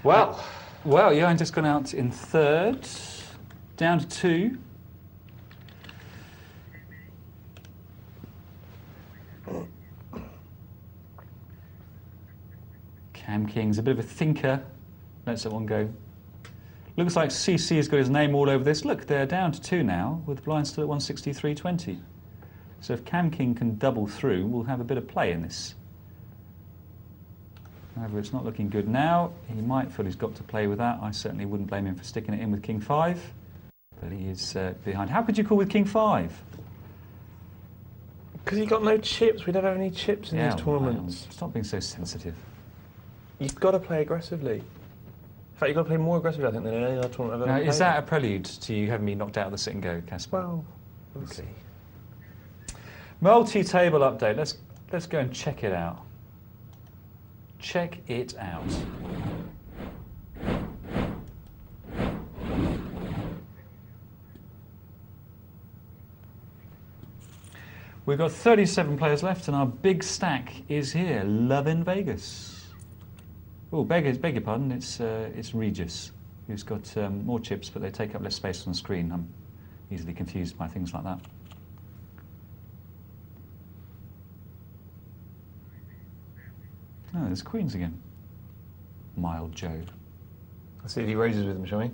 Well, Johan just gone out in third, down to 2. Cam King's a bit of a thinker. Let's that one go. Looks like CC has got his name all over this. Look, they're down to 2 now, with the blind still at 163.20. So if Cam King can double through, we'll have a bit of play in this. However, it's not looking good now. He might feel he's got to play with that. I certainly wouldn't blame him for sticking it in with King 5. But he is behind. How could you call with King 5? Because you got no chips. We don't have any chips in these tournaments. Stop being so sensitive. You've got to play aggressively. In fact, you've got to play more aggressively, I think, than in any other tournament I've ever played. Is that a prelude to you having me knocked out of the sit and go, Caspar? Well, we'll see. Multi-table update. Let's let's go and check it out. Check it out. We've got 37 players left, and our big stack is here. Love in Vegas. Oh, beg your pardon. It's Regis, who's got more chips, but they take up less space on the screen. I'm easily confused by things like that. Oh, there's Queens again. Mild Joe. Let's see if he raises with him, shall we?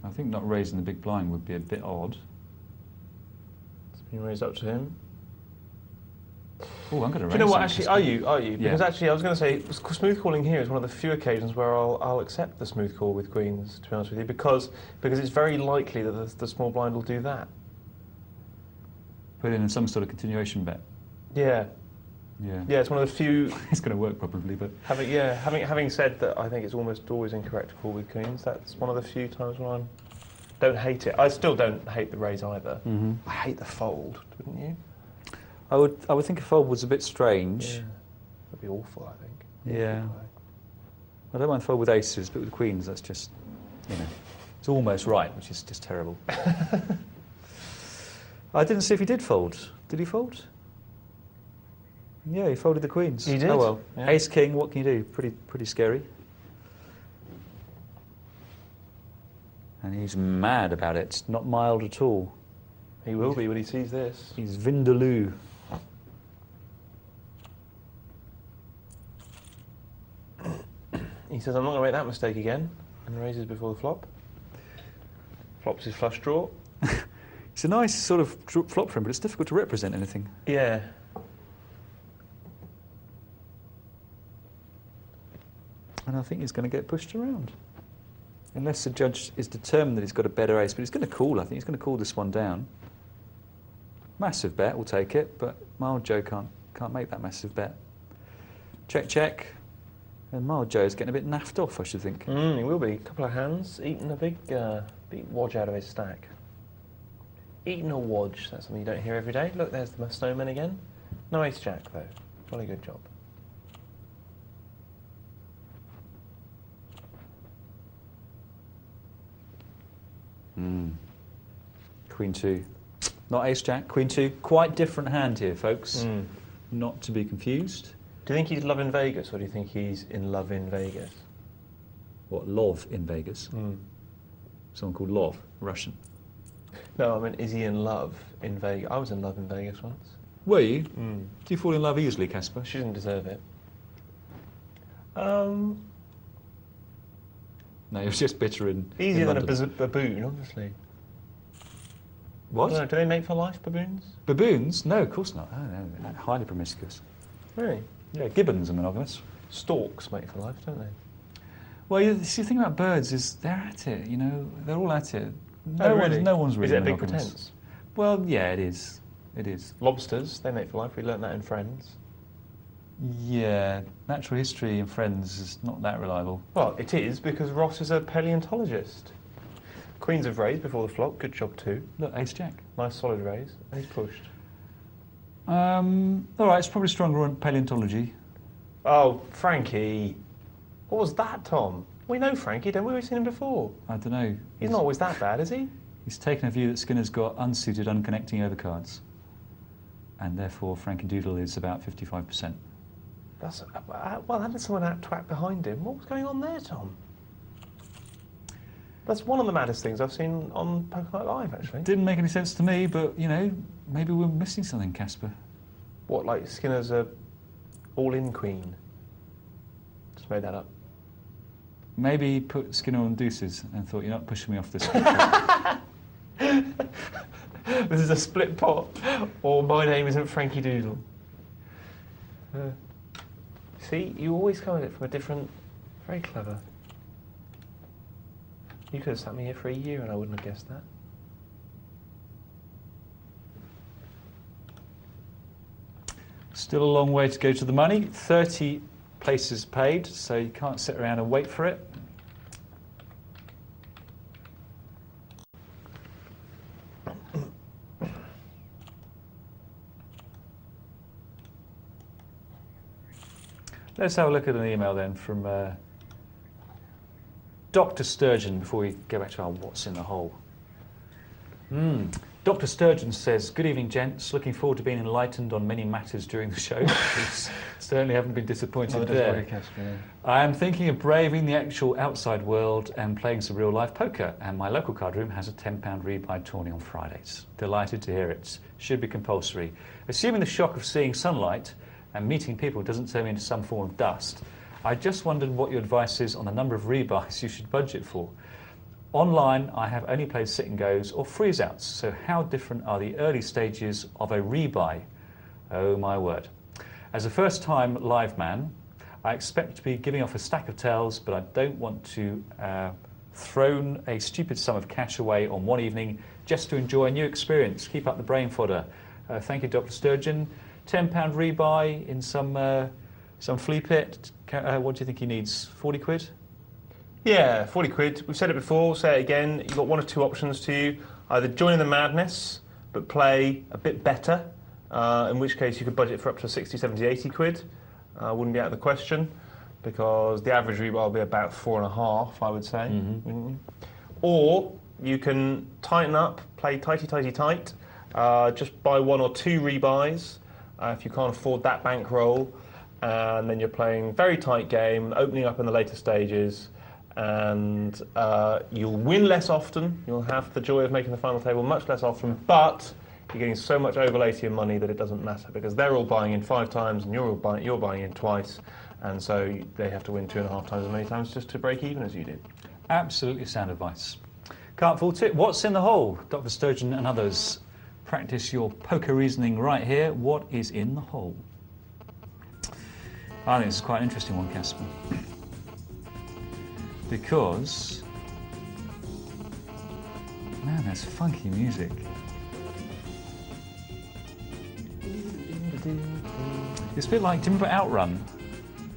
I think not raising the big blind would be a bit odd. It's been raised up to him. Oh, I'm going to raise. Do you know what? Actually, are you? Because Yeah. actually, I was going to say, smooth calling here is one of the few occasions where I'll accept the smooth call with queens. To be honest with you, because it's very likely that the small blind will do that. Put in some sort of continuation bet. Yeah. Yeah. Yeah, it's one of the few. It's going to work probably, but Having said that, I think it's almost always incorrect to call with queens. That's one of the few times when I don't hate it. I still don't hate the raise either. Mm-hmm. I hate the fold, wouldn't you? I would think a fold was a bit strange. Yeah. That'd be awful, I think. Yeah. I don't mind fold with aces, but with queens, that's just, it's almost right, which is just terrible. I didn't see if he did fold. Did he fold? Yeah, he folded the queens. He did? Oh well. Yeah. Ace king, what can you do? Pretty scary. And he's mad about it. Not mild at all. He will be when he sees this. He's Vindaloo. He says, I'm not going to make that mistake again, and raises before the flop. Flops his flush draw. It's a nice sort of flop for him, but it's difficult to represent anything. Yeah. And I think he's going to get pushed around. Unless the judge is determined that he's got a better ace, but he's going to call, I think. He's going to call this one down. Massive bet, we'll take it, but Mild Joe can't make that massive bet. Check, check. And Mild Joe's getting a bit naffed off, I should think. He will be. A couple of hands, eating a big wodge out of his stack. Eating a wodge, that's something you don't hear every day. Look, there's the snowman again. No ace-jack, though. Jolly good job. Queen 2. Not ace-jack, Queen 2. Quite different hand here, folks. Not to be confused. Do you think he's love in Vegas, or do you think he's in love in Vegas? What, love in Vegas? Someone called Love, Russian. No, I mean, is he in love in Vegas? I was in love in Vegas once. Were you? Do you fall in love easily, Caspar? She didn't deserve it. No, it was just bitter in Easier in than a London. baboon, obviously. What? I don't know, do they mate for life, baboons? Baboons? No, of course not. Oh, no, they're highly promiscuous. Really? Yeah, gibbons are monogamous. Storks mate for life, don't they? Well, you see, the thing about birds is they're at it, they're all at it. Oh, really? No one's really Is it a big monogamous. pretense? Well, yeah, it is. It is. Lobsters, they mate for life. We learnt that in Friends. Yeah, natural history in Friends is not that reliable. Well, it is, because Ross is a paleontologist. Queens have raised before the flop. Good job, too. Look, ace-jack. Nice solid raise. And he's pushed. All right, it's probably stronger on paleontology. Oh, Frankie. What was that, Tom? We know Frankie, don't we? We've seen him before. I don't know. He's not always that bad, is he? He's taken a view that Skinner's got unsuited, unconnecting overcards. And therefore, Frankendoodle is about 55%. That's well, that is someone out twat behind him. What was going on there, Tom? That's one of the maddest things I've seen on Poker Night Live, actually. Didn't make any sense to me, but, maybe we're missing something, Caspar. What, like Skinner's a all-in queen? Just made that up. Maybe he put Skinner on deuces and thought, you're not pushing me off this. This is a split pot, or my name isn't Frankie Doodle. See, you always come at it from a different... Very clever. You could have sat me here for a year and I wouldn't have guessed that. Still a long way to go to the money. 30 places paid, so you can't sit around and wait for it. Let's have a look at an email then from Dr. Sturgeon before we go back to our What's in the Hole. Dr. Sturgeon says, "Good evening, gents. Looking forward to being enlightened on many matters during the show." Certainly haven't been disappointed there. I am thinking of braving the actual outside world and playing some real-life poker, and my local card room has a £10 rebuy tourney on Fridays. Delighted to hear it. Should be compulsory. Assuming the shock of seeing sunlight and meeting people doesn't turn me into some form of dust, I just wondered what your advice is on the number of rebuys you should budget for. Online, I have only played sit and goes or freeze outs, so how different are the early stages of a rebuy? Oh my word. As a first time live man, I expect to be giving off a stack of tails, but I don't want to throw a stupid sum of cash away on one evening just to enjoy a new experience. Keep up the brain fodder. Thank you, Dr. Sturgeon. £10 rebuy in some flea pit. What do you think he needs? 40 quid? Yeah, 40 quid. We've said it before, we'll say it again. You've got one of two options to you. Either join in the madness, but play a bit better, in which case you could budget for up to 60, 70, 80 quid. Wouldn't be out of the question, because the average rebuy will be about 4.5, I would say. Or you can tighten up, play tight. Just buy one or two rebuys if you can't afford that bankroll, and then you're playing very tight game, opening up in the later stages, and you'll win less often. You'll have the joy of making the final table much less often, but you're getting so much overlay to your money that it doesn't matter, because they're all buying in 5 times and you're buying in twice, and so they have to win 2.5 times as many times just to break even as you did. Absolutely sound advice. Can't fault it. What's in the hole? Dr. Sturgeon and others. Practice your poker reasoning right here. What is in the hole? I think this is quite an interesting one, Caspar. Because, man, that's funky music. It's a bit like, do you remember Outrun?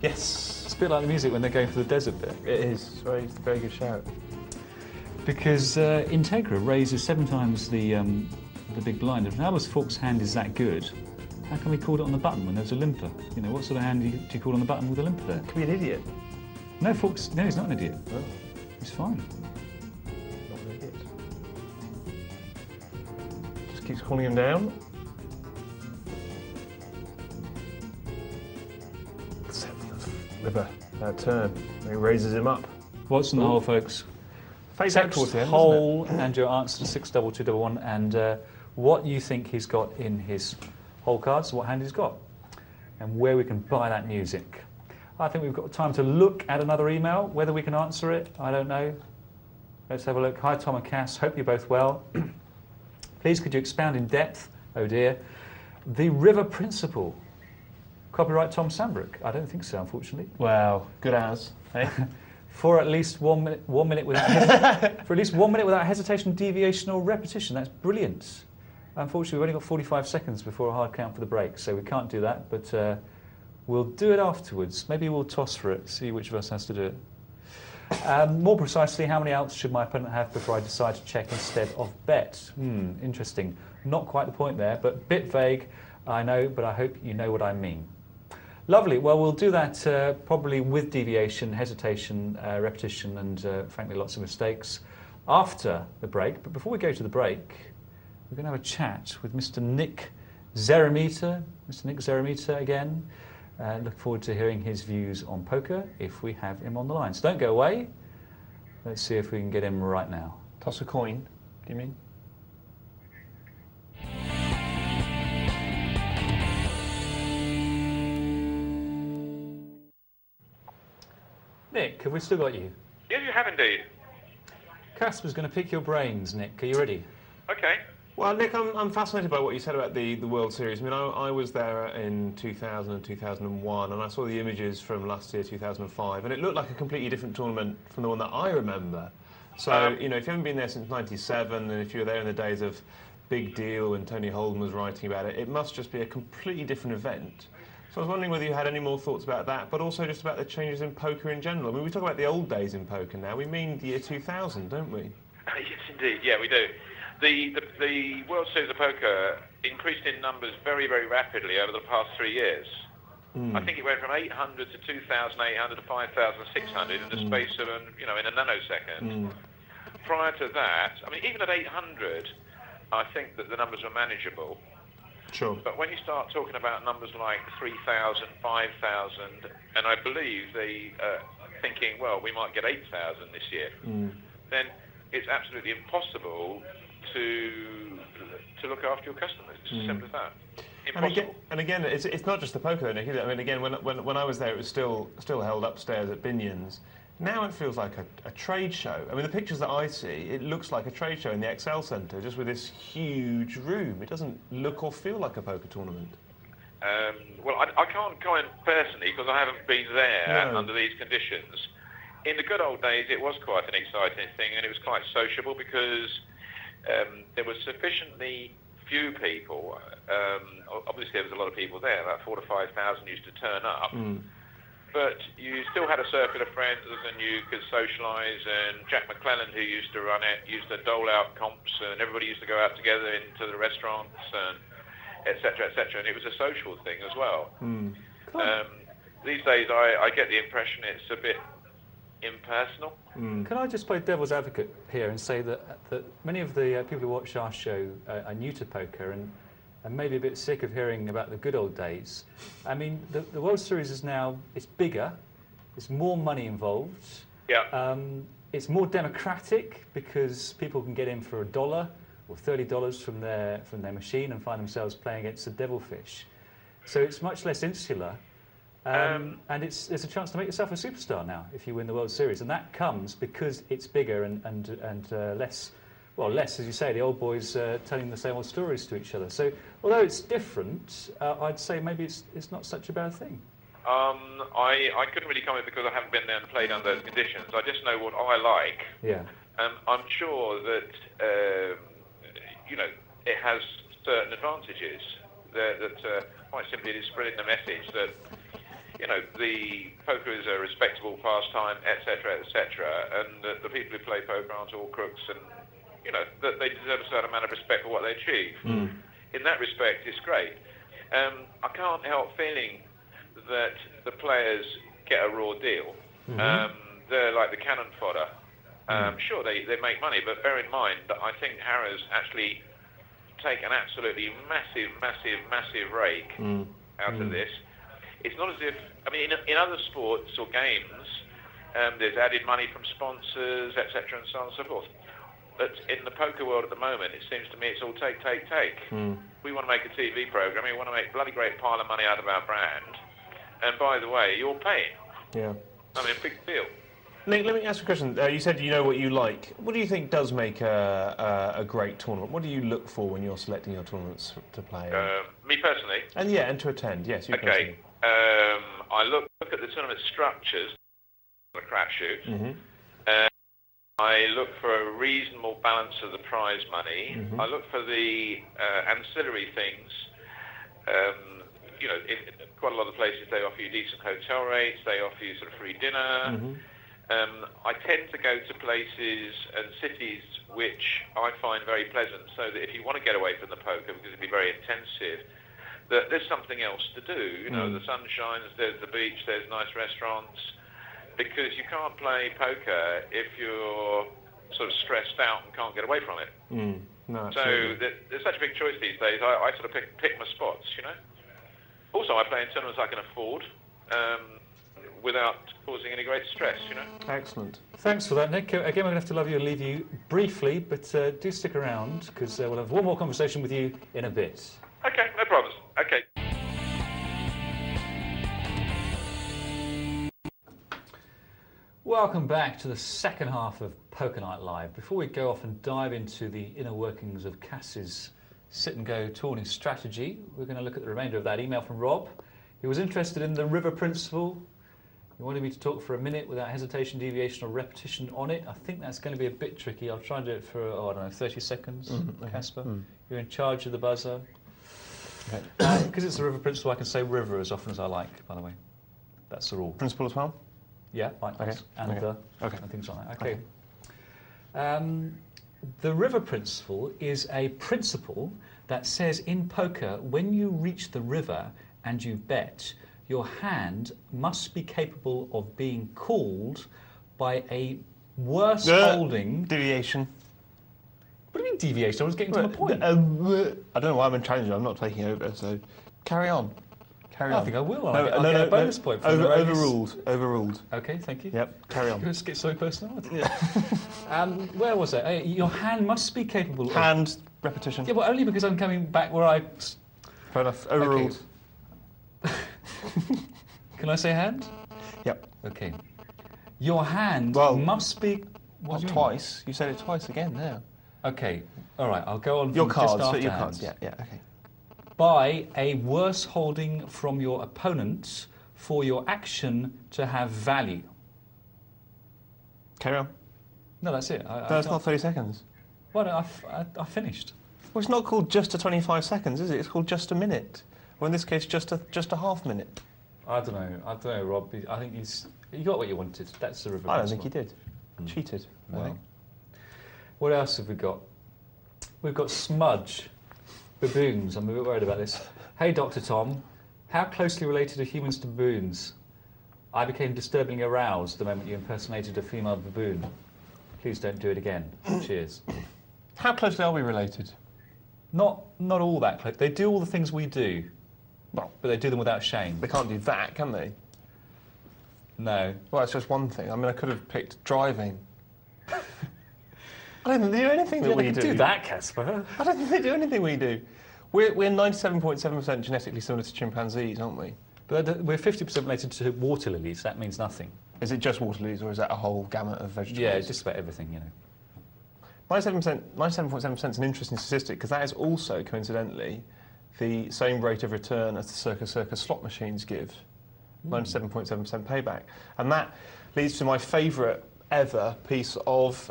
Yes. It's a bit like the music when they're going for the desert bit. It is. Very, very good shout. Because Integra raises 7 times the big blind. If Albus Falk's hand is that good, how come we called it on the button when there's a limper? You know, what sort of hand do you call on the button with a limper there? Could be an idiot. No, Falk's, no, he's not an idiot. Oh. He's fine. Not an idiot. Just keeps calling him down. With a turn. He raises him up. What's in the hole, folks? Fades Text out towards the end, hole and your answer to 62211 and what you think he's got in his hole cards, what hand he's got, and where we can buy that music. I think we've got time to look at another email. Whether we can answer it, I don't know. Let's have a look. Hi, Tom and Cass. Hope you're both well. Please, could you expound in depth, oh dear, the river principle? Copyright Tom Sambrook? I don't think so, unfortunately. Wow, good as. Hey? For at least 1 minute without for at least 1 minute without hesitation, deviation, or repetition. That's brilliant. Unfortunately, we've only got 45 seconds before a hard count for the break, so we can't do that. But we'll do it afterwards. Maybe we'll toss for it, see which of us has to do it. More precisely, how many outs should my opponent have before I decide to check instead of bet? Interesting. Not quite the point there, but bit vague. I know, but I hope you know what I mean. Lovely. Well, we'll do that probably with deviation, hesitation, repetition, and frankly, lots of mistakes after the break. But before we go to the break, we're going to have a chat with Mr. Nick Zeremita. Mr. Nick Zeremita again. Look forward to hearing his views on poker if we have him on the line. So don't go away. Let's see if we can get him right now. Toss a coin, do you mean? Nick, have we still got you? Yes, you have indeed. Caspar's going to pick your brains, Nick. Are you ready? Okay. Well, Nick, I'm fascinated by what you said about the World Series. I mean, I was there in 2000 and 2001, and I saw the images from last year, 2005, and it looked like a completely different tournament from the one that I remember. So, you know, if you haven't been there since '97, and if you were there in the days of Big Deal when Tony Holden was writing about it, it must just be a completely different event. So I was wondering whether you had any more thoughts about that, but also just about the changes in poker in general. I mean, we talk about the old days in poker now. We mean the year 2000, don't we? Yes, indeed. Yeah, we do. The World Series of Poker increased in numbers very, very rapidly over the past 3 years. I think it went from 800 to 2,800 to 5,600 in the space of, in a nanosecond. Prior to that, I mean, even at 800, I think that the numbers were manageable. Sure. But when you start talking about numbers like 3,000, 5,000, and I believe they thinking, well, we might get 8,000 this year, then it's absolutely impossible to look after your customers. It's as simple as that. Impossible. And again, it's not just the poker, though, Nick, is it? I mean, again, when I was there, it was still held upstairs at Binion's. Now it feels like a trade show. I mean, the pictures that I see, it looks like a trade show in the Excel Centre, just with this huge room. It doesn't look or feel like a poker tournament. Well, I can't comment personally because I haven't been there under these conditions. In the good old days, it was quite an exciting thing, and it was quite sociable because there were sufficiently few people. Obviously, there was a lot of people there. About 4,000 to 5,000 used to turn up. But you still had a circle of friends and you could socialise, and Jack McClellan, who used to run it, used to dole out comps, and everybody used to go out together into the restaurants, and etc., etc., and it was a social thing as well. These days, I get the impression it's a bit impersonal. Can I just play devil's advocate here and say that many of the people who watch our show are new to poker and maybe a bit sick of hearing about the good old days. I mean, the World Series is now, it's bigger, there's more money involved. Yeah. It's more democratic because people can get in for $1 or $30 from their machine and find themselves playing against the devilfish. So it's much less insular. And there's a chance to make yourself a superstar now if you win the World Series. And that comes because it's bigger and less... Well, less, as you say, the old boys telling the same old stories to each other. So, although it's different, I'd say maybe it's not such a bad thing. I couldn't really comment because I haven't been there and played under those conditions. I just know what I like. Yeah. I'm sure that it has certain advantages. That quite simply it is spreading the message that the poker is a respectable pastime, etc., etc., and that the people who play poker aren't all crooks and that they deserve a certain amount of respect for what they achieve. In that respect, it's great. I can't help feeling that the players get a raw deal. They're like the cannon fodder. Sure, they make money, but bear in mind that I think Harrah's actually take an absolutely massive, massive, massive rake out of this. It's not as if, I mean, in other sports or games, there's added money from sponsors, etc., and so on and so forth. But in the poker world at the moment, it seems to me it's all take. We want to make a TV program. We want to make a bloody great pile of money out of our brand. And by the way, you're paying. Yeah. I mean, big deal. Nick, let me ask you a question. You said you know what you like. What do you think does make a great tournament? What do you look for when you're selecting your tournaments to play? Me personally? And to attend, yes, you personally. I look at the tournament structures, the crapshoot. I look for a reasonable balance of the prize money. I look for the ancillary things. In quite a lot of places they offer you decent hotel rates, they offer you sort of free dinner. I tend to go to places and cities which I find very pleasant, so that if you want to get away from the poker, because it'd be very intensive, that there's something else to do. The sun shines, there's the beach, there's nice restaurants. Because you can't play poker if you're sort of stressed out and can't get away from it. No, so there's such a big choice these days. I sort of pick my spots, Also, I play in tournaments I can afford without causing any great stress, Excellent. Thanks for that, Nick. Again, we're going to have to leave you briefly, but do stick around because we'll have one more conversation with you in a bit. Okay, no problems. Okay. Welcome back to the second half of Poker Night Live. Before we go off and dive into the inner workings of Cass's sit-and-go tourney strategy, we're going to look at the remainder of that email from Rob. He was interested in the river principle. He wanted me to talk for a minute without hesitation, deviation or repetition on it. I think that's going to be a bit tricky. I'll try and do it for, 30 seconds, Caspar. You're in charge of the buzzer. Because it's the river principle, I can say river as often as I like, by the way. That's the rule. Principle as well? Yeah, like this, and and things like that. Okay. The river principle is a principle that says in poker, when you reach the river and you bet, your hand must be capable of being called by a worse holding... Deviation. What do you mean deviation? I was getting to my point. I don't know why I'm in challenger. I'm not taking over, so carry on. Carry on. I think I will. I'll get a bonus point for overruled. Overruled. Okay, thank you. Yep, carry on. Let's get so personality. Yeah. Where was it? Your hand must be capable of... Hand repetition. Yeah, well, only because I'm coming back where I... Fair enough. Overruled. Okay. Can I say hand? Yep. Okay. Your hand must be... What twice. You said it twice again now. Okay. All right, I'll go on your from cards, just after your hands. cards. Yeah, okay. By a worse holding from your opponent for your action to have value. Carry on. No, that's it. That's not 30 seconds. Well, no, I finished. Well, it's not called just a 25 seconds, is it? It's called just a minute. Or in this case, just a half minute. I don't know, Rob. I think you got what you wanted. That's the reverse. I don't think you did. Cheated. Well, what else have we got? We've got smudge. Baboons. I'm a bit worried about this. Hey, Dr. Tom. How closely related are humans to baboons? I became disturbingly aroused the moment you impersonated a female baboon. Please don't do it again. Cheers. How closely are we related? Not all that close. They do all the things we do. Well, but they do them without shame. They can't do that, can they? No. Well, it's just one thing. I mean, I could have picked driving. I don't think they do anything that we do. Do that, Caspar. I don't think they do anything we do. We're 97.7% genetically similar to chimpanzees, aren't we? But we're 50% related to water lilies. That means nothing. Is it just water lilies, or is that a whole gamut of vegetables? Yeah, just about everything, you know. 97.7% is an interesting statistic, because that is also, coincidentally, the same rate of return as the Circus slot machines give. 97.7% payback. And that leads to my favourite ever piece of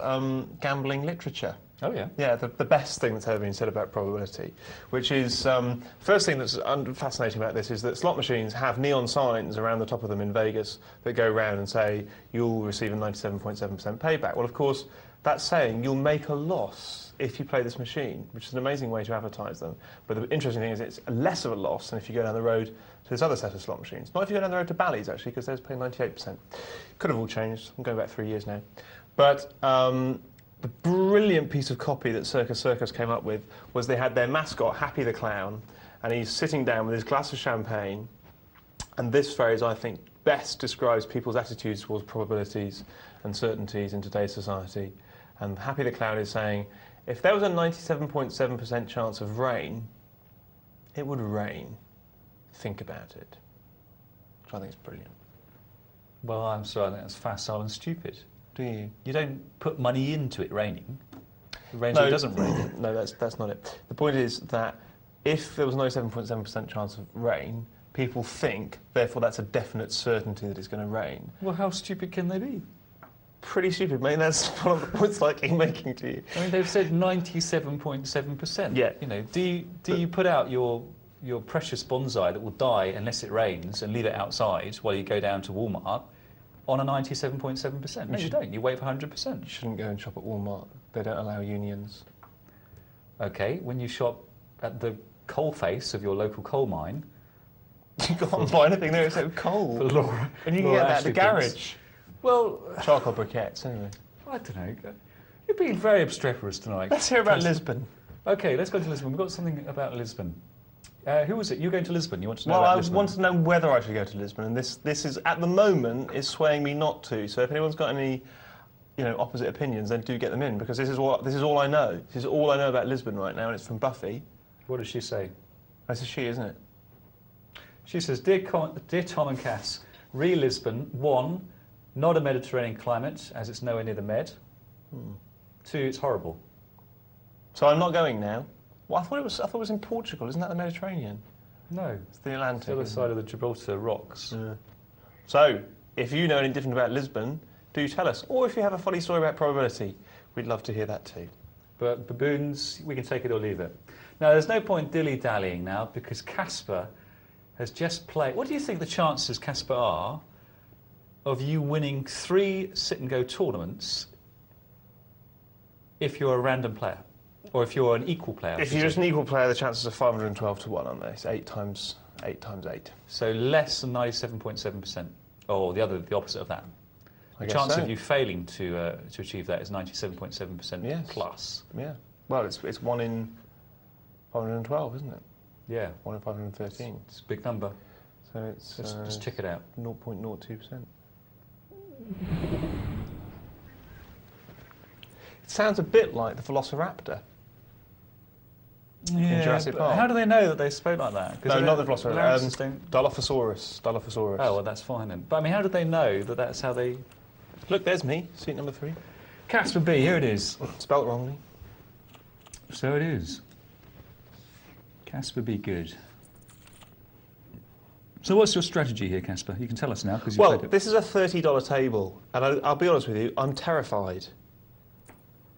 gambling literature. Oh, yeah? Yeah, the best thing that's ever been said about probability, which is, first thing that's fascinating about this is that slot machines have neon signs around the top of them in Vegas that go around and say, you'll receive a 97.7% payback. Well, of course, that's saying you'll make a loss if you play this machine, which is an amazing way to advertise them. But the interesting thing is it's less of a loss than if you go down the road to this other set of slot machines. Not if you go down the road to Bally's, actually, because those pay 98%. Could have all changed. I'm going back 3 years now. But the brilliant piece of copy that Circus came up with was they had their mascot, Happy the Clown, and he's sitting down with his glass of champagne. And this phrase, I think, best describes people's attitudes towards probabilities and certainties in today's society. And Happy the Clown is saying, if there was a 97.7% chance of rain, it would rain. Think about it. Which I think is brilliant. Well, I'm sorry, I think that's facile and stupid. Do you? You don't put money into it raining. It rains or it doesn't rain. No, that's not it. The point is that if there was no 7.7% chance of rain, people think, therefore that's a definite certainty that it's going to rain. Well, how stupid can they be? Pretty stupid, mate. That's one of the points I keep making to you. I mean, they've said 97.7%. Yeah. You know, do you put out your precious bonsai that will die unless it rains and leave it outside while you go down to Walmart on a 97.7%? No, you don't. You wait for 100%. You shouldn't go and shop at Walmart. They don't allow unions. Okay, when you shop at the coal face of your local coal mine... You can't buy anything there except coal. For Laura. And you can get that at the garage. Well... Charcoal briquettes, anyway. I don't know. You're being very obstreperous tonight. Let's hear about Lisbon. Okay, let's go to Lisbon. We've got something about Lisbon. Who was it? You're going to Lisbon. You want to know about Lisbon? Well, I want to know whether I should go to Lisbon, and this is, at the moment, is swaying me not to. So if anyone's got any, opposite opinions, then do get them in, because this is all I know. This is all I know about Lisbon right now, and it's from Buffy. What does she say? That's a she, isn't it? She says, Dear Tom and Cass, Lisbon, 1, not a Mediterranean climate, as it's nowhere near the Med. 2, it's horrible. So I'm not going now. Well, I thought it was in Portugal. Isn't that the Mediterranean? No. It's the Atlantic. It's the other side of the Gibraltar rocks. Yeah. So, if you know anything different about Lisbon, do tell us. Or if you have a funny story about probability, we'd love to hear that too. But baboons, we can take it or leave it. Now, there's no point dilly-dallying now, because Caspar has just played... What do you think the chances, Caspar, are of you winning 3 sit-and-go tournaments if you're a random player? Or if you're an equal player? If you're just an equal player, the chances are 512 to 1, aren't they? It's 8 times 8 times 8. So less than 97.7%. Or the opposite of that. The guess chance so. of you failing to achieve that is 97.7% Yes. plus. Yeah. Well, it's 1 in 512, isn't it? Yeah. 1 in 513. It's a big number. So it's Just tick it out. 0.02%. It sounds a bit like the Velociraptor. Yeah, Jurassic but Park. how do they know that they spoke like that? No, not the Velociraptor. Don't... Dilophosaurus. Oh, well, that's fine then. But I mean, how did they know that that's how they... Look, there's me, seat number 3. Caspar B, here it is. Spelt wrongly. So it is. Caspar B, good. So what's your strategy here, Caspar? You can tell us now, because you've Well, played it. this is a $30 table, and I'll be honest with you, I'm terrified.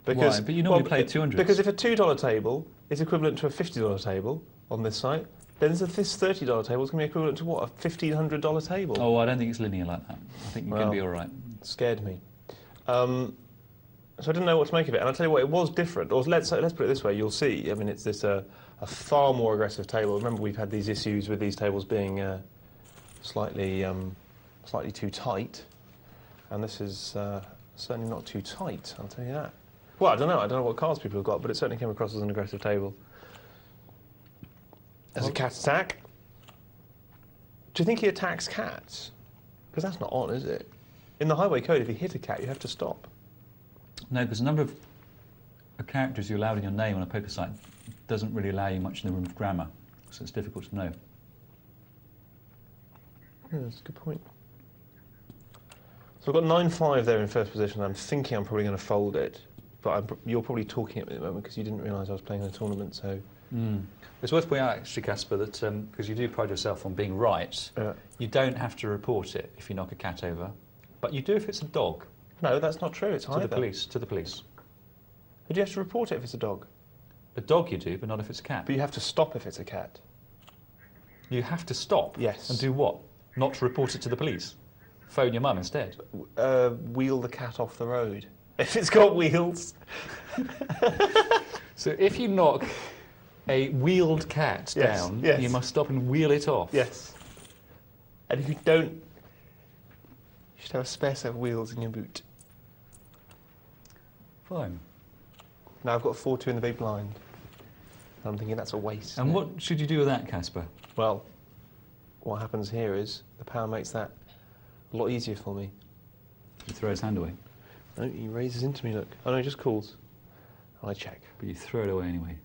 Because, why? But you normally play 200. Because if a $2 table is equivalent to a $50 table on this site, then this $30 table is going to be equivalent to what, a $1,500 table? Oh, I don't think it's linear like that. I think you're going to be all right. Scared me. So I didn't know what to make of it, and I'll tell you what, it was different. Or let's put it this way, you'll see. I mean, it's this a far more aggressive table. Remember, we've had these issues with these tables being slightly too tight, and this is certainly not too tight, I'll tell you that. Well, I don't know what cards people have got, but it certainly came across as an aggressive table. As a cat attack. Do you think he attacks cats? Because that's not on, is it? In the Highway Code, if you hit a cat, you have to stop. No, because the number of characters you allowed in your name on a poker site doesn't really allow you much in the room of grammar, so it's difficult to know. Yeah, that's a good point. So I've got 9-5 there in first position. I'm thinking I'm probably going to fold it, but you're probably talking at me at the moment because you didn't realise I was playing in a tournament, so... It's worth pointing out, actually, Caspar, that because you do pride yourself on being right, you don't have to report it if you knock a cat over, but you do if it's a dog. No, that's not true. It's either. To the police. But you have to report it if it's a dog. A dog you do, but not if it's a cat. But you have to stop if it's a cat. You have to stop? Yes. And do what? Not to report it to the police? Phone your mum instead? Wheel the cat off the road. If it's got wheels. So if you knock a wheeled cat down, yes. you must stop and wheel it off? Yes. And if you don't, you should have a spare set of wheels in your boot. Fine. Now I've got 4-2 in the big blind. I'm thinking that's a waste. And what should you do with that, Caspar? Well, what happens here is the power makes that a lot easier for me. You throw his hand away. No, he raises into me, look. Oh no, he just calls. I check. But you throw it away anyway.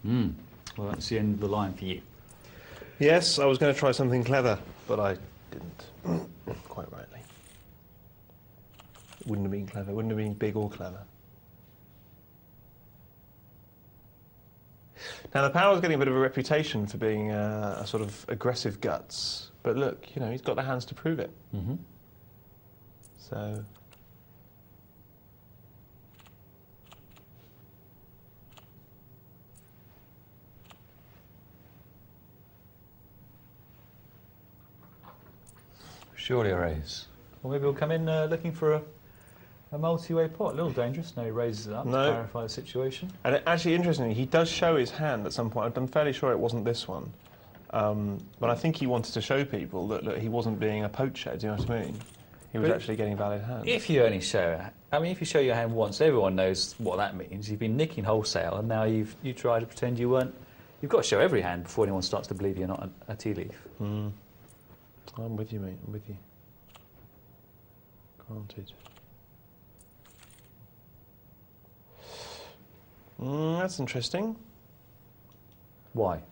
Well, that's the end of the line for you. Yes, I was going to try something clever, but I didn't. Quite rightly. It wouldn't have been clever. It wouldn't have been big or clever. Now, the Power's getting a bit of a reputation for being a sort of aggressive guts. But look, you know, he's got the hands to prove it. Mm-hmm. So... Surely a raise. Or maybe we'll come in looking for a multi-way pot. A little dangerous. No, he raises it up to clarify the situation. And actually, interestingly, he does show his hand at some point. I'm fairly sure it wasn't this one. But I think he wanted to show people that he wasn't being a poacher, do you know what I mean? He was actually getting valid hands. If you only show... if you show your hand once, everyone knows what that means. You've been nicking wholesale, and now you try to pretend you weren't... You've got to show every hand before anyone starts to believe you're not a tea leaf. I'm with you, mate. I'm with you. Granted. That's interesting. Why?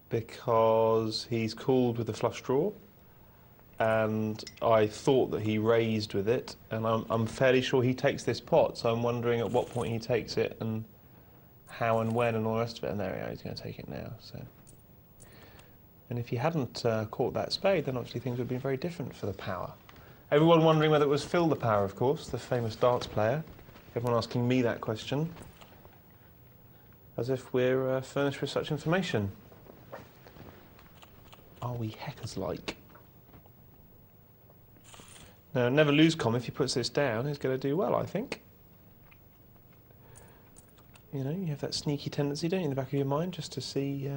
Because he's called with the flush draw, and I thought that he raised with it, and I'm fairly sure he takes this pot, so I'm wondering at what point he takes it, and how and when and all the rest of it, and there we are, he's going to take it now. So, and if he hadn't caught that spade, then obviously things would have been very different for the Power. Everyone wondering whether it was Phil the Power, of course, the famous darts player. Everyone asking me that question, as if we're furnished with such information. Are we hackers-like? Now, Never Lose Com, if he puts this down, is going to do well, I think. You know, you have that sneaky tendency, don't you, in the back of your mind, just to see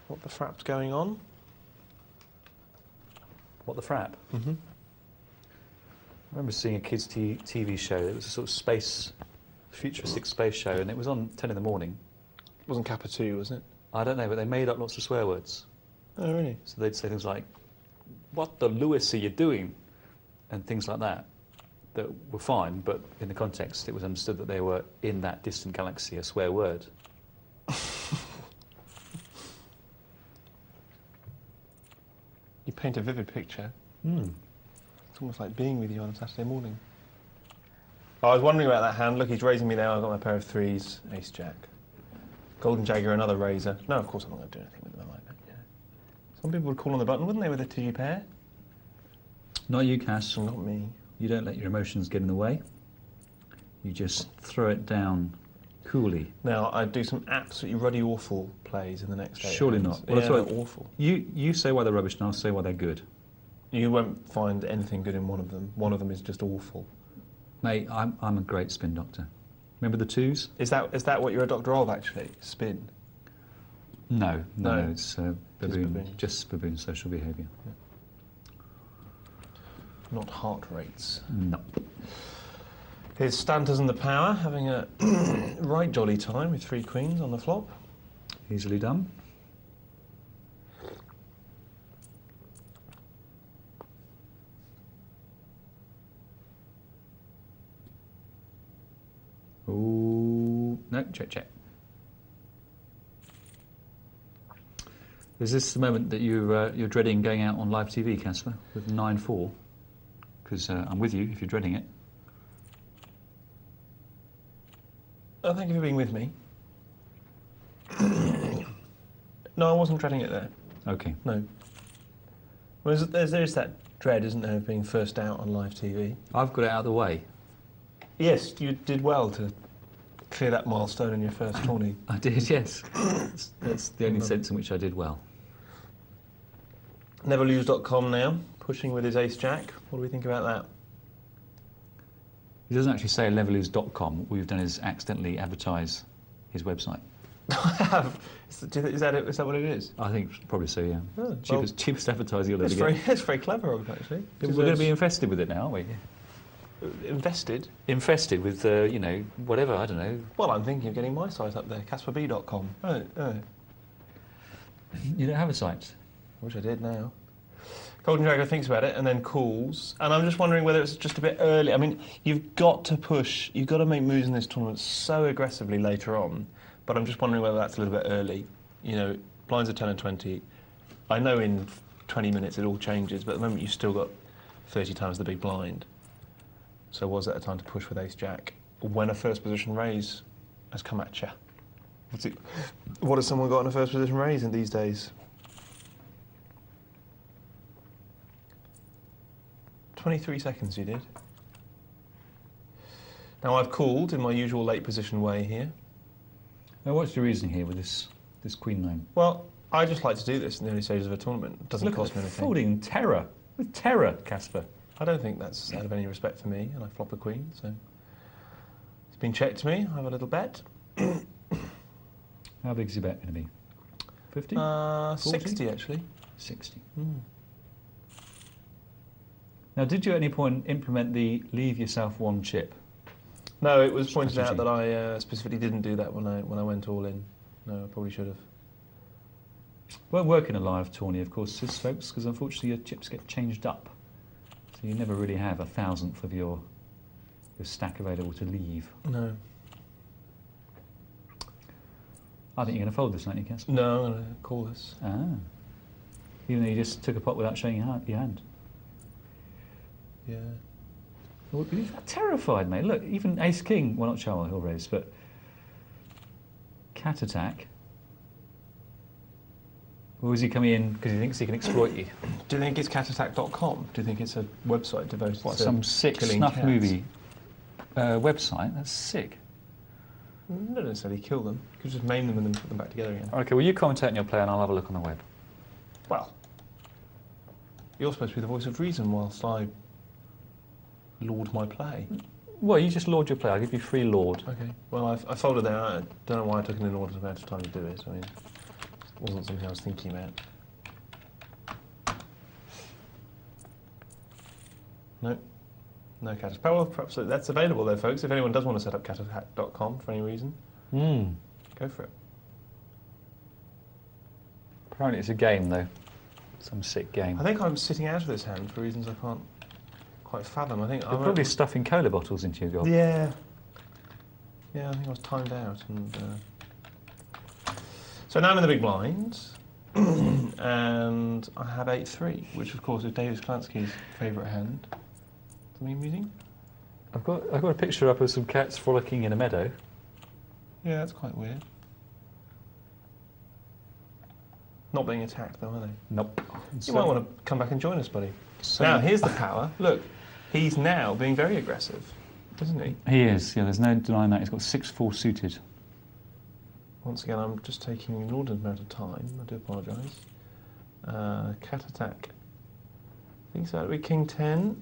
what the frap's going on. What the frap? Mm-hmm. I remember seeing a kids' TV show. It was a sort of futuristic space show, and it was on 10 in the morning. It wasn't Kappa 2, was it? I don't know, but they made up lots of swear words. Oh, really? So they'd say things like, "What the Lewis are you doing?" and things like that, that were fine, but in the context it was understood that they were in that distant galaxy, a swear word. You paint a vivid picture. It's almost like being with you on a Saturday morning. I was wondering about that hand. Look, he's raising me now. I've got my pair of threes, ace jack. Golden Jagger, another razor. No, of course I'm not going to do anything with them like that. Yeah. Some people would call on the button, wouldn't they, with a 2G pair? Not you, Cass. Not me. You don't let your emotions get in the way. You just throw it down coolly. Now, I'd do some absolutely ruddy awful plays in the next 8 Surely hands. not. Well, Yeah, that's they're awful. You say why they're rubbish, and I'll say why they're good. You won't find anything good in one of them. One of them is just awful. Mate, I'm a great spin doctor. Remember the twos? Is that what you're a doctor of, actually? Spin? No, No. it's baboon, just baboon social behaviour. Yeah. Not heart rates. No. Here's Stanters and the Power, having a right jolly time with 3 queens on the flop. Easily done. Ooh, no, check. Is this the moment that you're dreading going out on live TV, Caspar, with 9-4? Because I'm with you if you're dreading it. Oh, thank you for being with me. No, I wasn't dreading it there. Okay. No. Well, there's that dread, isn't there, of being first out on live TV? I've got it out of the way. Yes, you did well to clear that milestone in your first tourney. I did, yes. That's the only sense in which I did well. Neverlose.com now, pushing with his ace-jack. What do we think about that? He doesn't actually say levelose.com. What we've done is accidentally advertise his website. I have. Is that what it is? I think probably so, yeah. Oh, cheapest advertising you'll ever get. It's very clever of him, actually. We're going to be infested with it now, aren't we? Invested? Infested with, whatever, I don't know. Well, I'm thinking of getting my site up there, CasparB.com. Oh. You don't have a site? I wish I did now. Golden Dragon thinks about it and then calls, and I'm just wondering whether it's just a bit early. I mean, you've got to make moves in this tournament so aggressively later on, but I'm just wondering whether that's a little bit early. You know, blinds are 10 and 20. I know in 20 minutes it all changes, but at the moment you've still got 30 times the big blind. So was it a time to push with ace-jack when a first position raise has come at you? What has someone got in a first position raise in these days? 23 seconds you did. Now I've called in my usual late position way here. Now, what's your reasoning here with this queen nine? Well, I just like to do this in the early stages of a tournament. It doesn't cost me anything. Folding terror. With terror, Caspar. I don't think that's out of any respect for me, and I flop a queen, so... It's been checked to me. I have a little bet. How big's your bet going to be? 50? 60, actually. 60. Mm. Now, did you at any point implement the leave yourself one chip? No, it was pointed out strategy? that I specifically didn't do that when I went all in. No, I probably should have. Won't work in a live tourney, of course, folks, because unfortunately your chips get changed up. So you never really have 1,000th of your stack available to leave. No. I think you're going to fold this, aren't you, Caspar? No, I'm going to call this. Ah. Even though you just took a pot without showing your hand. Yeah. Well, you're terrified, mate. Look, even ace-king, well, not Charles, he'll raise, but cat attack. Or is he coming in because he thinks he can exploit you? Do you think it's catattack.com? Do you think it's a website devoted to some sick killing snuff cats? movie website? That's sick. Not necessarily kill them. You could just maim them and then put them back together again. Okay, well, you commentate on your play and I'll have a look on the web. Well, You're supposed to be the voice of reason whilst I lord my play. Well, you just lord your play. I'll give you free lord. Okay. Well, I folded there. I don't know why I took an inordinate amount of time to do it. I mean, it wasn't something I was thinking about. No. No Caspar. Well, perhaps that's available there, folks. If anyone does want to set up catattack.com for any reason, go for it. Apparently it's a game, though. Some sick game. I think I'm sitting out of this hand for reasons I can't quite fathom. I think You're probably stuffing cola bottles into your gob. Yeah. Yeah, I think I was timed out. And so now I'm in the big blind, and I have 8-3, which of course is David Klansky's favourite hand. Something amusing? I've got a picture up of some cats frolicking in a meadow. Yeah, that's quite weird. Not being attacked though, are they? Nope. You might want to come back and join us, buddy. Now, here's the power. Look, he's now being very aggressive, isn't he? He is, yeah, there's no denying that. He's got 6-4 suited. Once again, I'm just taking an inordinate amount of time. I do apologise. Cat attack. I think so. That'll be King 10.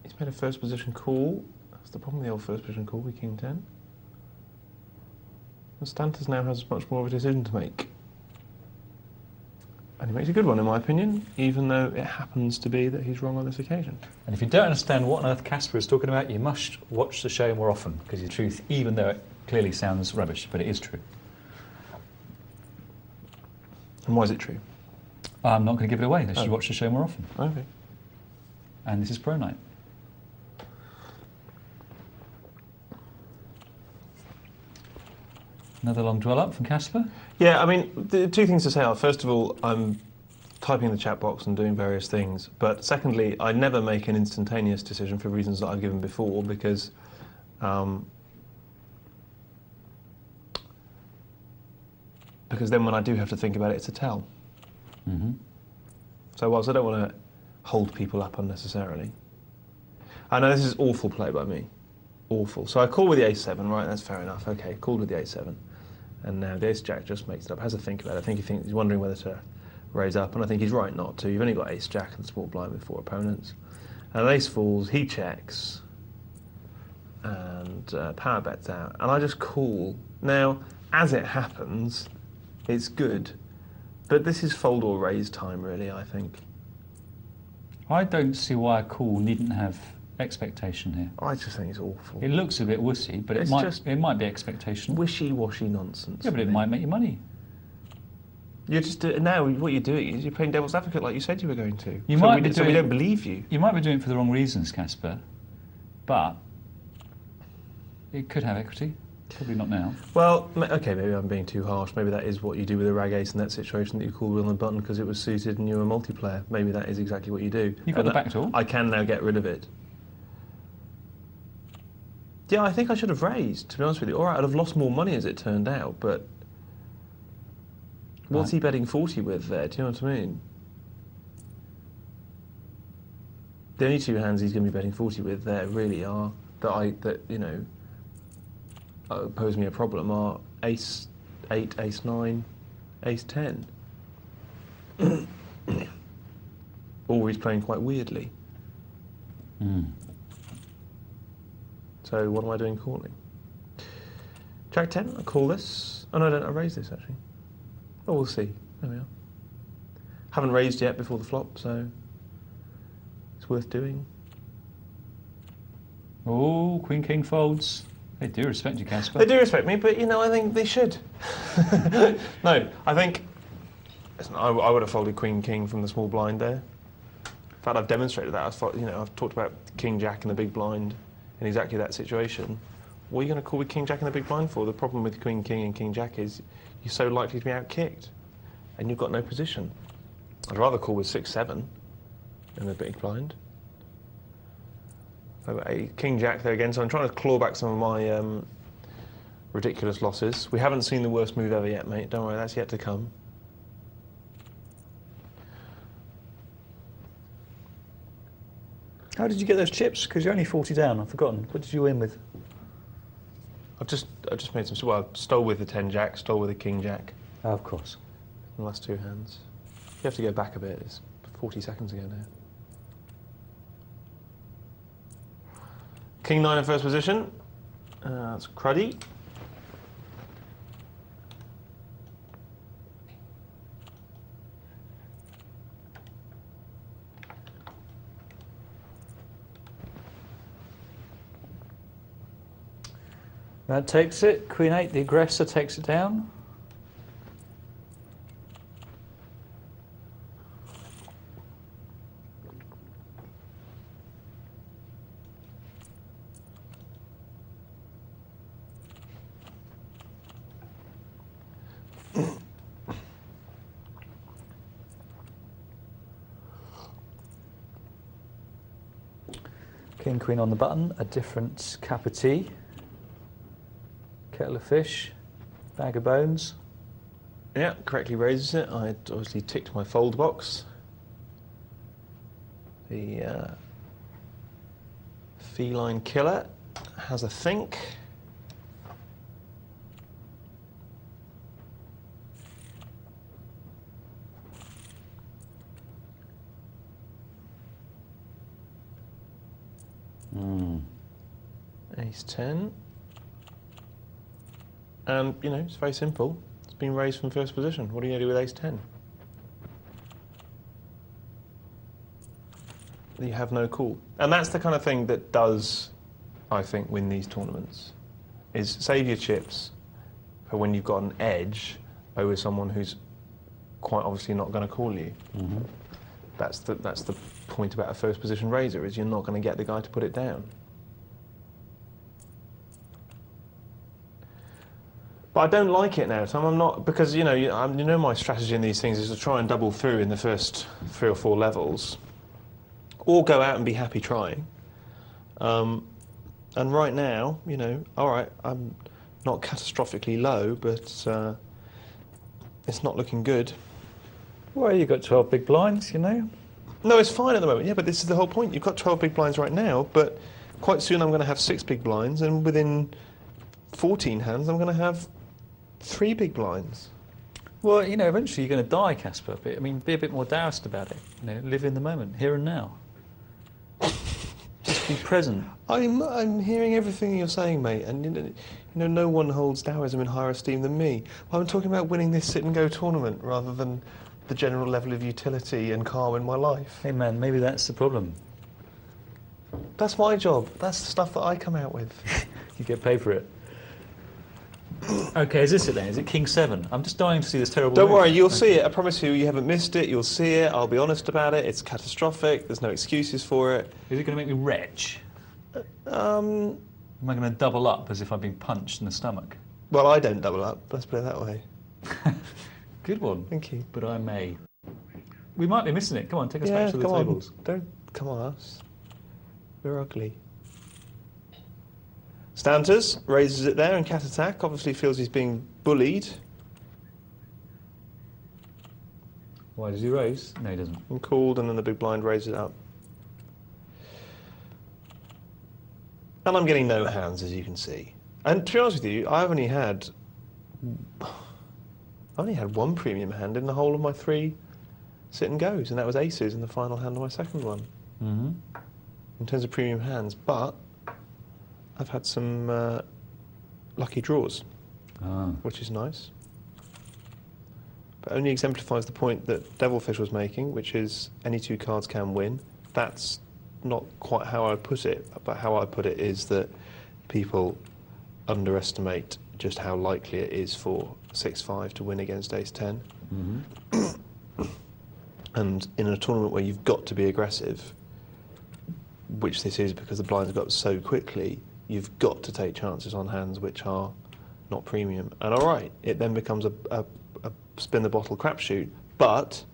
He's made a first position call. That's the problem with the old first position call with King 10. And Stantis now has much more of a decision to make. And he makes a good one, in my opinion, even though it happens to be that he's wrong on this occasion. And if you don't understand what on earth Caspar is talking about, you must watch the show more often, because the truth, even though it clearly sounds rubbish, but it is true. And why is it true? I'm not going to give it away, unless you watch the show more often. Okay. And this is Pro Night. Another long dwell up from Caspar. Yeah, I mean, the two things to say are, first of all, I'm typing in the chat box and doing various things, but secondly, I never make an instantaneous decision for reasons that I've given before, because then when I do have to think about it, it's a tell. Mm-hmm. So whilst I don't want to hold people up unnecessarily, I know this is awful play by me. Awful. So I call with the ace-7, right, that's fair enough. Okay, called with the ace-7. And now the ace-jack just makes it up, has a think about it. I think he's wondering whether to raise up, and I think he's right not to. You've only got ace-jack and small blind with 4 opponents. And ace falls, he checks, and power bets out. And I just call. Now, as it happens, it's good. But this is fold or raise time, really, I think. I don't see why a call needn't have expectation here. I just think it's awful. It looks a bit wussy, but it might be expectation. Wishy-washy nonsense. Yeah, but it might make you money. You're just now. What you're doing is you're playing devil's advocate, like you said you were going to. You so might we, be so we don't believe you. You might be doing it for the wrong reasons, Caspar, but it could have equity. Probably not now. Well, okay, maybe I'm being too harsh. Maybe that is what you do with a rag ace in that situation, that you call on the button because it was suited and you were a multiplayer. Maybe that is exactly what you do. You've got the back door. I can now get rid of it. Yeah, I think I should have raised, to be honest with you. All right, I'd have lost more money as it turned out, but what's he betting 40 with there? Do you know what I mean? The only two hands he's going to be betting 40 with there really are pose me a problem are ace 8, ace 9, ace 10. Or he's playing quite weirdly. So what am I doing calling? Jack 10, I call this. Oh no, I don't, I raise this actually. Oh, we'll see. There we are. Haven't raised yet before the flop, so it's worth doing. Oh, Queen King folds. They do respect you, Caspar. They do respect me, but I think they should. No, I think listen, I would have folded Queen King from the small blind there. In fact, I've demonstrated that. I've talked about King Jack in the big blind in exactly that situation. What are you going to call with King Jack in the big blind for? The problem with Queen King and King Jack is you're so likely to be outkicked, and you've got no position. I'd rather call with 6-7 in the big blind. King Jack there again, so I'm trying to claw back some of my ridiculous losses. We haven't seen the worst move ever yet, mate. Don't worry, that's yet to come. How did you get those chips? Because you're only 40 down. I've forgotten. What did you win with? I just made some. Well, I stole with the 10 Jack, stole with the King Jack. Oh, of course. The last two hands. You have to go back a bit. It's 40 seconds ago now. King 9 in first position. That's cruddy. That takes it. Queen 8, the aggressor, takes it down. King, Queen on the button, a different cup of tea. Kettle of fish, bag of bones. Yeah, correctly raises it. I obviously ticked my fold box. The feline killer has a think. Ace 10. And, you know, it's very simple. It's been raised from first position. What are you going to do with ace 10? You have no call. And that's the kind of thing that does, I think, win these tournaments, is save your chips for when you've got an edge over someone who's quite obviously not going to call you. Mm-hmm. That's the point about a first position raiser, is you're not going to get the guy to put it down. But I don't like it now, Tom. I'm not, because you know my strategy in these things is to try and double through in the first 3 or 4 levels, or go out and be happy trying. And right now, you know, all right, I'm not catastrophically low, but it's not looking good. Well, you've got 12 big blinds, you know. No, it's fine at the moment. Yeah, but this is the whole point. You've got 12 big blinds right now, but quite soon I'm going to have 6 big blinds, and within 14 hands I'm going to have 3 big blinds. Well, you know, eventually you're going to die, Caspar. But, I mean, be a bit more Taoist about it. You know, live in the moment, here and now. Just be present. I'm hearing everything you're saying, mate, and you know, no one holds Taoism in higher esteem than me. I'm talking about winning this sit-and-go tournament rather than the general level of utility and calm in my life. Hey, man, maybe that's the problem. That's my job. That's the stuff that I come out with. You get paid for it. Okay, is this it then? Is it King 7? I'm just dying to see this terrible Don't move. worry, you'll see it. I promise you, you haven't missed it. You'll see it. I'll be honest about it. It's catastrophic. There's no excuses for it. Is it going to make me retch? Am I going to double up as if I've been punched in the stomach? Well, I don't double up. Let's put it that way. Good one. Thank you. But I may. We might be missing it. Come on, take us back to the tables. Don't come on us. We're ugly. Stanters raises it there, and cat attack obviously feels he's being bullied. Why does he raise? No, he doesn't. And called, and then the big blind raises it up. And I'm getting no hands, as you can see. And to be honest with you, I've only had 1 premium hand in the whole of my 3 sit and goes, and that was aces in the final hand of my second one. Mm-hmm. In terms of premium hands, but I've had some lucky draws, which is nice. But only exemplifies the point that Devilfish was making, which is any 2 cards can win. That's not quite how I put it, but how I put it is that people underestimate just how likely it is for 6-5 to win against ace 10. Mm-hmm. And in a tournament where you've got to be aggressive, which this is because the blinds go up so quickly, you've got to take chances on hands which are not premium. And all right, it then becomes a spin the bottle crapshoot, but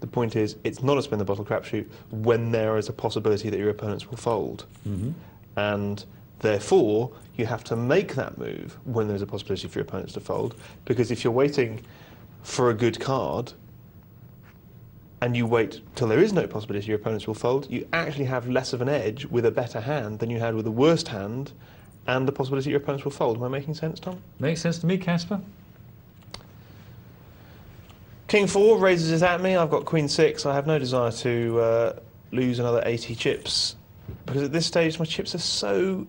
the point is it's not a spin the bottle crapshoot when there is a possibility that your opponents will fold. Mm-hmm. And therefore, you have to make that move when there's a possibility for your opponents to fold, because if you're waiting for a good card and you wait till there is no possibility your opponents will fold, you actually have less of an edge with a better hand than you had with a worst hand and the possibility your opponents will fold. Am I making sense, Tom? Makes sense to me, Caspar. King 4 raises it at me. I've got Queen 6. I have no desire to lose another 80 chips Because at this stage, my chips are so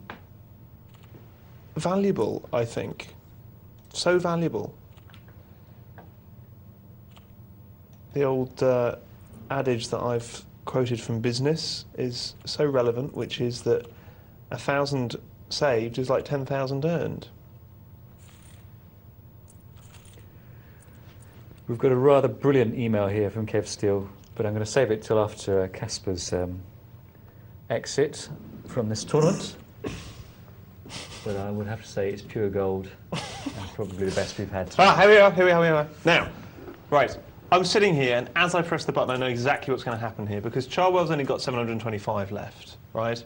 valuable, I think. So valuable. The old adage that I've quoted from business is so relevant, which is that 1,000 saved is like 10,000 earned. We've got a rather brilliant email here from Kev Steele, but I'm going to save it till after Caspar's exit from this tournament. But I would have to say it's pure gold and probably the best we've had. Here we are. Now, right, I'm sitting here, and as I press the button, I know exactly what's going to happen here, because Charwell's only got 725 left, right?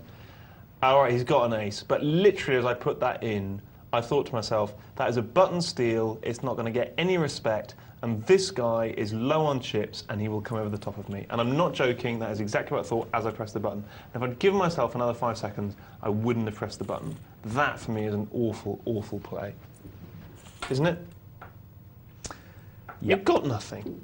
All right, he's got an ace, but literally as I put that in, I thought to myself, that is a button steal, it's not going to get any respect, and this guy is low on chips, and he will come over the top of me. And I'm not joking, that is exactly what I thought as I pressed the button. And if I'd given myself another 5 seconds, I wouldn't have pressed the button. That, for me, is an awful, awful play. Isn't it? Yep. You've got nothing.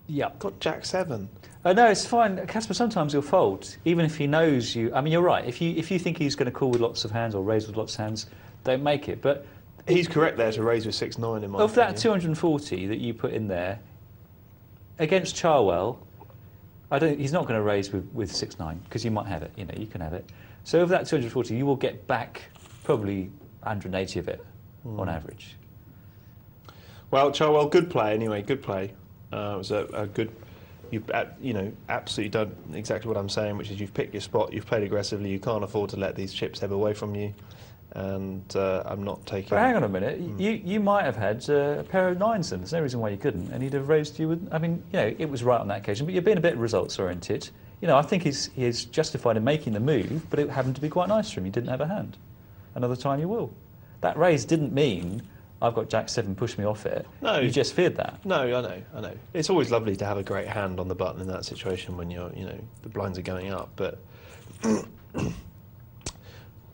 Yeah. Got Jack 7. No, it's fine. Caspar, sometimes he'll fold, even if he knows you. I mean, you're right. If you think he's going to call with lots of hands or raise with lots of hands, don't make it. But he's correct there to raise with 6-9 in my opinion. Of that 240 that you put in there, against Charwell, he's not going to raise with 6-9, because you might have it. You can have it. So of that 240, you will get back probably 180 of it on average. Well, Charwell, good play anyway. Good play. It was a good. You've absolutely done exactly what I'm saying, which is you've picked your spot. You've played aggressively. You can't afford to let these chips ebb away from you. And I'm not taking... But hang on a minute, you might have had a pair of 9s then, there's no reason why you couldn't, and he'd have raised you with... I mean, it was right on that occasion, but you're being a bit results-oriented. I think he's justified in making the move, but it happened to be quite nice for him, he didn't have a hand. Another time you will. That raise didn't mean, I've got Jack 7, push me off it. No. You just feared that. No, I know. It's always lovely to have a great hand on the button in that situation when you're, the blinds are going up, but...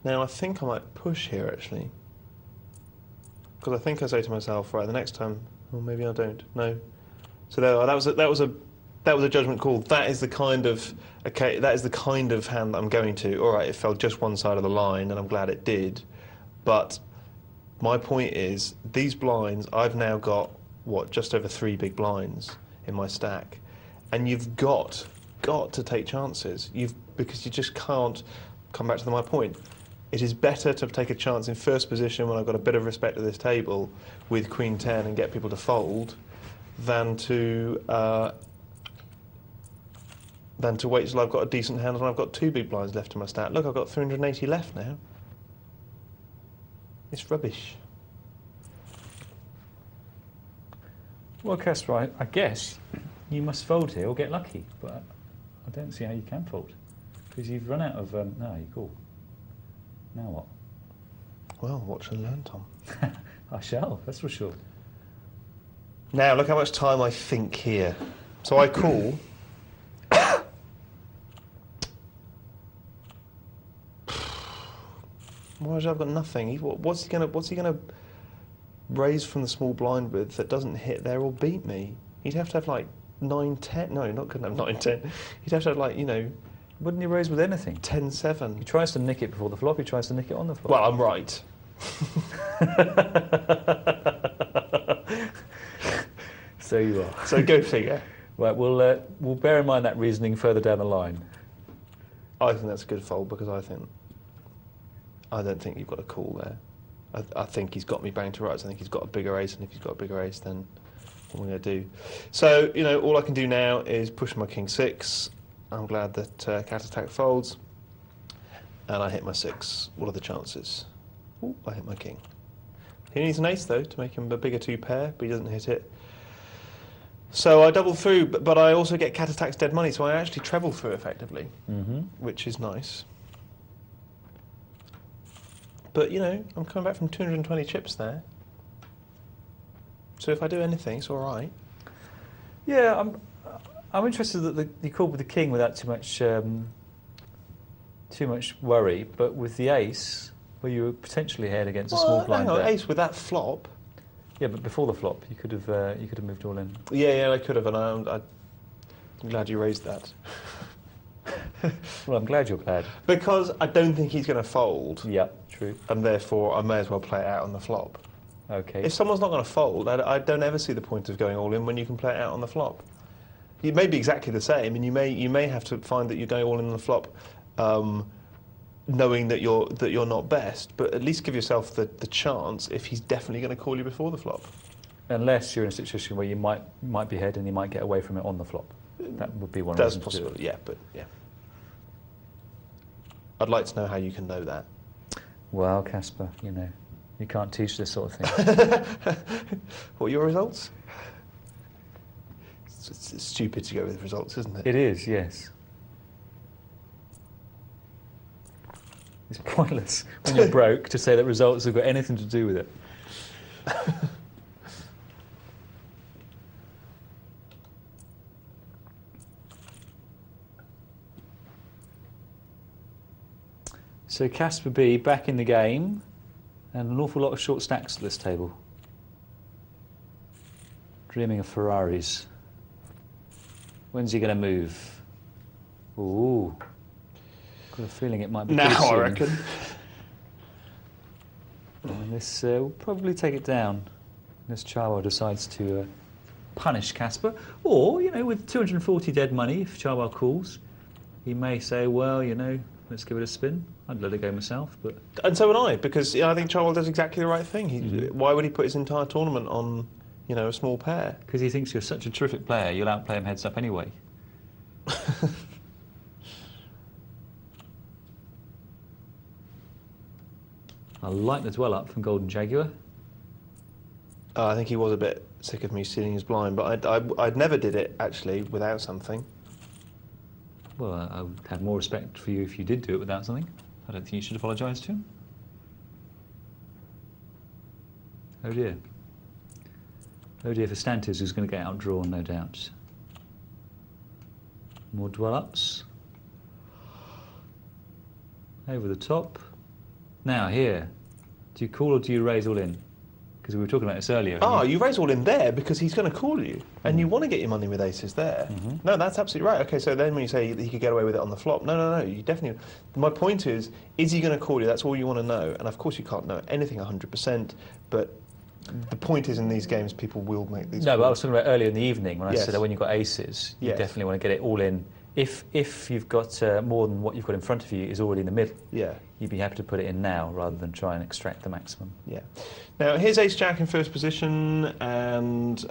Now, I think I might push here, actually. Because I think I say to myself, right, the next time, well, maybe I don't. No. So that was a judgment call. That is the kind of hand that I'm going to. All right, it fell just one side of the line, and I'm glad it did. But my point is, these blinds, I've now got, just over 3 big blinds in my stack. And you've got to take chances. Because you just can't come back to my point. It is better to take a chance in first position when I've got a bit of respect at this table with Queen 10 and get people to fold than to wait till I've got a decent hand and I've got 2 big blinds left in my stack. Look, I've got 380 left now. It's rubbish. Well, Caspar, I guess you must fold here or get lucky, but I don't see how you can fold because you've run out of... no, you call. Now what? Well, watch and learn, Tom. I shall, that's for sure. Now, look how much time I think here. So I call. Why I've got nothing? What's he gonna raise from the small blind with that doesn't hit there or beat me? He'd have to have like 9-10. No, not gonna have 9-10. He'd have to have like Wouldn't he raise with anything? 10-7. He tries to nick it before the flop, he tries to nick it on the flop. Well, I'm right. So you are. So go figure. Right, we'll bear in mind that reasoning further down the line. I think that's a good fold because I don't think you've got a call there. I think he's got me banged to rights. I think he's got a bigger ace, and if he's got a bigger ace, then what am I going to do? So, all I can do now is push my king 6. I'm glad that cat attack folds, and I hit my 6. What are the chances? Ooh, I hit my king. He needs an ace though to make him a bigger 2 pair, but he doesn't hit it. So I double through, but I also get cat attacks dead money, so I actually treble through effectively, which is nice. But I'm coming back from 220 chips there. So if I do anything, it's all right. Yeah, I'm interested that you called with the king without too much worry, but with the ace, where you were potentially ahead against a small blind. Hang on, ace with that flop. Yeah, but before the flop, you could have moved all in. Yeah, I could have, and I'm glad you raised that. Well, I'm glad you're glad. Because I don't think he's going to fold. Yeah, true. And therefore, I may as well play it out on the flop. Okay. If someone's not going to fold, I don't ever see the point of going all in when you can play it out on the flop. It may be exactly the same, and you may have to find that you're going all in on the flop, knowing that you're not best. But at least give yourself the chance if he's definitely going to call you before the flop. Unless you're in a situation where you might be ahead and you might get away from it on the flop. That would be one That's reason to do possible. it. Yeah, but yeah. I'd like to know how you can know that. Well, Caspar, you know, you can't teach this sort of thing. What are your results? It's stupid to go with results, isn't it? It is, yes. It's pointless when you're broke to say that results have got anything to do with it. So Caspar B back in the game, and an awful lot of short stacks at this table. Dreaming of Ferraris. When's he going to move? Ooh. Got a feeling it might be now, pretty soon. I reckon. And this will probably take it down. Unless Charwell decides to punish Caspar. Or, you know, with 240 dead money, if Charwell calls, he may say, well, you know, let's give it a spin. I'd let it go myself, but... And so would I, because I think Charwell does exactly the right thing. Why would he put his entire tournament on, you know, a small pair? Because he thinks you're such a terrific player, you'll outplay him heads up anyway. I like the dwell up from Golden Jaguar. I think he was a bit sick of me stealing his blind, but I'd never did it, actually, without something. Well, I would have more respect for you if you did do it without something. I don't think you should apologise to him. Oh dear. Oh dear for Stantis, who's going to get outdrawn, no doubt. More dwell-ups. Over the top. Now, here. Do you call or do you raise all in? Because we were talking about this earlier. Oh, you raise all in there because he's going to call you, and you want to get your money with aces there. No, that's absolutely right. Okay, so then when you say he could get away with it on the flop, no, you definitely... My point is he going to call you? That's all you want to know. And of course you can't know anything 100%, but the point is in these games people will make these calls. But I was talking about earlier in the evening when I Yes. said that when you've got aces, you Yes. definitely want to get it all in. If you've got more than what you've got in front of you is already in the middle, Yeah. you'd be happy to put it in now rather than try and extract the maximum. Yeah. Now, here's ace-jack in first position, and,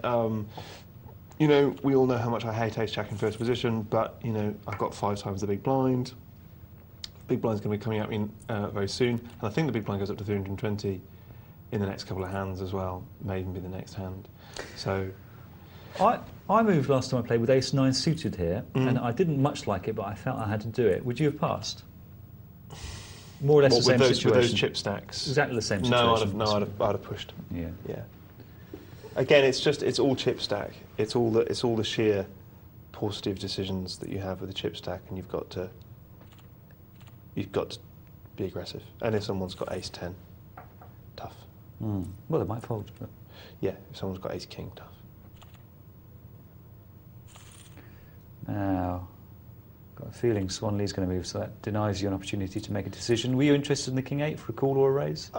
you know, we all know how much I hate ace-jack in first position, but, you know, I've got 5 times the big blind. Big blind's going to be coming out in, very soon, and I think the big blind goes up to 320 in the next couple of hands as well, may even be the next hand. So... I moved last time I played with ace-9 suited here, and I didn't much like it, but I felt I had to do it. Would you have passed? More or less the same situation. With those chip stacks? Exactly the same situation. No, I'd have pushed. Yeah. Yeah. Again, it's all chip stack. It's all the sheer paucity of decisions that you have with the chip stack, and you've got to be aggressive. And if someone's got ace-10, tough. Well, they might fold, but... Yeah, if someone's got ace-king, tough. Now, got a feeling Swanlee's going to move, so that denies you an opportunity to make a decision. Were you interested in the king-8 for a call or a raise?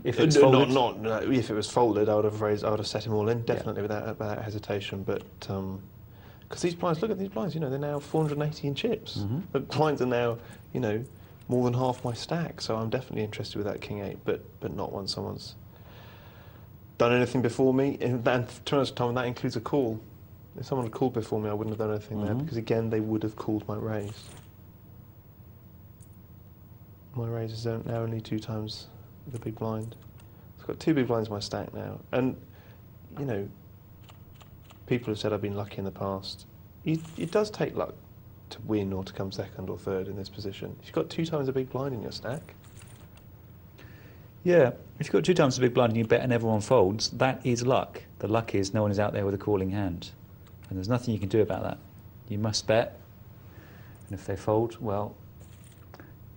If it was folded? No, if it was folded, I would have set him all in, definitely, without hesitation. But because these blinds, look at these blinds, you know, they're now 480 in chips. The blinds are now, you know, more than half my stack. So I'm definitely interested with that king-8, but not when someone's done anything before me. And to be honest, Tom, that includes a call. If someone had called before me, I wouldn't have done anything there, because again, they would have called my raise. My raise is now only 2 times the big blind. I've got 2 big blinds in my stack now, and you know, people have said I've been lucky in the past. It does take luck to win or to come second or third in this position. If you've got 2 times the big blind in your stack. Yeah, if you've got 2 times the big blind and you bet and everyone folds, that is luck. The luck is no one is out there with a calling hand. And there's nothing you can do about that. You must bet, and if they fold, well,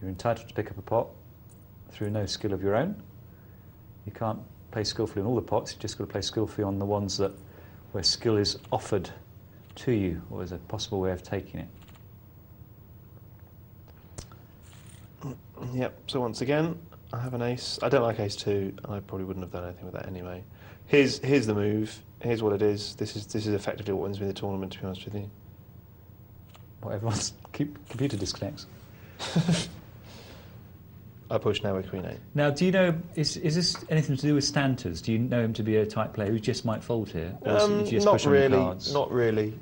you're entitled to pick up a pot through no skill of your own. You can't play skillfully on all the pots, you've just got to play skillfully on the ones where skill is offered to you, or is a possible way of taking it. Yep, so once again, I have an ace. I don't like ace 2, and I probably wouldn't have done anything with that anyway. Here's the move. Here's what it is. This is effectively what wins me the tournament, to be honest with you. What everyone's computer disconnects. I push now with queen 8. Now, do you know, is this anything to do with Stanters? Do you know him to be a type player who just might fold here? Or is he just not push on really. the cards? Not really.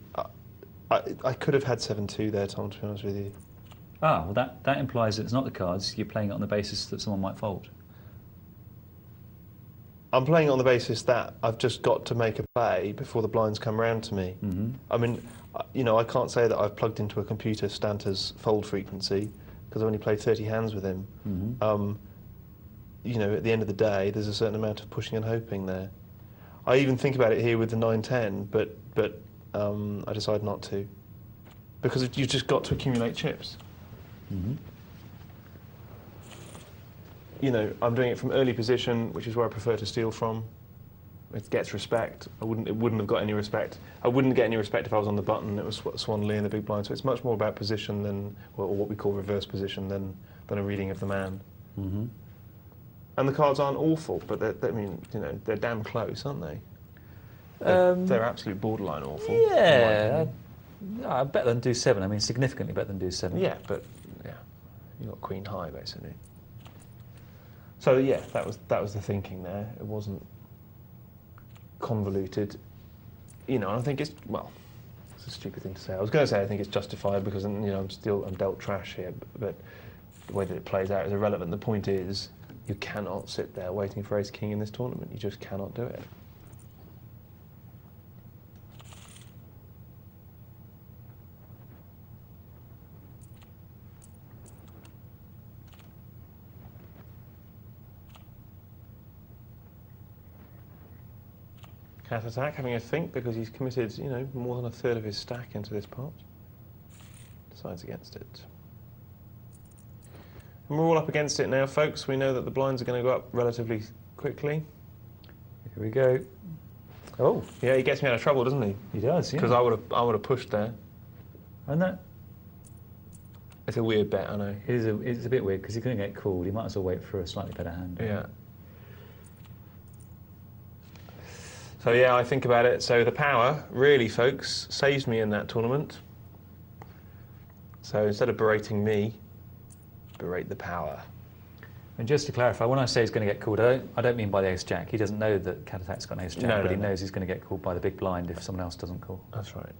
I could have had 7-2 there, Tom, to be honest with you. Ah, well, that implies that it's not the cards. You're playing it on the basis that someone might fold. I'm playing it on the basis that I've just got to make a play before the blinds come round to me. Mm-hmm. I mean, you know, I can't say that I've plugged into a computer Stanter's fold frequency because I've only played 30 hands with him. Mm-hmm. You know, at the end of the day, there's a certain amount of pushing and hoping there. I even think about it here with the 9-10, but I decide not to because you've just got to accumulate chips. Mm-hmm. You know, I'm doing it from early position, which is where I prefer to steal from. It gets respect. It wouldn't have got any respect. I wouldn't get any respect if I was on the button. It was Swan Lee in the big blind. So it's much more about position than, or what we call reverse position, than a reading of the man. Mm-hmm. And the cards aren't awful, but I mean, you know, they're damn close, aren't they? They're absolute borderline awful. Yeah, better than do 7. I mean, significantly better than do 7. Yeah, but yeah, you got queen high basically. So yeah, that was the thinking there. It wasn't convoluted, you know. And I think it's it's a stupid thing to say. I was going to say I think it's justified because I'm dealt trash here, but the way that it plays out is irrelevant. The point is, you cannot sit there waiting for ace king in this tournament. You just cannot do it. Cat attack, having a think because he's committed, you know, more than a third of his stack into this pot. Decides against it. And we're all up against it now, folks. We know that the blinds are going to go up relatively quickly. Here we go. Oh, yeah, he gets me out of trouble, doesn't he? He does, yeah. Because I would have pushed there. And that it's a weird bet, I know. It's a bit weird because he's going to get called. He might as well wait for a slightly better hand. Yeah. So yeah, I think about it. So the power, really, folks, saves me in that tournament. So instead of berating me, berate the power. And just to clarify, when I say he's going to get called, I don't mean by the ace-jack. He doesn't know that cat attack's got an ace-jack, but he knows he's going to get called by the big blind if someone else doesn't call. That's right.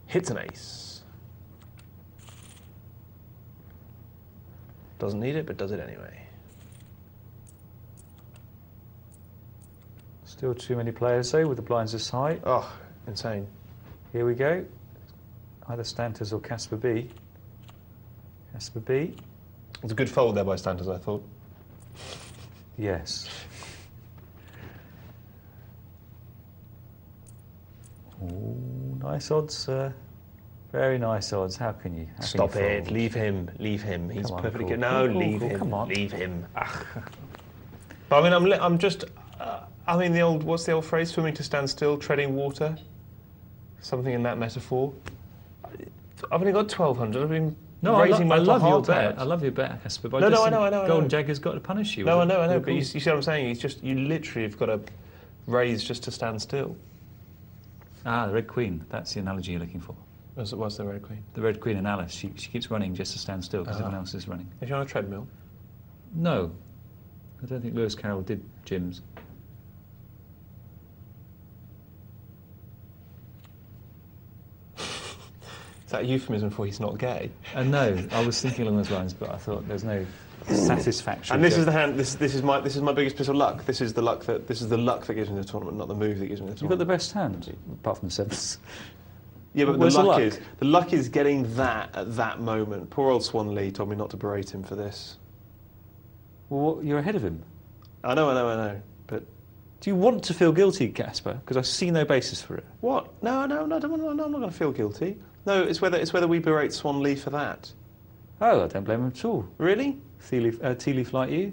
Hits an ace. Doesn't need it, but does it anyway. Still too many players, though, with the blinds this high. Oh, insane. Here we go. Either Stanters or Caspar B. Caspar B. It's a good fold there by Stanters, I thought. Yes. Oh, nice odds, sir. Very nice odds. How can you? Stop it. Leave him. Leave him. He's perfectly good. No, leave him. Come on. Leave him. But I mean, I'm just... I mean, what's the old phrase? Swimming to stand still, treading water? Something in that metaphor. I've only got 1,200. I've been raising my top hard bet. I love your bet, Caspar. No, I know. Golden Jagger's got to punish you. No, I know. But you see what I'm saying? It's just, you literally have got to raise just to stand still. Ah, the Red Queen. That's the analogy you're looking for. What's the Red Queen? The Red Queen in Alice. She keeps running just to stand still because everyone else is running. Is she on a treadmill? No. I don't think Lewis Carroll did gyms. Is that a euphemism for he's not gay? No, I was thinking along those lines, but I thought there's no satisfaction. And this is the hand. This is my biggest piece of luck. This is the luck that gives me the tournament, not the move that gives me the tournament. You've got the best hand, apart from the sevens. Yeah, but the luck is getting that at that moment. Poor old Swan Lee told me not to berate him for this. Well, you're ahead of him. I know. But do you want to feel guilty, Caspar? Because I see no basis for it. What? No, I'm not going to feel guilty. No, it's whether we berate Swan Lee for that. Oh, I don't blame him at all. Really? Tea leaf like you.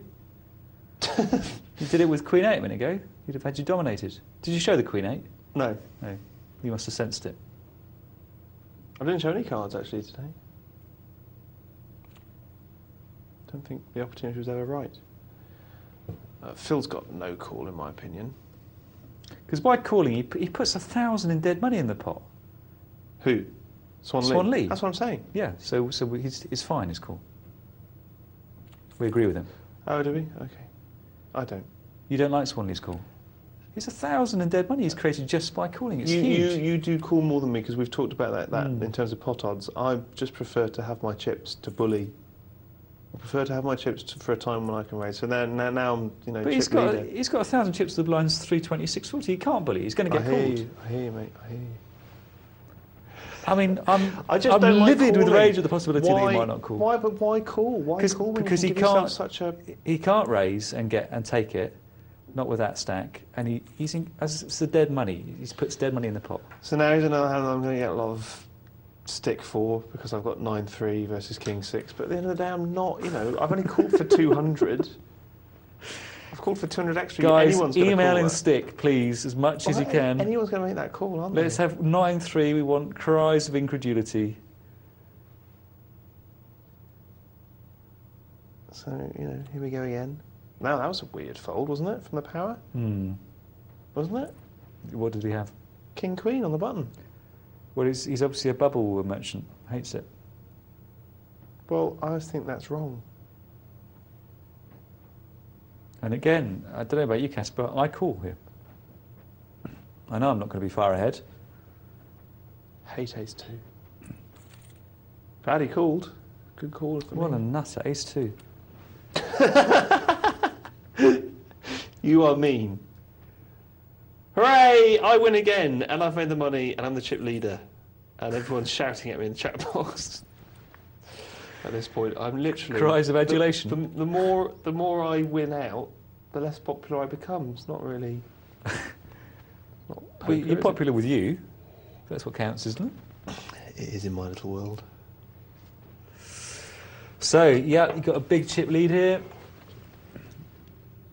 You did it with Queen 8 a minute ago. You'd have had you dominated. Did you show the Queen 8? No. No. You must have sensed it. I didn't show any cards actually today. don't think the opportunity was ever right. Phil's got no call, in my opinion. Because by calling, he puts 1,000 in dead money in the pot. Who? Swan Lee? Swan Lee. That's what I'm saying. Yeah, so he's fine, his call. We agree with him. Oh, do we? Okay. I don't. You don't like Swan Lee's call? It's 1,000 in dead money he's created just by calling. It's huge. You do call more than me, because we've talked about that in terms of pot odds. I just prefer to have my chips to bully. I prefer to have my chips for a time when I can raise. So now I'm, But chip he's got 1,000 chips to the blinds, 320, 640. He can't bully. He's going to get called. I hear you, mate. I hear you. I mean, I'm don't livid like with rage at the possibility that he might not call. Why? But why call? Why call when because you he can give yourself can't. Such a... He can't raise and take it, not with that stack. And as it's the dead money. He puts dead money in the pot. So now here's another hand I'm going to get a lot of stick for, because I've got 9-3 versus King 6. But at the end of the day, I'm not. I've only called for 200. I've called for 200 extra. Guys, email in stick, please, as much as you can. Anyone's going to make that call, aren't they? Let's have 9-3. We want cries of incredulity. So, here we go again. Now, that was a weird fold, wasn't it, from the power? Wasn't it? What did he have? King Queen on the button. Well, he's obviously a bubble merchant. Hates it. Well, I think that's wrong. And again, I don't know about you, Caspar, I call here. I know I'm not going to be far ahead. Hate ace-2. Glad he called. Good call for me. What a nutter, ace-2. You are mean. Hooray! I win again, and I've made the money, and I'm the chip leader. And everyone's shouting at me in the chat box. At this point, I'm literally... Cries of adulation. The more I win out, the less popular I become. It's not really... not poker, well, you're popular with you. That's what counts, isn't it? It is in my little world. So, yeah, you've got a big chip lead here.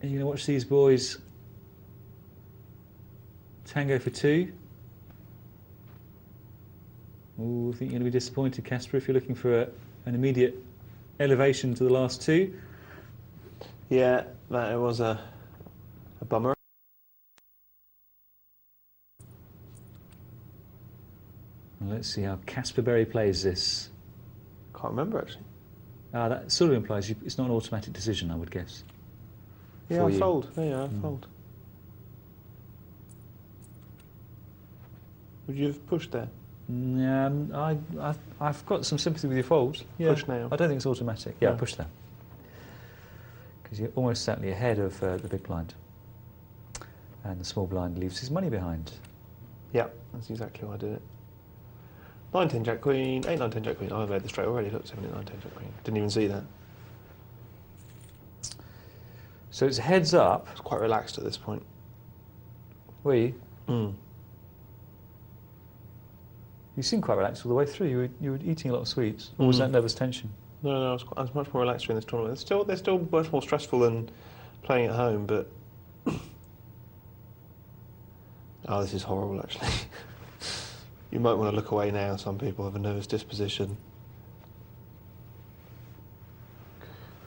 And you're going to watch these boys tango for 2. Oh, I think you're going to be disappointed, Caspar, if you're looking for an immediate elevation to the last 2. Yeah, that was a bummer. Well, let's see how Caspar Berry plays this. Can't remember, actually. That sort of implies it's not an automatic decision, I would guess. Yeah, I fold. Yeah, I fold. Would you have pushed there? I've got some sympathy with your fold. Yeah. Push now. I don't think it's automatic. Yeah, No. push there. Because you're almost certainly ahead of the big blind. And the small blind leaves his money behind. Yeah, that's exactly why I did it. 9-10 Jack Queen, 8-9-10 Jack Queen. Oh, I've read this straight already. Look, 7-8-9-10 Jack Queen. Didn't even see that. So it's heads up. I was quite relaxed at this point. Were you? Mm. You seemed quite relaxed all the way through. You were eating a lot of sweets. Or was that nervous tension? No, I was much more relaxed during this tournament. They're still much more stressful than playing at home, but... Oh, this is horrible, actually. You might want to look away now. Some people have a nervous disposition.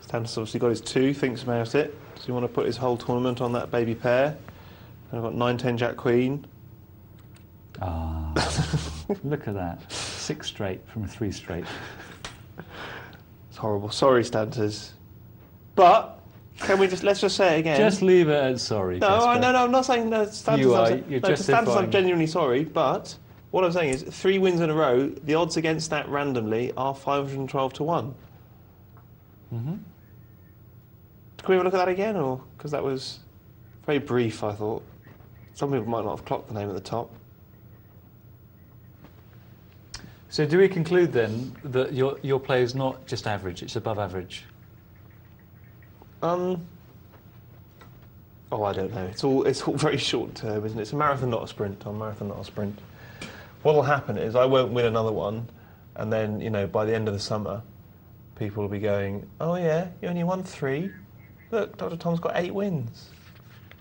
Stan's obviously got his 2, thinks about it. Does he want to put his whole tournament on that baby pair? And I've got 9-10 Jack Queen. Ah, look at that. 6 straight from a 3 straight. It's horrible. Sorry, Stanters. But can we let's just say it again? Just leave it at sorry. No, Caspar. I'm not saying no. Stanters, You're to Stanters, I'm genuinely sorry, but what I'm saying is 3 wins in a row, the odds against that randomly are 512 to 1. Mm-hmm. Can we have a look at that again, or because that was very brief, I thought. Some people might not have clocked the name at the top. So do we conclude then that your play is not just average, it's above average? Oh, I don't know. It's all very short term, isn't it? It's a marathon, not a sprint, Tom. Marathon, not a sprint. What will happen is I won't win another one, and then, by the end of the summer, people will be going, oh yeah, you only won 3. Look, Dr. Tom's got 8 wins.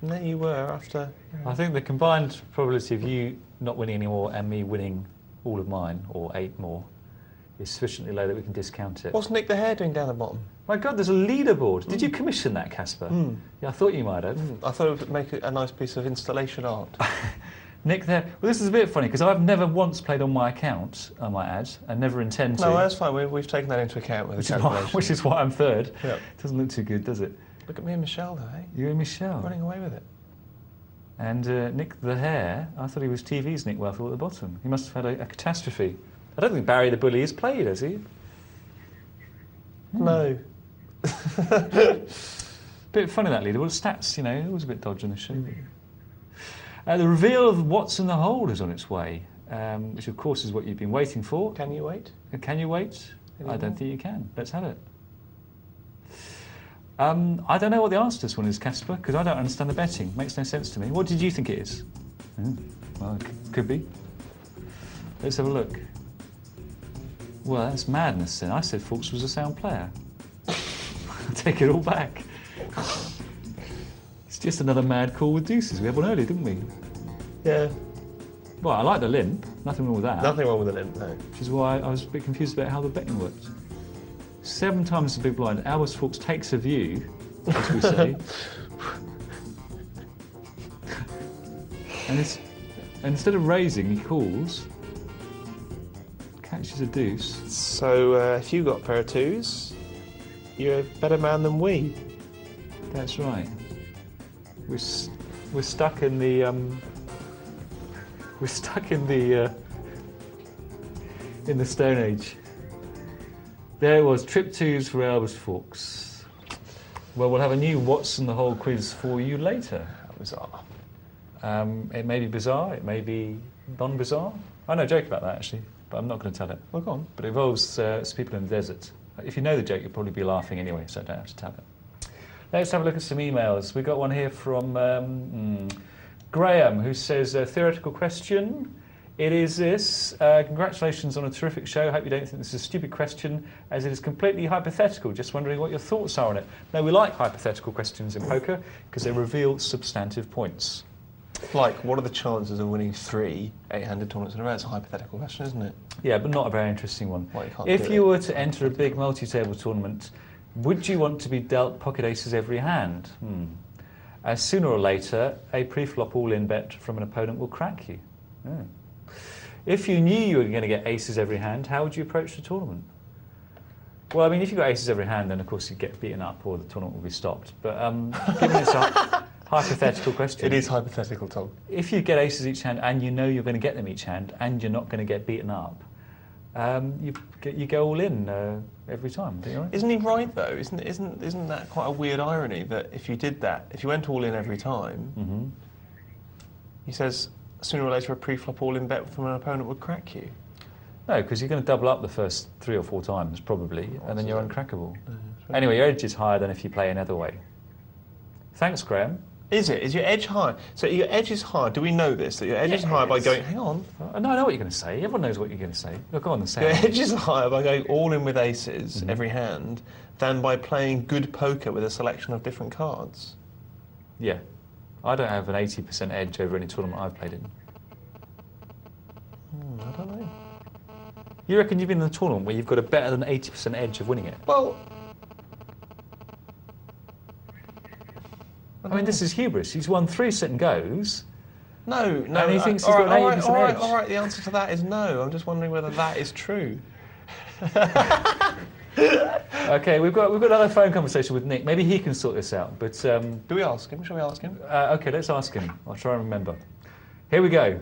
And there you were after... I think the combined probability of you not winning anymore and me winning all of mine, or 8 more, is sufficiently low that we can discount it. What's Nick the Hare doing down the bottom? My God, there's a leaderboard. Did you commission that, Caspar? Yeah, I thought you might have. I thought it would make a nice piece of installation art. Nick there. Well, this is a bit funny because I've never once played on my account, I might add, and never intend to. No, that's fine. We've taken that into account with the calculation. Which is why I'm third. Yep. Doesn't look too good, does it? Look at me and Michelle, though, eh? You and Michelle. Running away with it. And Nick the Hare, I thought he was TV's Nick Wealthall at the bottom. He must have had a catastrophe. I don't think Barry the Bully has played, has he? No. Bit funny, that leader. Well, stats, you know, it was a bit dodgy in the show. The reveal of what's in the hole is on its way, which of course is what you've been waiting for. Can you wait? Can you wait? Anymore? I don't think you can. Let's have it. I don't know what the answer to this one is, Caspar, because I don't understand the betting. Makes no sense to me. What did you think it is? Well, it could be. Let's have a look. Well, that's madness then. I said Fawkes was a sound player. I take it all back. It's just another mad call with deuces. We had one earlier, didn't we? Yeah. Well, I like the limp. Nothing wrong with that. Nothing wrong with the limp, no. Which is why I was a bit confused about how the betting worked. 7 times the big blind. Albus Fawkes takes a view, as we say. And instead of raising, he calls. Catches a deuce. So if you got a pair of twos, you're a better man than we. That's right. We're stuck in the in the Stone Age. There it was, trip twos for Albus Fawkes. Well, we'll have a new What's in the Hole quiz for you later. How bizarre. It may be bizarre, it may be non-bizarre. I know a joke about that actually, but I'm not going to tell it. Well, go on. But it involves people in the desert. If you know the joke, you'll probably be laughing anyway, so I don't have to tell it. Let's have a look at some emails. We got one here from Graham, who says, theoretical question. It is this. Congratulations on a terrific show. I hope you don't think this is a stupid question, as it is completely hypothetical. Just wondering what your thoughts are on it. No, we like hypothetical questions in poker because they reveal substantive points. Like, what are the chances of winning 3 8-handed tournaments in a row? It's a hypothetical question, isn't it? Yeah, but not a very interesting one. Well, you can't If do you it. were to enter a big multi-table tournament, would you want to be dealt pocket aces every hand? As sooner or later, a pre-flop all-in bet from an opponent will crack you. If you knew you were going to get aces every hand, how would you approach the tournament? Well, I mean, if you got aces every hand, then of course you'd get beaten up or the tournament will be stopped. But given it's a hypothetical question... It is hypothetical, Tom. If you get aces each hand and you know you're going to get them each hand and you're not going to get beaten up, you go all in every time, don't you? Right? Isn't he right, though? Isn't that quite a weird irony, that if you did that, if you went all in every time, he says... Sooner or later, a pre-flop all-in bet from an opponent would crack you. No, because you're going to double up the first 3 or 4 times, probably, and then you're uncrackable. Anyway, your edge is higher than if you play another way. Thanks, Graham. Is it? Is your edge high? So your edge is high. Do we know this? That your edge is higher by going... Hang on. No, I know what you're going to say. Everyone knows what you're going to say. Look, go on and say Your it. edge is higher by going all in with aces every hand than by playing good poker with a selection of different cards. Yeah. I don't have an 80% edge over any tournament I've played in. I don't know. You reckon you've been in a tournament where you've got a better than 80% edge of winning it? Well... I mean, this is hubris. He's won 3 sit and goes. No. And he thinks he's got an 80% edge. All right, the answer to that is no. I'm just wondering whether that is true. Okay, we've got another phone conversation with Nick. Maybe he can sort this out. But do we ask him? Shall we ask him? Okay, let's ask him. I'll try and remember. Here we go.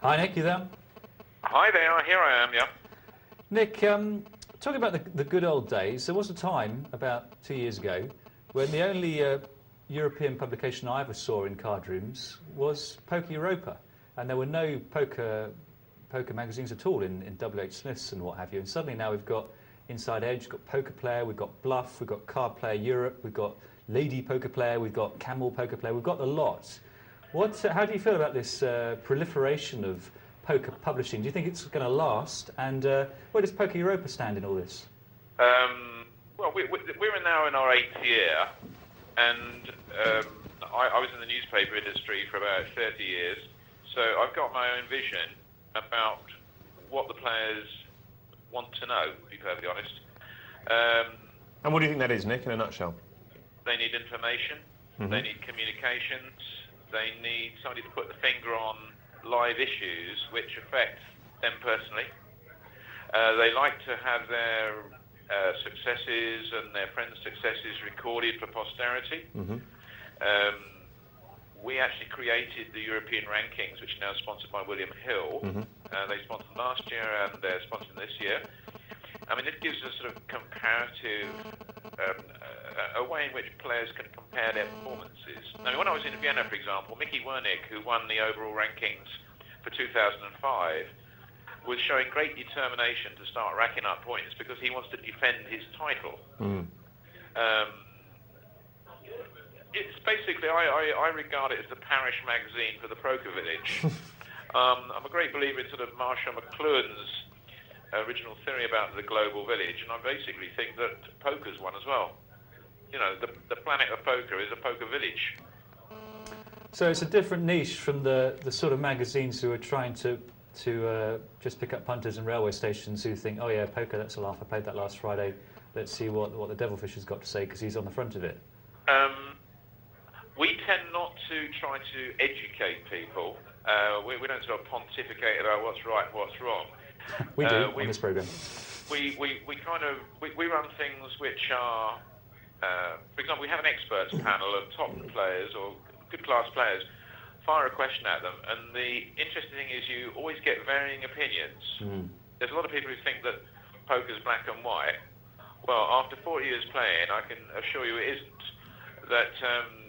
Hi, Nick. You there? Hi there. Here I am. Yeah. Nick, talking about the good old days, there was a time about 2 years ago when the only European publication I ever saw in card rooms was Poker Europa, and there were no poker magazines at all in WH Smith's and what have you. And suddenly now we've got Inside Edge, we've got Poker Player, we've got Bluff, we've got Card Player Europe, we've got Lady Poker Player, we've got Camel Poker Player, we've got the lot. How do you feel about this proliferation of poker publishing? Do you think it's going to last? And where does Poker Europa stand in all this? Well, we're now in our 8th year, and I was in the newspaper industry for about 30 years, So I've got my own vision about what the players want to know, to be perfectly honest. And what do you think that is, Nick, in a nutshell? They need information, they need communications, they need somebody to put the finger on live issues which affect them personally. They like to have their successes and their friends' successes recorded for posterity. We actually created the European rankings, which are now sponsored by William Hill. They sponsored them last year and they're sponsoring this year. I mean, this gives us sort of comparative, a way in which players can compare their performances. I mean, when I was in Vienna, for example, Mickey Wernick, who won the overall rankings for 2005, was showing great determination to start racking up points because he wants to defend his title. It's basically, I regard it as the parish magazine for the poker village. I'm a great believer in sort of Marshall McLuhan's original theory about the global village, and I basically think that poker's one as well. You know, the planet of poker is a poker village. So it's a different niche from the sort of magazines who are trying to just pick up punters and railway stations who think, oh yeah, poker, that's a laugh, I played that last Friday, let's see what the Devilfish has got to say because he's on the front of it. We tend not to try to educate people. We don't sort of pontificate about what's right and what's wrong. We do on this programme. We run things which are, for example, we have an experts panel of top players or good class players. Fire a question at them, and the interesting thing is you always get varying opinions. There's a lot of people who think that poker's black and white. Well, after 40 years playing, I can assure you it isn't. That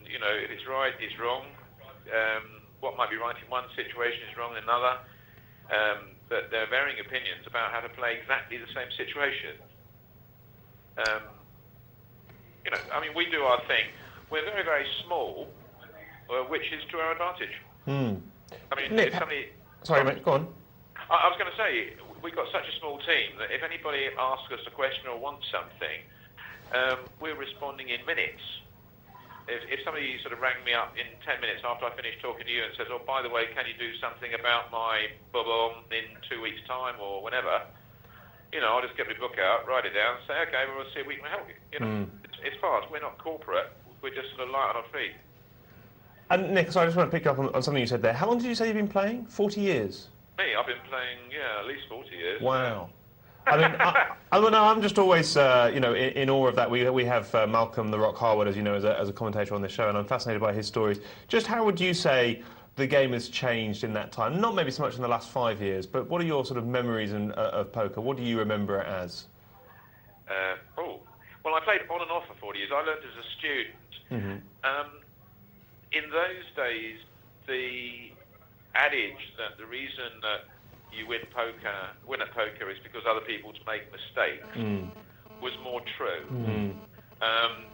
you know, if it's right, it's wrong. What might be right in one situation is wrong in another. That there are varying opinions about how to play exactly the same situation. You know, I mean, we do our thing. We're very, very small, which is to our advantage. I mean, Nick, if somebody... Sorry, mate, go on. I was going to say, we've got such a small team that if anybody asks us a question or wants something, we're responding in minutes. If somebody sort of rang me up in 10 minutes after I finished talking to you and says, oh, by the way, can you do something about my boom in 2 weeks' time or whenever, you know, I'll just get my book out, write it down, say, okay, well, we'll see if we can help you. You know, it's fast. We're not corporate. We're just sort of light on our feet. And Nick, so I just want to pick up on something you said there. How long did you say you've been playing? 40 years? Me, I've been playing, yeah, at least 40 years. Wow. I mean, I'm just always, you know, in awe of that. We have Malcolm the Rock Harwood, as you know, as a commentator on this show, and I'm fascinated by his stories. Just how would you say the game has changed in that time? Not maybe so much in the last 5 years, but what are your sort of memories of poker? What do you remember it as? Well, I played on and off for 40 years. I learned as a student. In those days, the adage that the reason that you win at poker is because other people make mistakes was more true.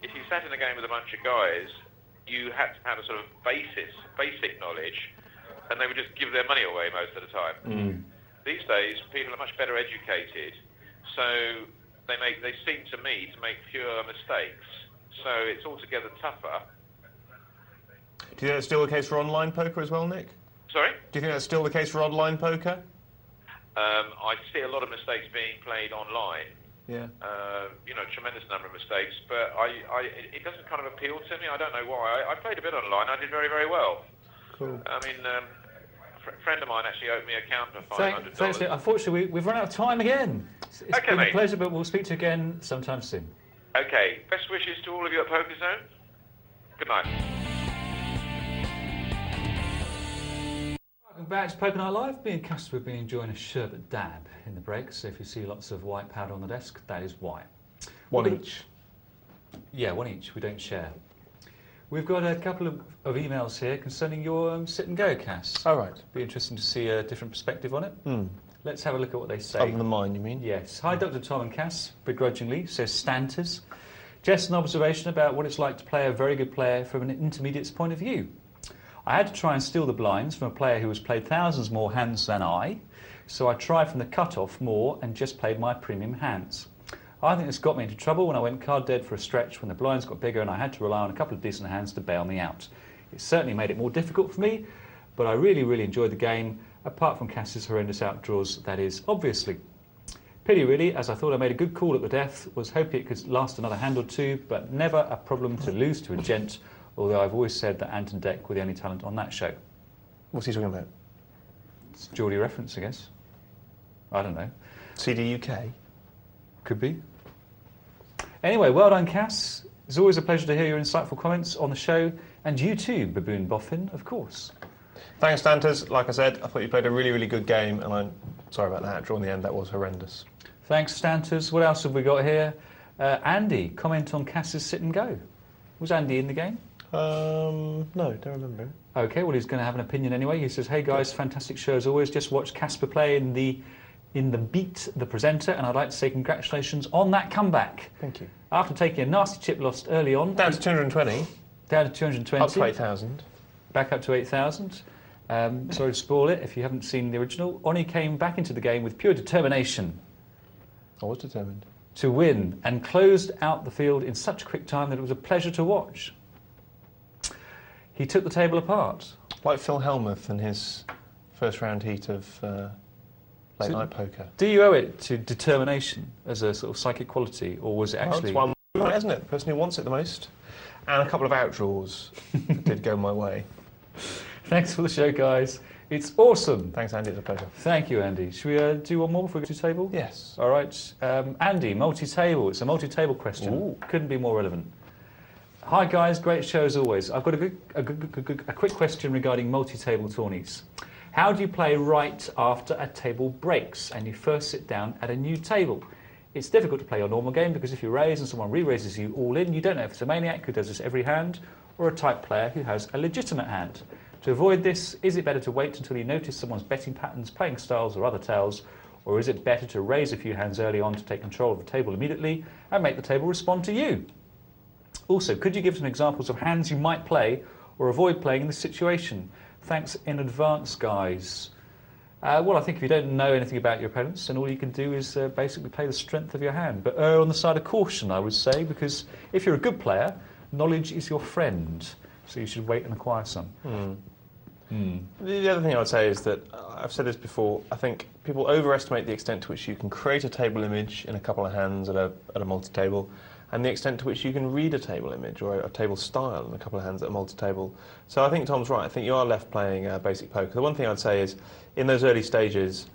If you sat in a game with a bunch of guys, you had to have a sort of basic knowledge, and they would just give their money away most of the time. These days, people are much better educated, so they seem to me to make fewer mistakes. So it's altogether tougher. Do you think that's still the case for online poker as well, Nick? Sorry? Do you think that's still the case for online poker? I see a lot of mistakes being played online. Yeah. You know, tremendous number of mistakes, but it doesn't kind of appeal to me. I don't know why. I played a bit online. I did very, very well. Cool. I mean, a friend of mine actually opened me an account for $500. Thanks, Nick. Unfortunately, we've run out of time again. It's okay, been mate. a pleasure, but we'll speak to you again sometime soon. Okay. Best wishes to all of you at Poker Zone. Good night. Welcome back to Poker Night Live. Me and Caspar have been enjoying a sherbet dab in the break, so if you see lots of white powder on the desk, that is why. One each. Yeah, one each. We don't share. We've got a couple of emails here concerning your sit and go, Cass. All right. Be interesting to see a different perspective on it. Let's have a look at what they say. Other than mine, you mean? Yes. Hi, Dr. Tom and Cass. Begrudgingly, says Stanters. Just an observation about what it's like to play a very good player from an intermediate's point of view. I had to try and steal the blinds from a player who has played thousands more hands than I, so I tried from the cut-off more and just played my premium hands. I think this got me into trouble when I went card dead for a stretch when the blinds got bigger and I had to rely on a couple of decent hands to bail me out. It certainly made it more difficult for me, but I really, really enjoyed the game, apart from Cass's horrendous outdraws, that is, obviously. Pity really, as I thought I made a good call at the death, was hoping it could last another hand or two, but never a problem to lose to a gent, although I've always said that Ant and Dec were the only talent on that show. What's he talking about? It's a Geordie reference, I guess. I don't know. CD UK? Could be. Anyway, well done, Cass. It's always a pleasure to hear your insightful comments on the show, and you too, Baboon Boffin, of course. Thanks, Dantas. Like I said, I thought you played a really, really good game, and I'm sorry about that draw in the end. That was horrendous. Thanks, Stantas. What else have we got here? Andy, comment on Cass's sit and go. Was Andy in the game? No, don't remember. Okay, well, he's going to have an opinion anyway. He says, hey guys, fantastic show as always. Just watched Caspar play in the Beat the Presenter, and I'd like to say congratulations on that comeback. Thank you. After taking a nasty chip lost early on. Down to 220. Down to 220. Up to 8,000. Back up to 8,000. Sorry to spoil it if you haven't seen the original. Oni came back into the game with pure determination. I was determined. To win, and closed out the field in such quick time that it was a pleasure to watch. He took the table apart. Like Phil Hellmuth in his first round heat of late night poker. Do you owe it to determination as a sort of psychic quality, or was it actually... Well, that's one, isn't it? The person who wants it the most. And a couple of outdraws that did go my way. Thanks for the show, guys. It's awesome. Thanks, Andy. It's a pleasure. Thank you, Andy. Should we do one more before we go to table? Yes. All right. Andy, multi-table. It's a multi-table question. Ooh. Couldn't be more relevant. Hi, guys. Great show as always. I've got a quick question regarding multi-table tourneys. How do you play right after a table breaks and you first sit down at a new table? It's difficult to play your normal game because if you raise and someone re-raises you all in, you don't know if it's a maniac who does this every hand or a type player who has a legitimate hand. To avoid this, is it better to wait until you notice someone's betting patterns, playing styles or other tells, or is it better to raise a few hands early on to take control of the table immediately and make the table respond to you? Also, could you give some examples of hands you might play or avoid playing in this situation? Thanks in advance, guys. Well, I think if you don't know anything about your opponents, then all you can do is basically play the strength of your hand. But err on the side of caution, I would say, because if you're a good player, knowledge is your friend. So you should wait and acquire some. The other thing I would say is that, I've said this before, I think people overestimate the extent to which you can create a table image in a couple of hands at a multi-table, and the extent to which you can read a table image or a table style in a couple of hands at a multi-table. So I think Tom's right. I think you are left playing basic poker. The one thing I'd say is, in those early stages,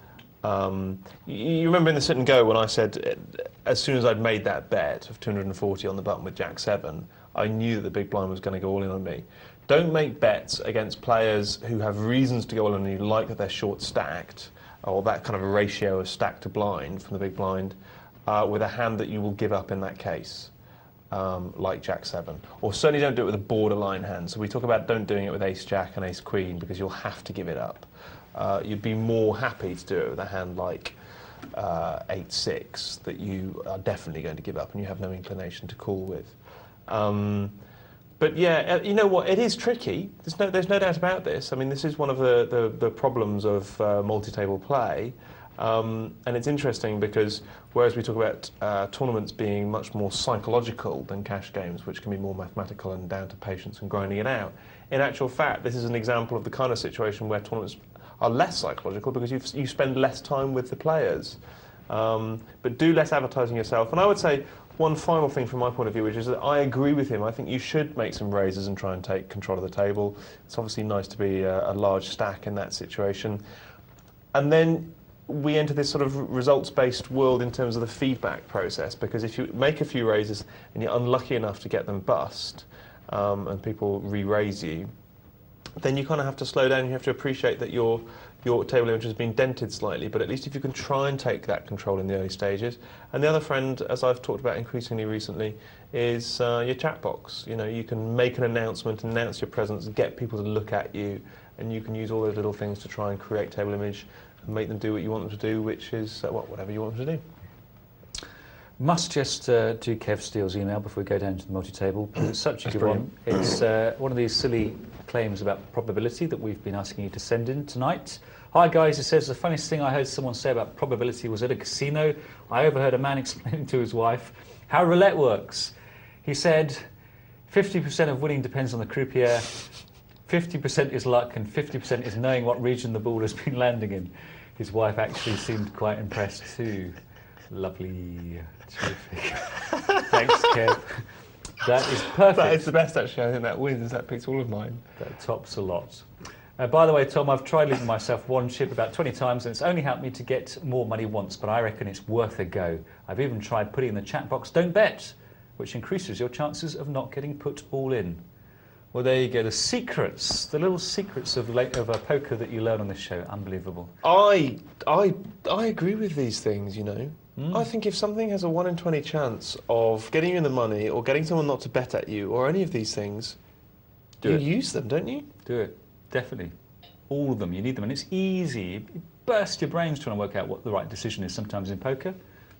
you remember in the sit and go when I said, as soon as I'd made that bet of 240 on the button with Jack 7, I knew that the big blind was going to go all in on me. Don't make bets against players who have reasons to go all in on you, like that they're short stacked, or that kind of a ratio of stack to blind from the big blind, with a hand that you will give up in that case, like Jack 7. Or certainly don't do it with a borderline hand. So we talk about don't doing it with Ace Jack and Ace Queen because you'll have to give it up. You'd be more happy to do it with a hand like 8-6 that you are definitely going to give up and you have no inclination to call with. But yeah, you know what? It is tricky. There's no doubt about this. I mean, this is one of the problems of multi-table play, and it's interesting because whereas we talk about tournaments being much more psychological than cash games, which can be more mathematical and down to patience and grinding it out, in actual fact, this is an example of the kind of situation where tournaments are less psychological because you spend less time with the players. But do less advertising yourself. And I would say one final thing from my point of view, which is that I agree with him. I think you should make some raises and try and take control of the table. It's obviously nice to be a large stack in that situation. And then we enter this sort of results-based world in terms of the feedback process, because if you make a few raises and you're unlucky enough to get them bust, and people re-raise you, then you kind of have to slow down. You have to appreciate that your table image has been dented slightly, but at least if you can try and take that control in the early stages. And the other friend, as I've talked about increasingly recently, is your chat box. You know, you can make an announcement, announce your presence, get people to look at you, and you can use all those little things to try and create table image and make them do what you want them to do, which is whatever you want them to do. Must just do Kev Steele's email before we go down to the multi-table, because it's such a good one. It's one of these silly claims about probability that we've been asking you to send in tonight. Hi guys, it says the funniest thing I heard someone say about probability was at a casino. I overheard a man explaining to his wife how roulette works. He said 50% of winning depends on the croupier, 50% is luck and 50% is knowing what region the ball has been landing in. His wife actually seemed quite impressed too. Lovely. Terrific. Thanks, Kev. That is perfect. That is the best, actually. I think that wins. That picks all of mine. That tops a lot. By the way, Tom, I've tried leaving myself one chip about 20 times and it's only helped me to get more money once, but I reckon it's worth a go. I've even tried putting in the chat box, don't bet, which increases your chances of not getting put all in. Well, there you go. The secrets, the little secrets of poker that you learn on this show. Unbelievable. I agree with these things, you know. I think if something has a 1 in 20 chance of getting you in the money or getting someone not to bet at you or any of these things, you use them, don't you? Do it. Definitely. All of them. You need them. And it's easy. You burst your brains trying to work out what the right decision is sometimes in poker.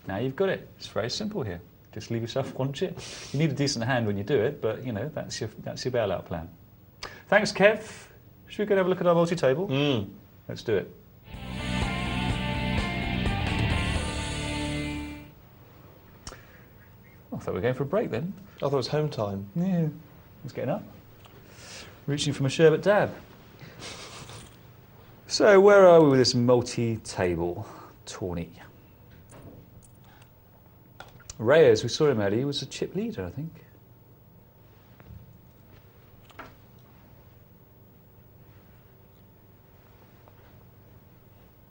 Now you've got it. It's very simple here. Just leave yourself one chip. You need a decent hand when you do it, but, you know, that's your bailout plan. Thanks, Kev. Should we go and have a look at our multi-table? Let's do it. I thought we were going for a break then. I thought it was home time. Yeah. It's getting up. Reaching from a sherbet dab. So where are we with this multi-table tourney? Reyes, we saw him earlier, he was a chip leader, I think.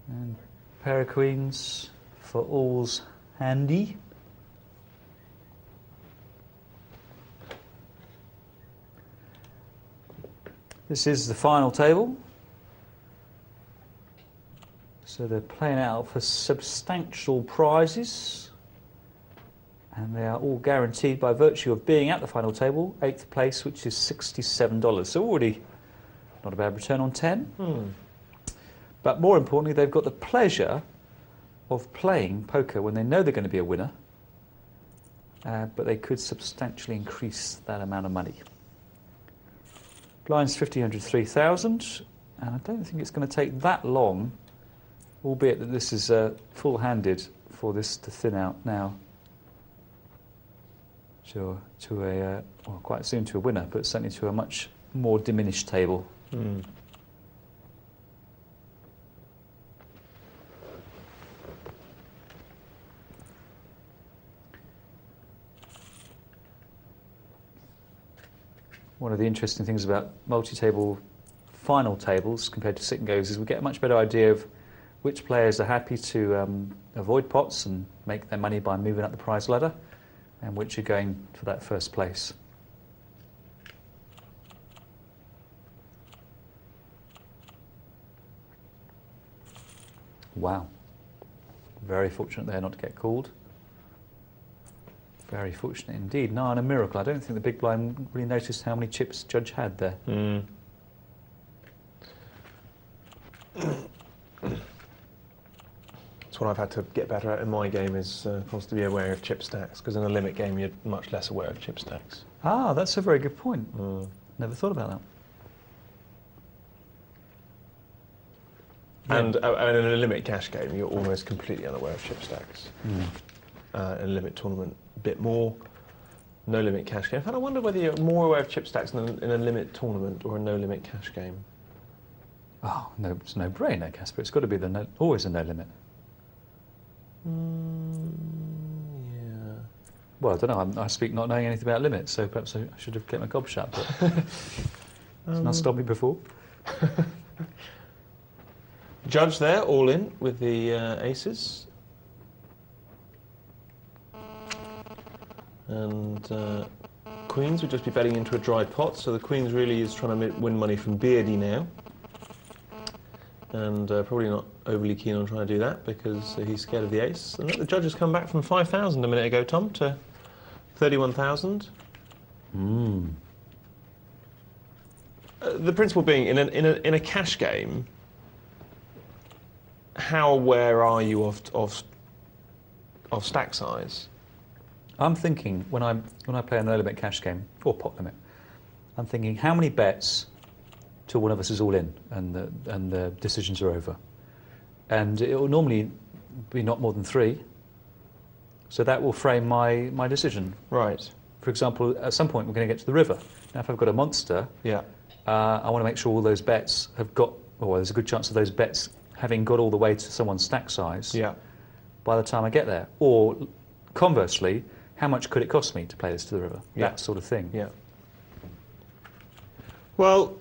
And pair of queens for all's handy. This is the final table. So they're playing out for substantial prizes. And they are all guaranteed by virtue of being at the final table, 8th place, which is $67. So already not a bad return on 10. But more importantly, they've got the pleasure of playing poker when they know they're going to be a winner. But they could substantially increase that amount of money. Blinds 1,500, 3,000. And I don't think it's going to take that long, albeit that this is full-handed, for this to thin out now. To a, well, quite soon to a winner, but certainly to a much more diminished table. One of the interesting things about multi-table final tables compared to sit and goes is we get a much better idea of which players are happy to avoid pots and make their money by moving up the prize ladder, and which are going for that first place. Wow. Very fortunate there not to get called. Very fortunate indeed. No, and a miracle. I don't think the big blind really noticed how many chips Judge had there. That's what I've had to get better at in my game, is constantly be aware of chip stacks, because in a limit game you're much less aware of chip stacks. Ah, that's a very good point. Never thought about that. And in a limit cash game you're almost completely unaware of chip stacks. In a limit tournament, a bit more. No limit cash game. In fact, I wonder whether you're more aware of chip stacks in a limit tournament or a no limit cash game. Oh, no, it's no brainer, Caspar. It's got to be always a no limit. Yeah. Well, I don't know. I speak not knowing anything about limits, so perhaps I should have kept my gob shut. But it's not stopped me before. Judge there, all in with the aces. And queens would just be betting into a dry pot, so the queens really is trying to win money from Beardy now. And probably not overly keen on trying to do that because he's scared of the ace. And the judge has come back from 5,000 a minute ago, Tom, to 31,000. The principle being, in a cash game, how aware are you of stack size? I'm thinking when I play a no limit cash game or pot limit, I'm thinking how many bets till one of us is all in and the decisions are over, and it will normally be not more than 3. So that will frame my decision. Right. For example, at some point we're going to get to the river. Now, if I've got a monster, I want to make sure all those bets have got, or there's a good chance of those bets having got all the way to someone's stack size by the time I get there. Or conversely, how much could it cost me to play this to the river? That sort of thing. Yeah. Well,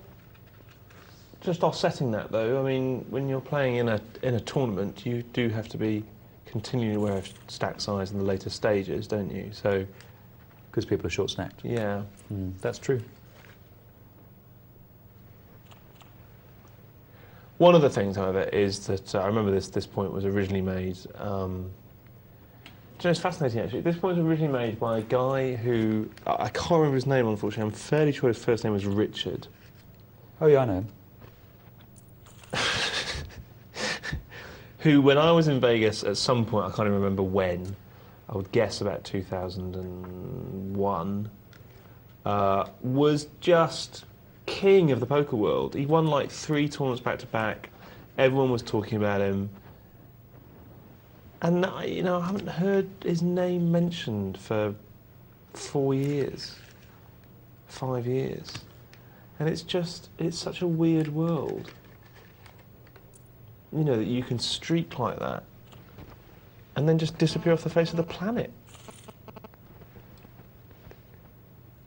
just offsetting that though, I mean, when you're playing in a tournament, you do have to be continually aware of stack size in the later stages, don't you? So, because people are short stacked. Yeah, that's true. One of the things, however, is that I remember this point was originally made. It's fascinating actually. This point was originally made by a guy who I can't remember his name, unfortunately. I'm fairly sure his first name was Richard. Oh yeah, I know him. Who, when I was in Vegas at some point, I can't even remember when, I would guess about 2001, was just king of the poker world. He won like 3 tournaments back to back. Everyone was talking about him. And I haven't heard his name mentioned for 4 years, 5 years. And it's such a weird world. You know, that you can streak like that and then just disappear off the face of the planet.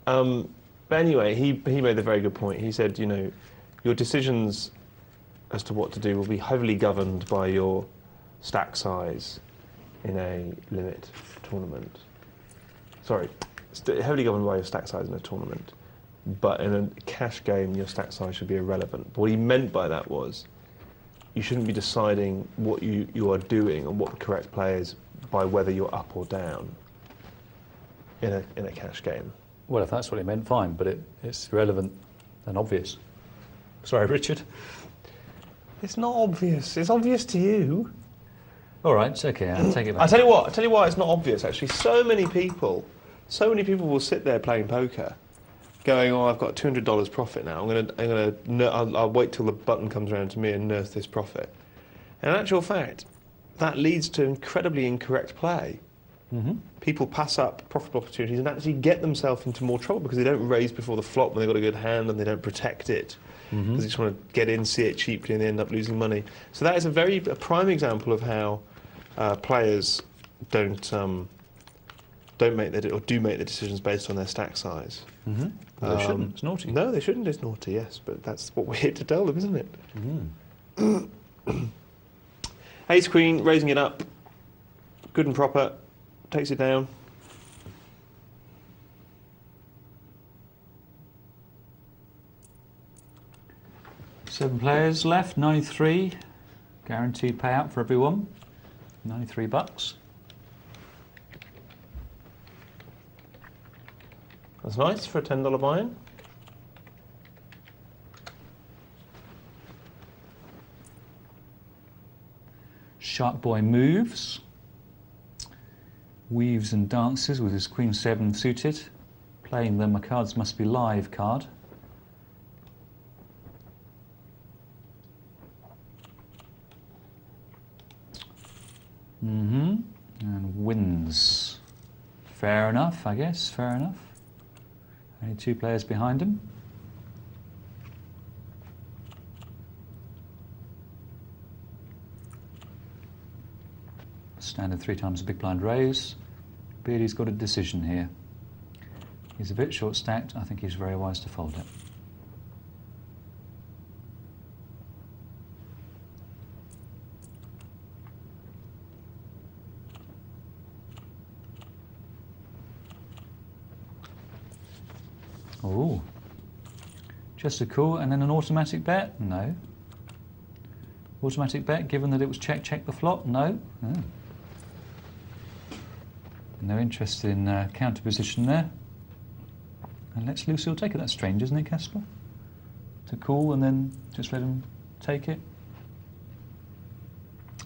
But anyway, he made a very good point. He said, you know, your decisions as to what to do will be heavily governed by your stack size in a limit tournament. Sorry, heavily governed by your stack size in a tournament. But in a cash game, your stack size should be irrelevant. But what he meant by that was, you shouldn't be deciding what you are doing and what the correct play is by whether you're up or down in a cash game. Well, if that's what he meant, fine, but it's irrelevant and obvious. Sorry, Richard. It's not obvious. It's obvious to you. All right, it's okay. I'll take it back. I'll tell you why it's not obvious, actually. So many people will sit there playing poker going, oh, I've got $200 profit now. I'll wait till the button comes around to me and nurse this profit. And in actual fact, that leads to incredibly incorrect play. People pass up profitable opportunities and actually get themselves into more trouble because they don't raise before the flop when they've got a good hand and they don't protect it because they just want to get in, see it cheaply, and they end up losing money. So that is a prime example of how players do make the decisions based on their stack size. Well, they shouldn't. It's naughty. No, they shouldn't. It's naughty, yes, but that's what we're here to tell them, isn't it? Ace Queen, raising it up, good and proper, takes it down. Seven players left, 93. Guaranteed payout for everyone, $93. That's nice for a $10 buy-in. Shark Boy moves, weaves and dances with his Queen 7 suited, playing the "My Cards Must Be Live" card. And wins. Fair enough, I guess, fair enough. Only 2 players behind him. Standard 3 times a big blind raise. Beardy's got a decision here. He's a bit short stacked. I think he's very wise to fold it. Oh, just a call and then an automatic bet? No. Automatic bet, given that it was check the flop? No. Oh. No interest in counter position there. And let's Lucille take it. That's strange, isn't it, Caspar? To call and then just let him take it?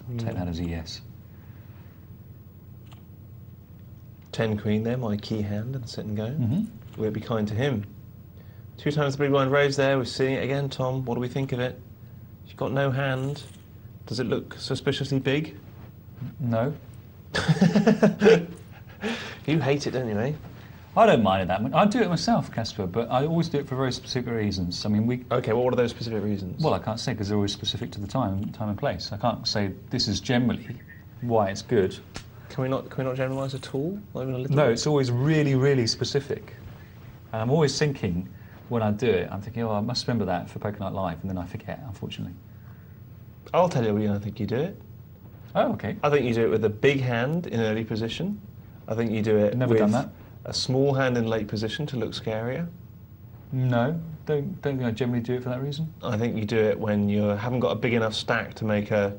I'll take that as a yes. 10 Queen there, my key hand, and sit and go. We'll be kind to him. 2 times the big blind raise there. We're seeing it again, Tom. What do we think of it? You've got no hand. Does it look suspiciously big? No. You hate it, don't you, eh? I don't mind it that much. I do it myself, Caspar, but I always do it for very specific reasons. I mean, Okay, well, what are those specific reasons? Well, I can't say because they're always specific to the time and place. I can't say this is generally why it's good. Can we not generalise at all? Not even a little No, bit? it's always really, really specific. And I'm always thinking, when I do it, I'm thinking, oh, I must remember that for Poker Night Live, and then I forget, unfortunately. I'll tell you when I think you do it. Oh, okay. I think you do it with a big hand in early position. I think you do it Never with done that. a small hand in late position to look scarier. No, don't think I generally do it for that reason. I think you do it when you haven't got a big enough stack to make a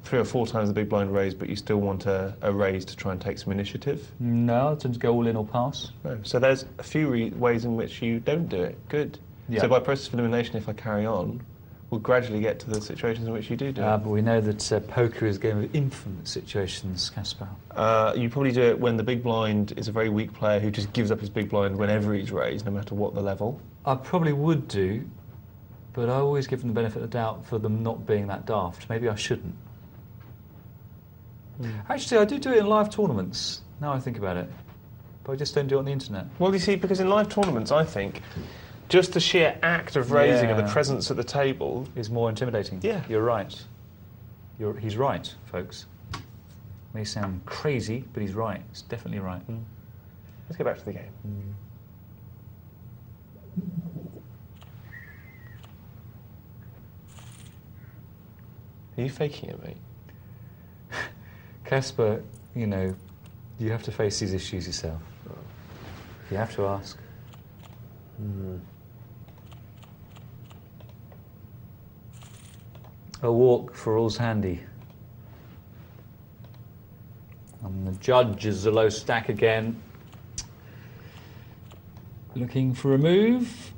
3 or 4 times the big blind raise, but you still want a raise to try and take some initiative. No, I tend to go all in or pass. No. So there's a few ways in which you don't do it. Good. Yeah. So by process of elimination, if I carry on, we'll gradually get to the situations in which you do it. But we know that poker is a game of infinite situations, Caspar. You probably do it when the big blind is a very weak player who just gives up his big blind whenever he's raised, no matter what the level. I probably would do, but I always give them the benefit of the doubt for them not being that daft. Maybe I shouldn't. Actually, I do it in live tournaments, now I think about it. But I just don't do it on the internet. Well, you see, because in live tournaments, I think, just the sheer act of raising and the Yeah. presence at the table... Is more intimidating. Yeah. You're right. He's right, folks. May sound crazy, but he's right. He's definitely right. Let's get back to the game. Are you faking it, mate? Caspar, you know, you have to face these issues yourself. You have to ask. A walk for all's handy. And the judge is a low stack again. Looking for a move.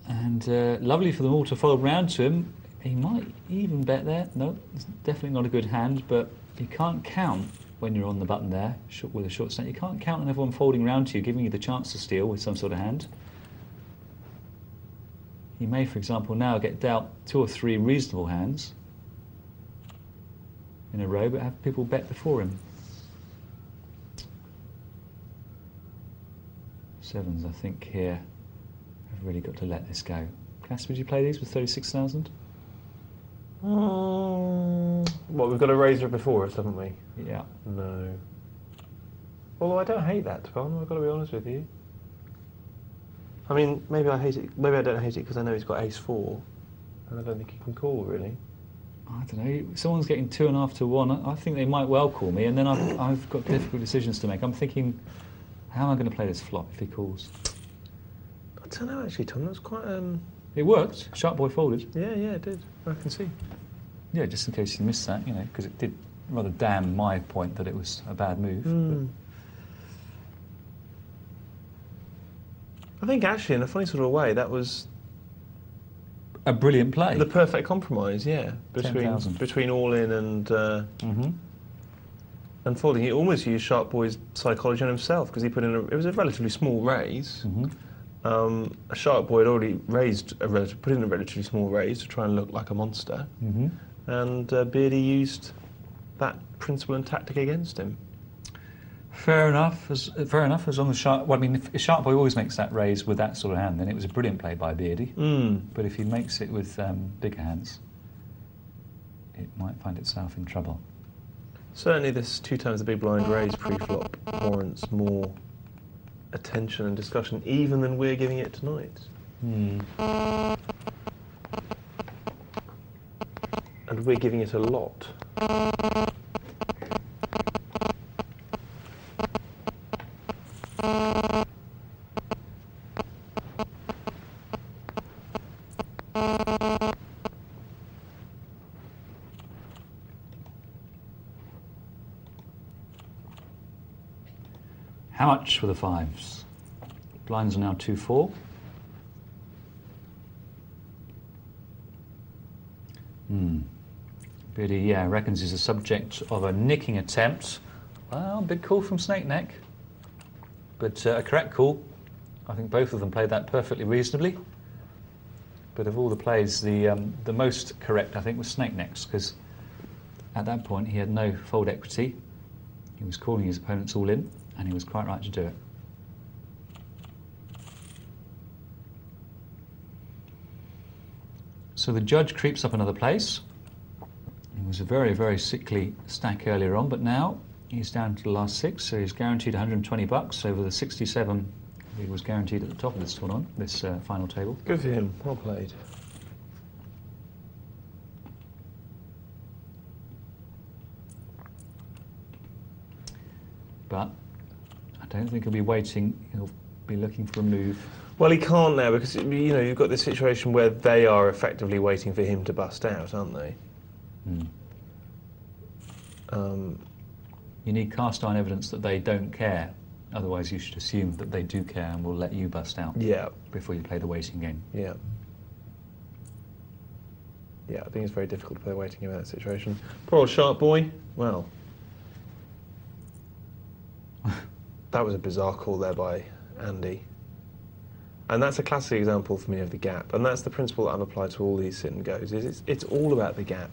And lovely for them all to fold round to him. He might even bet there. No, it's definitely not a good hand, but you can't count when you're on the button there with a short stack. You can't count on everyone folding round to you, giving you the chance to steal with some sort of hand. He may, for example, now get dealt 2 or 3 reasonable hands in a row, but have people bet before him. Sevens, I think, here have really got to let this go. Caspar, would you play these with 36,000? What, we've got a razor before us, haven't we? Yeah. No. Although I don't hate that, Tom, I've got to be honest with you. I mean, maybe I hate it. Maybe I don't hate it because I know he's got ace-4, and I don't think he can call, really. I don't know. Someone's getting 2.5 to 1. I think they might well call me, and then I've got difficult decisions to make. I'm thinking, how am I going to play this flop if he calls? I don't know, actually, Tom. That's quite... It worked. Sharp boy folded. Yeah, it did. I can see. Yeah, just in case you missed that, you know, because it did rather damn my point that it was a bad move. I think, actually, in a funny sort of way, that was... A brilliant play. the perfect compromise, yeah. 10,000. Between all-in and folding. He almost used Sharp Boy's psychology on himself, because he put in it was a relatively small raise. A Sharp Boy had already put in a relatively small raise to try and look like a monster. And Beardy used that principle and tactic against him. Fair enough. Fair enough. As long as Sharp... Well, I mean, if Sharp Boy always makes that raise with that sort of hand, then it was a brilliant play by Beardy. But if he makes it with bigger hands, it might find itself in trouble. Certainly this 2 times the big blind raise pre-flop warrants more attention and discussion, even than we're giving it tonight. And we're giving it a lot. How much for the 5s? Blinds are now 2-4. Beardy, yeah, reckons he's the subject of a nicking attempt. Well, big call from Snake Neck. But a correct call. I think both of them played that perfectly reasonably. But of all the plays, the most correct, I think, was Snake Neck's, because at that point he had no fold equity. He was calling his opponents all in, and he was quite right to do it. So the judge creeps up another place. He was a very, very sickly stack earlier on, but now he's down to the last 6, so he's guaranteed 120 bucks over the 67 he was guaranteed at the top of this tournament, this final table. Good for him. Well played. But I don't think he'll be waiting. He'll be looking for a move. Well, he can't now because you've got this situation where they are effectively waiting for him to bust out, aren't they? You need cast iron evidence that they don't care. Otherwise, you should assume that they do care and will let you bust out. Yeah. Before you play the waiting game. Yeah. Yeah, I think it's very difficult to play waiting game in that situation. Poor old sharp boy. Well. That was a bizarre call there by Andy. And that's a classic example for me of the gap. And that's the principle that I've applied to all these sit and goes. It's all about the gap.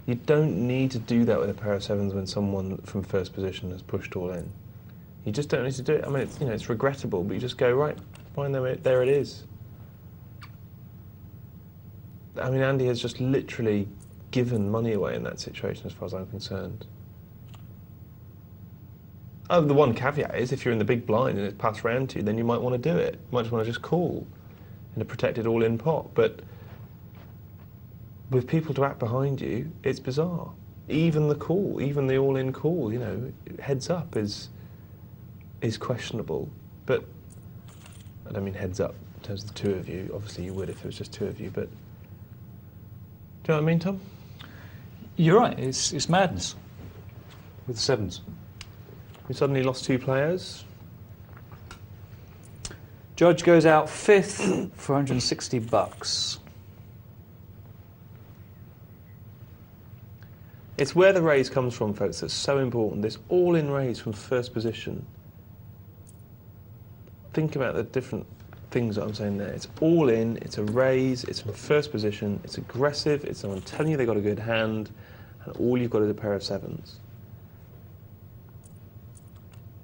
You don't need to do that with a pair of sevens when someone from first position has pushed all in. You just don't need to do it. I mean, it's regrettable, but you just go, right, fine, there it is. I mean, Andy has just literally given money away in that situation as far as I'm concerned. Oh, the one caveat is if you're in the big blind and it's passed round to you, then you might want to do it. You might just want to just call in a protected all-in pot. But with people to act behind you, it's bizarre. Even the call, even the all-in call, heads up is questionable. But I don't mean heads up in terms of the two of you. Obviously you would if it was just two of you, but do you know what I mean, Tom? You're right, it's madness with the sevens. We suddenly lost 2 players. Judge goes out 5th for 160 bucks. It's where the raise comes from, folks, that's so important. This all-in raise from first position. Think about the different things that I'm saying there. It's all in, it's a raise, it's from first position, it's aggressive, it's someone telling you they got a good hand, and all you've got is a pair of sevens.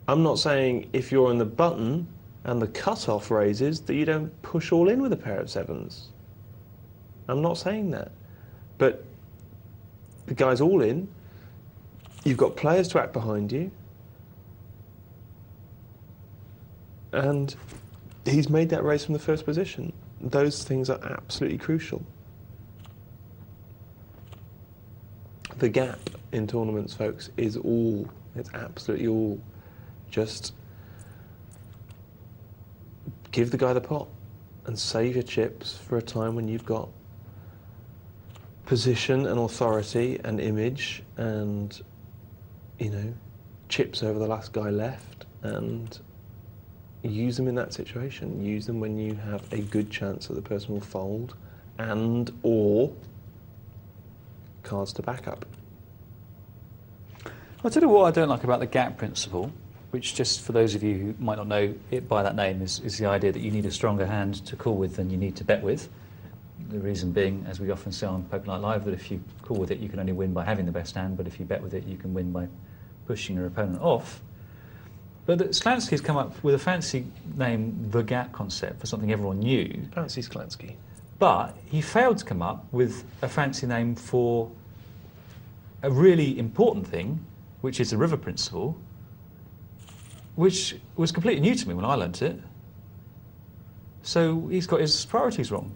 I'm not saying if you're on the button and the cut-off raises that you don't push all in with a pair of sevens. I'm not saying that. But the guy's all in, you've got players to act behind you, and he's made that raise from the first position. Those things are absolutely crucial. The gap in tournaments, folks, is all. It's absolutely all. Just give the guy the pot and save your chips for a time when you've got position and authority and image and, chips over the last guy left, and use them in that situation. Use them when you have a good chance that the person will fold and or cards to back up. I'll tell you what I don't like about the gap principle, which, just for those of you who might not know it by that name, is the idea that you need a stronger hand to call with than you need to bet with. The reason being, as we often say on Poker Night Live, that if you call with it, you can only win by having the best hand, but if you bet with it, you can win by pushing your opponent off. But Sklansky's come up with a fancy name, the gap concept, for something everyone knew. Fancy Sklansky. But he failed to come up with a fancy name for a really important thing, which is the river principle, which was completely new to me when I learnt it. So he's got his priorities wrong.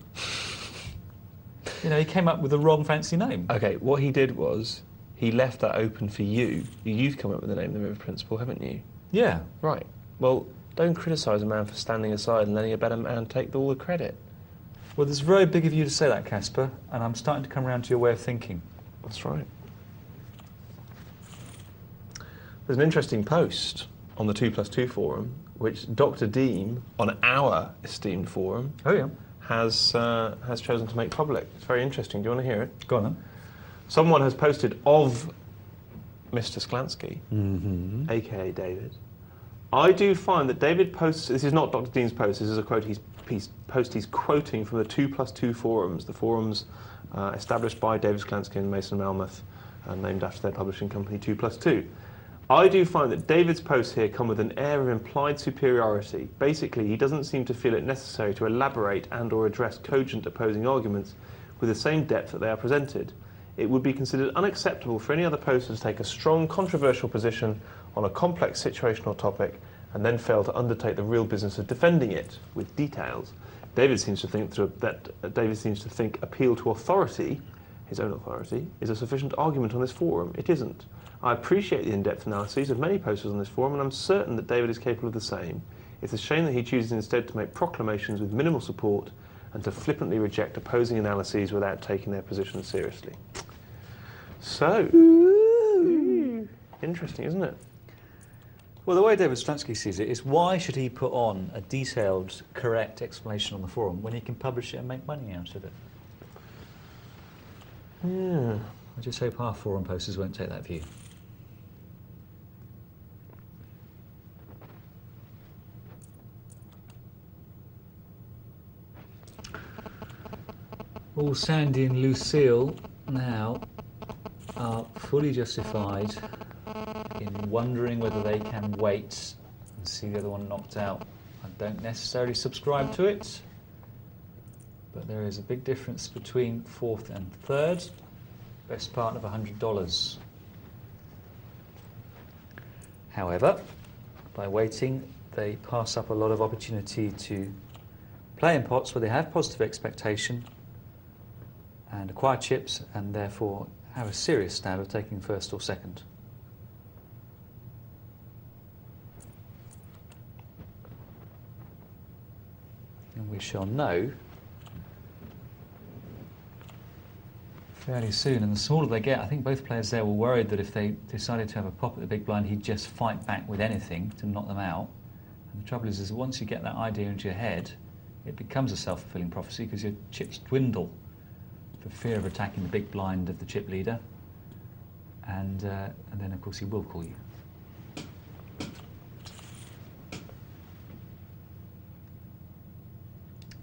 He came up with the wrong fancy name. Okay, what he did was he left that open for you. You've come up with the name, the river principle, haven't you? Yeah. Right. Well, don't criticise a man for standing aside and letting a better man take all the credit. Well, it's very big of you to say that, Caspar, and I'm starting to come around to your way of thinking. That's right. There's an interesting post on the 2+2 forum, which Dr. Deem, on our esteemed forum, has chosen to make public. It's very interesting. Do you want to hear it? Go on then. Someone has posted of Mr. Sklansky, a.k.a. David. I do find that David posts, this is not Dr. Dean's post, this is a quote he's quoting from the 2+2 forums, the forums established by David Sklansky and Mason Malmuth, named after their publishing company 2+2. I do find that David's posts here come with an air of implied superiority. Basically, he doesn't seem to feel it necessary to elaborate and or address cogent opposing arguments with the same depth that they are presented. It would be considered unacceptable for any other poster to take a strong, controversial position on a complex situation or topic and then fail to undertake the real business of defending it with details. David seems to think appeal to authority, his own authority, is a sufficient argument on this forum. It isn't. I appreciate the in-depth analyses of many posters on this forum, and I'm certain that David is capable of the same. It's a shame that he chooses instead to make proclamations with minimal support and to flippantly reject opposing analyses without taking their position seriously. So, interesting, isn't it? Well, the way David Stransky sees it is, why should he put on a detailed, correct explanation on the forum when he can publish it and make money out of it? Yeah. I just hope our forum posters won't take that view. All Sandy and Lucille now are fully justified in wondering whether they can wait and see the other one knocked out. I don't necessarily subscribe to it, but there is a big difference between fourth and third. Best part of $100. However, by waiting, they pass up a lot of opportunity to play in pots where they have positive expectation and acquire chips, and therefore have a serious stab of taking first or second. And we shall know fairly soon. And the smaller they get, I think both players there were worried that if they decided to have a pop at the big blind, he'd just fight back with anything to knock them out. And the trouble is that once you get that idea into your head, it becomes a self-fulfilling prophecy, because your chips dwindle for fear of attacking the big blind of the chip leader, and then of course he will call you.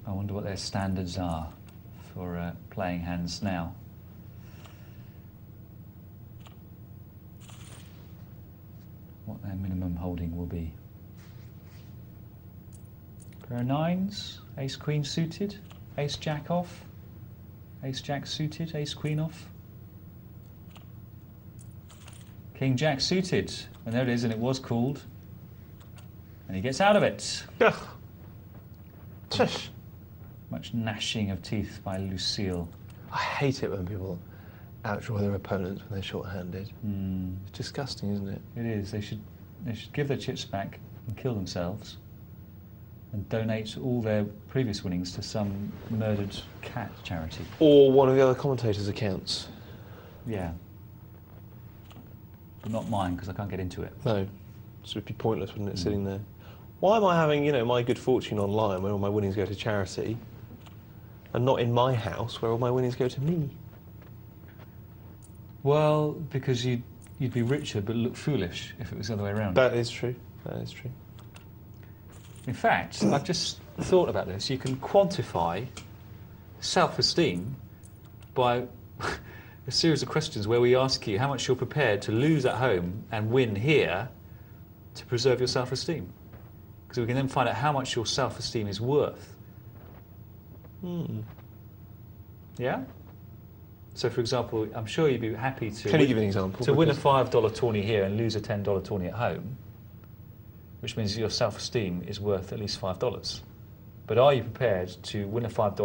I wonder what their standards are for playing hands now. What their minimum holding will be. Pair of nines, ace queen suited, ace jack off, ace jack suited, ace queen off, king jack suited, and there it is, and it was called, and he gets out of it. Ugh. Tush. Much gnashing of teeth by Lucille. I hate it when people outdraw their opponents when they're short-handed. It's disgusting, isn't it? It is. They should give their chips back and kill themselves, and donate all their previous winnings to some murdered cat charity. Or one of the other commentators' accounts. Yeah. But not mine, because I can't get into it. No. So it'd be pointless, wouldn't it, sitting there? Why am I having, my good fortune online where all my winnings go to charity, and not in my house where all my winnings go to me? Well, because you'd be richer but look foolish if it was the other way around. That is true. That is true. In fact, I've just thought about this. You can quantify self-esteem by a series of questions where we ask you how much you're prepared to lose at home and win here to preserve your self-esteem. Because we can then find out how much your self-esteem is worth. Yeah? So, for example, I'm sure you'd be happy to... Can you give an example? To win a $5 tourney here and lose a $10 tourney at home, which means your self-esteem is worth at least $5. But are you prepared to win a $5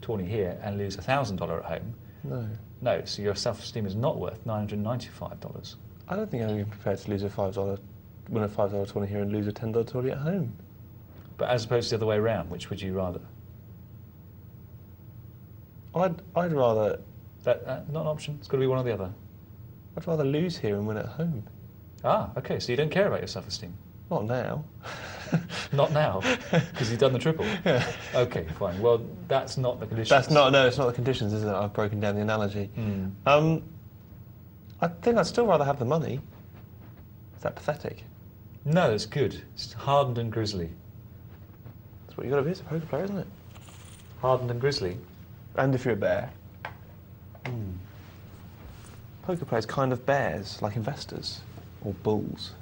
tourney here and lose $1,000 at home? No. No, so your self-esteem is not worth $995. I don't think I'm prepared to win a $5 tourney here and lose a $10 tourney at home. But as opposed to the other way around, which would you rather? I'd rather... not an option. It's got to be one or the other. I'd rather lose here and win at home. Ah, okay, so you don't care about your self-esteem? Not now. Not now, because you've done the triple? Yeah. Okay, fine. Well, that's not the conditions. It's not the conditions, is it? I've broken down the analogy. I think I'd still rather have the money. Is that pathetic? No, it's good. It's hardened and grisly. That's what you've got to be as a poker player, isn't it? Hardened and grisly? And if you're a bear. Poker players kind of bears, like investors, or bulls.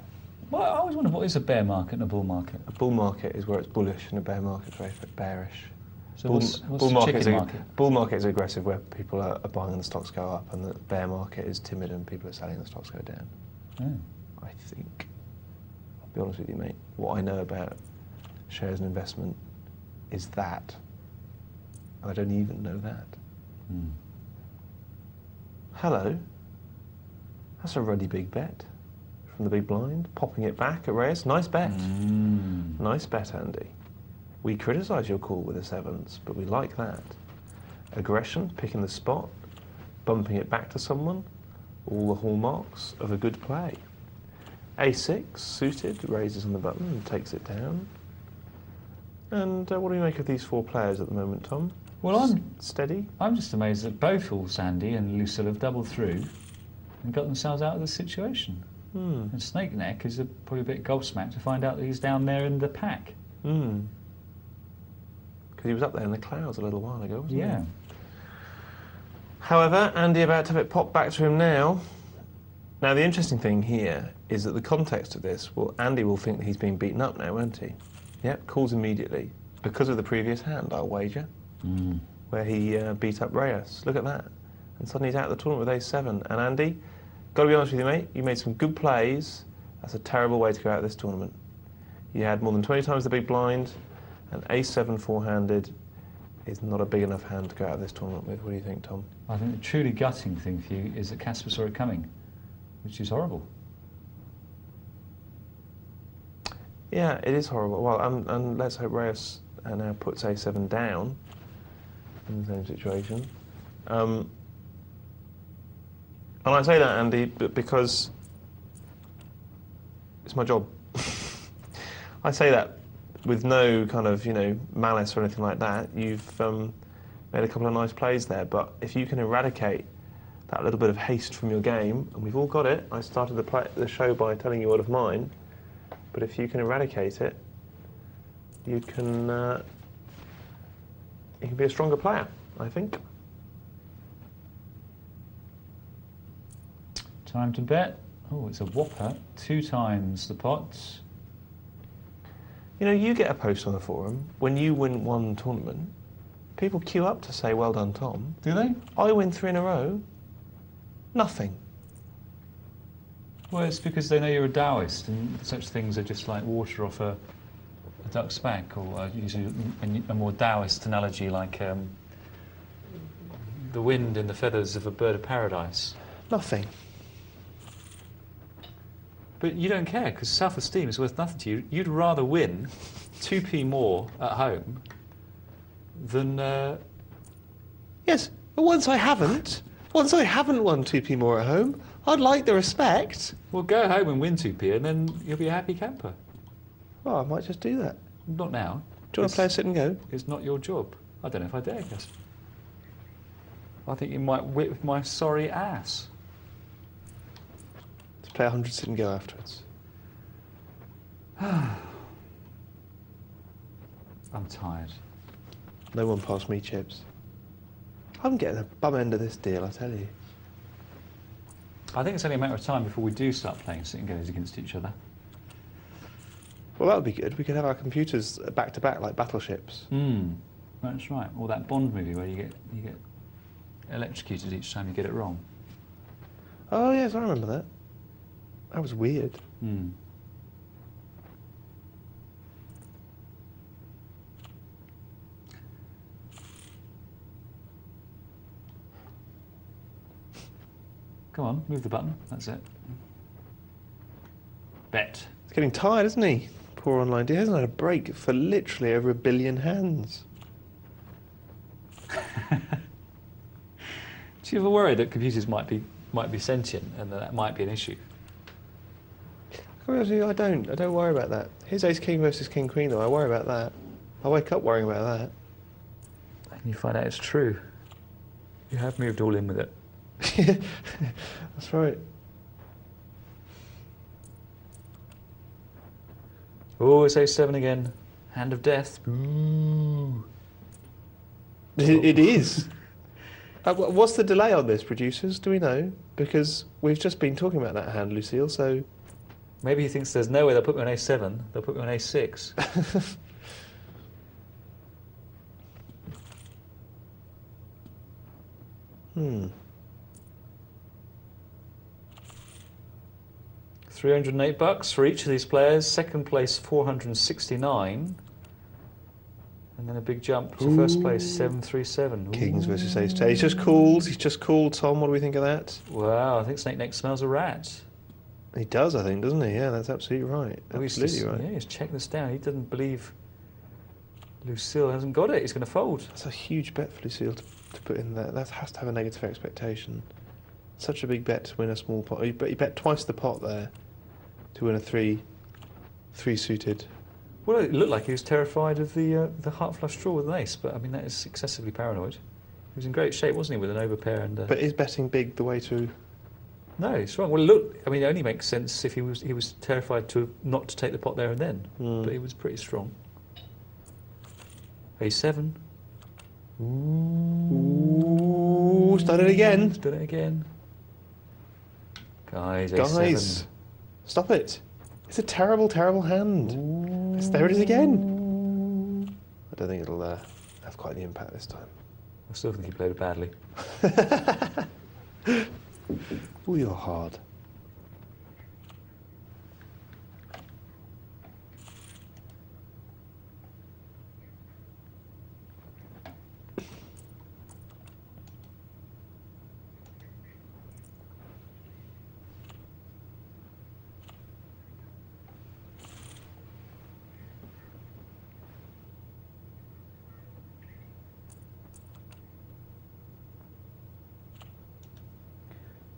Well, I always wonder, what is a bear market and a bull market? A bull market is where it's bullish, and a bear market is very bearish. So what's the chicken market? Bull market is aggressive, where people are buying and the stocks go up, and the bear market is timid and people are selling and the stocks go down. Oh. I think. I'll be honest with you, mate. What I know about shares and investment is that. I don't even know that. Hello. That's a ruddy big bet from the big blind. Popping it back at Reyes. Nice bet. Nice bet, Andy. We criticise your call with the sevens, but we like that. Aggression, picking the spot, bumping it back to someone, all the hallmarks of a good play. A6, suited, raises on the button and takes it down. And what do we make of these four players at the moment, Tom? Well, steady. I'm just amazed that both Sandy and Lucille have doubled through and got themselves out of the situation. And Snake Neck is probably a bit gobsmacked to find out that he's down there in the pack. Because he was up there in the clouds a little while ago, wasn't he? However, Andy about to have it popped back to him now. Now, the interesting thing here is that the context of this, well, Andy will think that he's been beaten up now, won't he? Yep, calls immediately. Because of the previous hand, I'll wager, where he beat up Reyes. Look at that. And suddenly he's out of the tournament with A7. And Andy, got to be honest with you, mate, you made some good plays. That's a terrible way to go out of this tournament. You had more than 20 times the big blind, and A7 four-handed is not a big enough hand to go out of this tournament with. What do you think, Tom? I think the truly gutting thing for you is that Caspar saw it coming, which is horrible. Yeah, it is horrible. Well, and let's hope Reyes now puts A7 down in the same situation. And I say that, Andy, because it's my job. I say that with no kind of, malice or anything like that. You've made a couple of nice plays there, but if you can eradicate that little bit of haste from your game, and we've all got it. I started the show by telling you one of mine, but if you can eradicate it, you can be a stronger player, I think. Time to bet. Oh, it's a whopper. 2 times the pot. You get a post on the forum. When you win one tournament, people queue up to say, well done, Tom. Do they? I win 3 in a row. Nothing. Well, it's because they know you're a Taoist, and such things are just like water off a duck's back, or using a more Taoist analogy like the wind in the feathers of a bird of paradise. Nothing. But you don't care, because self-esteem is worth nothing to you. You'd rather win 2p more at home than... Yes, but once I haven't won 2p more at home, I'd like the respect. Well, go home and win 2p, and then you'll be a happy camper. Well, I might just do that. Not now. Do you want to play a sit and go? It's not your job. I don't know if I dare, Caspar. I think you might whip my sorry ass. Let's play 100 sit and go afterwards. I'm tired. No one passed me chips. I'm getting a bum end of this deal, I tell you. I think it's only a matter of time before we do start playing sit and goes against each other. Well, that would be good. We could have our computers back to back like battleships. That's right. Or that Bond movie where you get electrocuted each time you get it wrong. Oh yes, I remember that. That was weird. Come on, move the button. That's it. Bet. He's getting tired, isn't he? Poor online dude. He hasn't had a break for literally over 1 billion hands. Do you ever worry that computers might be sentient and that might be an issue? I don't worry about that. Here's Ace King versus King Queen though. I worry about that. I wake up worrying about that. And you find out it's true. You have moved all in with it. That's right. Oh, it's A7 again. Hand of death. Ooh. It is. What's the delay on this, producers? Do we know? Because we've just been talking about that hand, Lucille, so... Maybe he thinks there's no way they'll put me on A7, they'll put me on A6. $308 for each of these players. Second place, 469. And then a big jump to first place, 737. Kings versus Ace 10. He's just called, Tom. What do we think of that? Wow, I think Snake Neck smells a rat. He does, I think, doesn't he? Yeah, that's absolutely right. Absolutely right. Yeah, he's checking this down. He doesn't believe Lucille hasn't got it. He's going to fold. That's a huge bet for Lucille to put in there. That has to have a negative expectation. Such a big bet to win a small pot. He bet twice the pot there to win a three suited. Well, it looked like he was terrified of the heart flush draw with an ace, but I mean that is excessively paranoid. He was in great shape, wasn't he, with an overpair and. But is betting big the way to? No, it's wrong. Well, look, I mean, it only makes sense if he was terrified not to take the pot there and then, but he was pretty strong. A7. Ooh, start it again. Done it again. Guys, A7. Stop it. It's a terrible, terrible hand. There it is again. I don't think it'll have quite the impact this time. I still think he played it badly. Ooh, you're hard.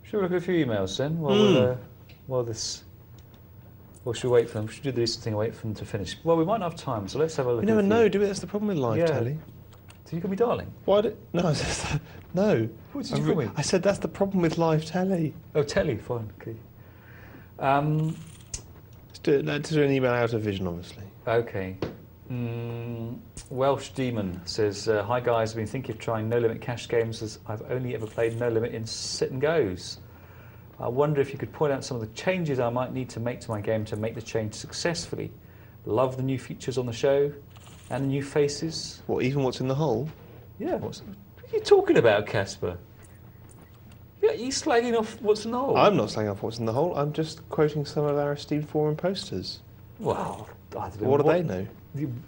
Should we look at a few emails then, while should we wait for them? Should we do this thing and wait for them to finish? Well, we might not have time, so let's have a look. We never know, do we? That's the problem with live telly. So you call me darling? Why no, no. What did you call me? I said that's the problem with live telly. Oh, telly, fine, okay. Let's do an email out of vision, obviously. Okay. Welsh Demon says, hi guys, I've been thinking of trying no limit cash games as I've only ever played no limit in sit and goes. I wonder if you could point out some of the changes I might need to make to my game to make the change successfully. Love the new features on the show and the new faces. What, even what's in the hole? Yeah, what are you talking about, Caspar? Yeah, you slagging off what's in the hole? I'm not slagging off what's in the hole, I'm just quoting some of our esteemed forum posters. Well, I don't know. What do they know?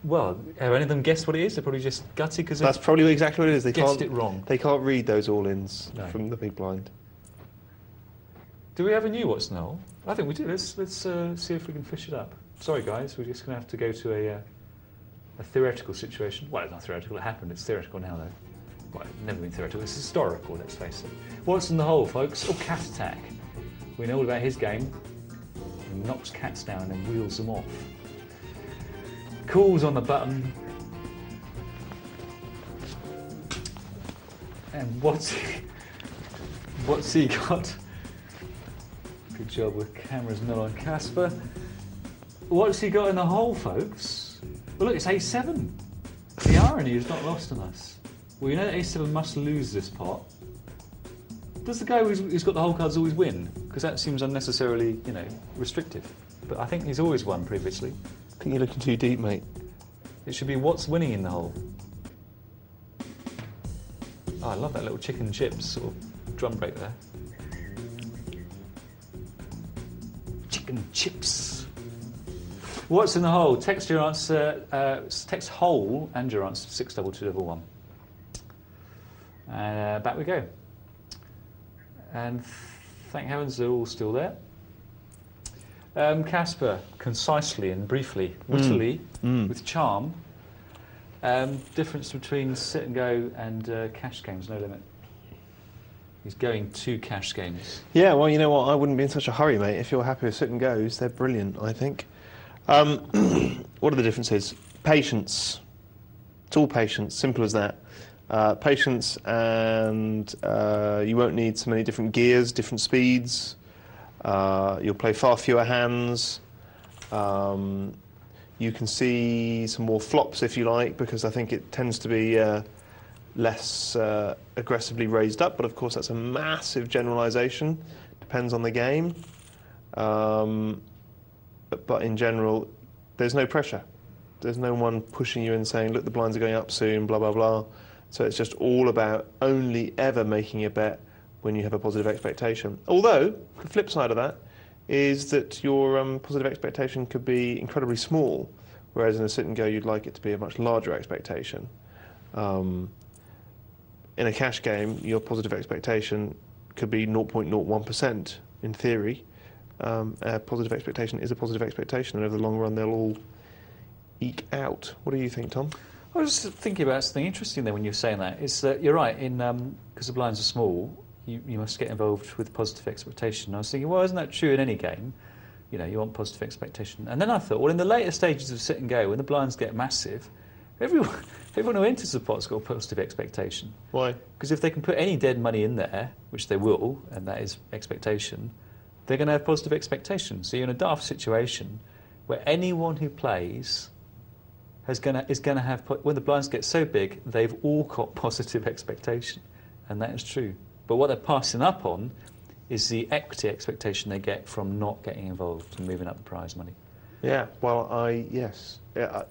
Well, have any of them guessed what it is? They're probably just gutted because that's probably exactly what it is. They guessed it wrong. They can't read those all-ins from the big blind. Do we have a new what's in the hole? I think we do. Let's see if we can fish it up. Sorry, guys, we're just going to have to go to a theoretical situation. Well, it's not theoretical. It happened. It's theoretical now, though. Well, it's never been theoretical. It's historical. Let's face it. What's in the hole, folks? Oh, Cat Attack. We know all about his game. He knocks cats down and wheels them off. Calls on the button. And what's he got? Good job with cameras not on Caspar. What's he got in the hole, folks? Well, look, it's A7. The irony is not lost on us. Well, you know that A7 must lose this pot. Does the guy who's got the hole cards always win? Because that seems unnecessarily, restrictive. But I think he's always won previously. I think you're looking too deep, mate. It should be what's winning in the hole. Oh, I love that little chicken and chips sort of drum break there. Chicken chips. What's in the hole? Text your answer. Text hole and your answer 62211. And back we go. And thank heavens they're all still there. Caspar, concisely and briefly, wittily, with charm, difference between sit and go and cash games, no limit. He's going to cash games. Yeah, well, you know what? I wouldn't be in such a hurry, mate. If you're happy with sit and goes, they're brilliant, I think. What are the differences? Patience. It's all patience, simple as that. Patience, and you won't need so many different gears, different speeds. You'll play far fewer hands. You can see some more flops if you like, because I think it tends to be less aggressively raised up, but of course that's a massive generalisation. Depends on the game. But in general, there's no pressure. There's no one pushing you and saying, look, the blinds are going up soon, blah, blah, blah. So it's just all about only ever making a bet when you have a positive expectation. Although, the flip side of that is that your positive expectation could be incredibly small, whereas in a sit and go you'd like it to be a much larger expectation. In a cash game, your positive expectation could be 0.01% in theory. A positive expectation is a positive expectation, and over the long run they'll all eke out. What do you think, Tom? I was just thinking about something interesting there when you were saying that. Is that you're right, because the blinds are small, you must get involved with positive expectation. I was thinking, well, isn't that true in any game? You know, you want positive expectation. And then I thought, well, in the later stages of sit and go, when the blinds get massive, everyone who enters the pot's got a positive expectation. Why? Because if they can put any dead money in there, which they will, and that is expectation, they're going to have positive expectation. So you're in a daft situation where anyone who plays is going to have, when the blinds get so big, they've all got positive expectation, and that is true. But what they're passing up on is the equity expectation they get from not getting involved and moving up the prize money. Yeah, well, yes.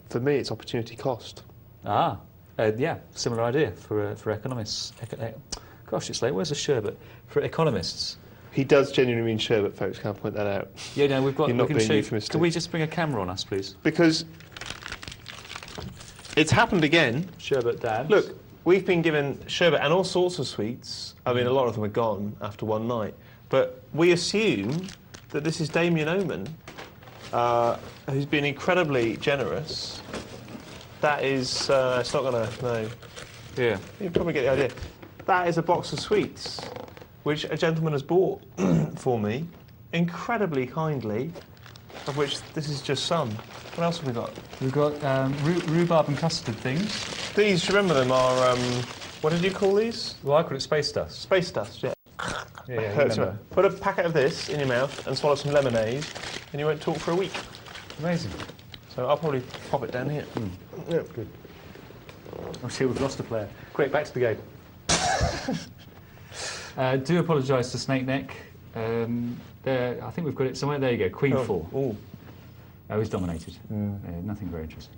For me, it's opportunity cost. Yeah, similar idea for economists. Gosh, it's late. Where's the sherbet? For economists. He does genuinely mean sherbet, folks. Can't point that out. Yeah, no, we've got. You're not we can being show. euphemistic. Can we just bring a camera on us, please? Because it's happened again. Sherbet dad. Look, we've been given sherbet and all sorts of sweets. I mean, a lot of them are gone after one night. But we assume that this is Damien Oman, who's been incredibly generous. That is, it's not going to, no. Yeah. You probably get the idea. That is a box of sweets, which a gentleman has bought for me, incredibly kindly, of which this is just some. What else have we got? We've got rhubarb and custard things. These, remember them, are, what did you call these? Well, I call it space dust. Space dust, yeah. Yeah, Remember. Put a packet of this in your mouth and swallow some lemonade, and you won't talk for a week. Amazing. So I'll probably pop it down here. Yeah, good. Oh, see, we've lost a player. Quick, back to the game. Do apologise to Snake Neck. There, I think we've got it somewhere. There you go. Queen 4. Oh, he's dominated. Nothing very interesting.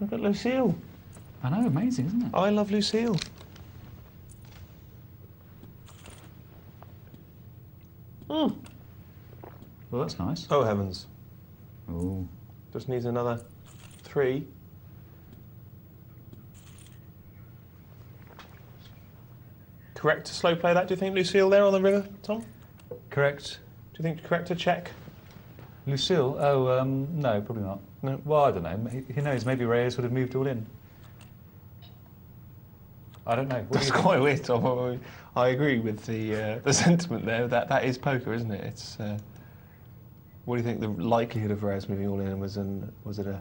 Look at Lucille. I know, amazing, isn't it? I love Lucille. Well, that's nice. Oh, heavens. Oh. Just needs another 3. Correct to slow play that, do you think, Lucille, there on the river, Tom? Correct. Do you think correct to check? Lucille? Oh, no, probably not. No. Well, I don't know. Who knows? Maybe Reyes would have moved all in. I don't know. What That's quite weird, Tom. I agree with the sentiment there. That is poker, isn't it? It's. What do you think the likelihood of Reyes moving all in was it a?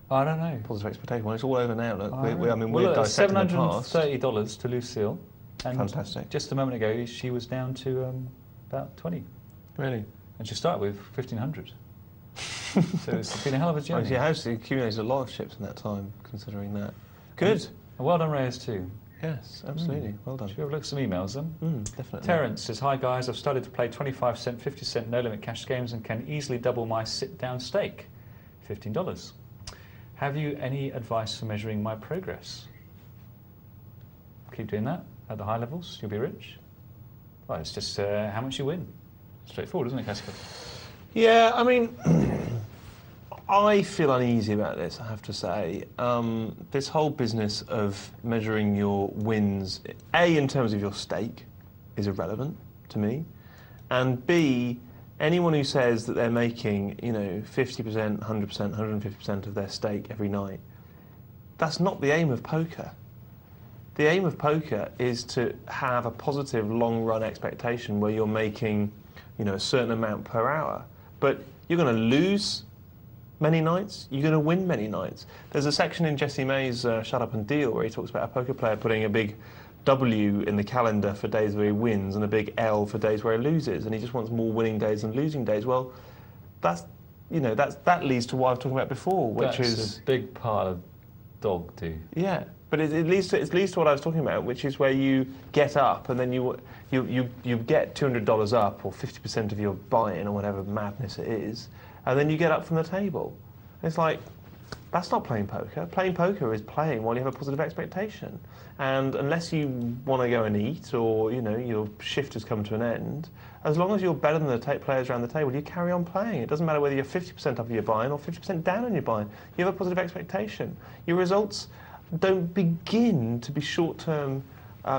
I don't know. Positive expectation. Well, it's all over now. Look, I mean, well, we're dissecting the past. $730 to Lucille. And fantastic. Just a moment ago, she was down to about 20. Really? And she started with 1,500. So it's been a hell of a journey. Well, she has accumulated a lot of chips in that time, considering that. Good. And well done, Reyes, too. Yes, absolutely. Well done. Should we have a look at some emails then? Definitely. Terence says, hi guys, I've started to play 25 cent, 50 cent no-limit cash games and can easily double my sit-down stake, $15. Have you any advice for measuring my progress? Keep doing that at the high levels, you'll be rich. Well, it's just how much you win. Straightforward, isn't it, Caspar? Yeah, I mean, I feel uneasy about this, I have to say. This whole business of measuring your wins, A, in terms of your stake, is irrelevant to me, and B, anyone who says that they're making, 50%, 100%, 150% of their stake every night, that's not the aim of poker. The aim of poker is to have a positive long-run expectation where you're making, a certain amount per hour. But you're going to lose many nights, you're going to win many nights. There's a section in Jesse May's Shut Up and Deal where he talks about a poker player putting a big W in the calendar for days where he wins and a big L for days where he loses, and he just wants more winning days than losing days. Well, that leads to what I was talking about before, which is a big part of dog do. Yeah, but it leads to what I was talking about, which is where you get up and then you get $200 up or 50% of your buy-in or whatever madness it is, and then you get up from the table. It's like, That's not playing poker. Playing poker is playing while you have a positive expectation. And unless you want to go and eat, or your shift has come to an end, as long as you're better than the players around the table, you carry on playing. It doesn't matter whether you're 50% up on your buying or 50% down on your buying. You have a positive expectation. Your results don't begin to be short-term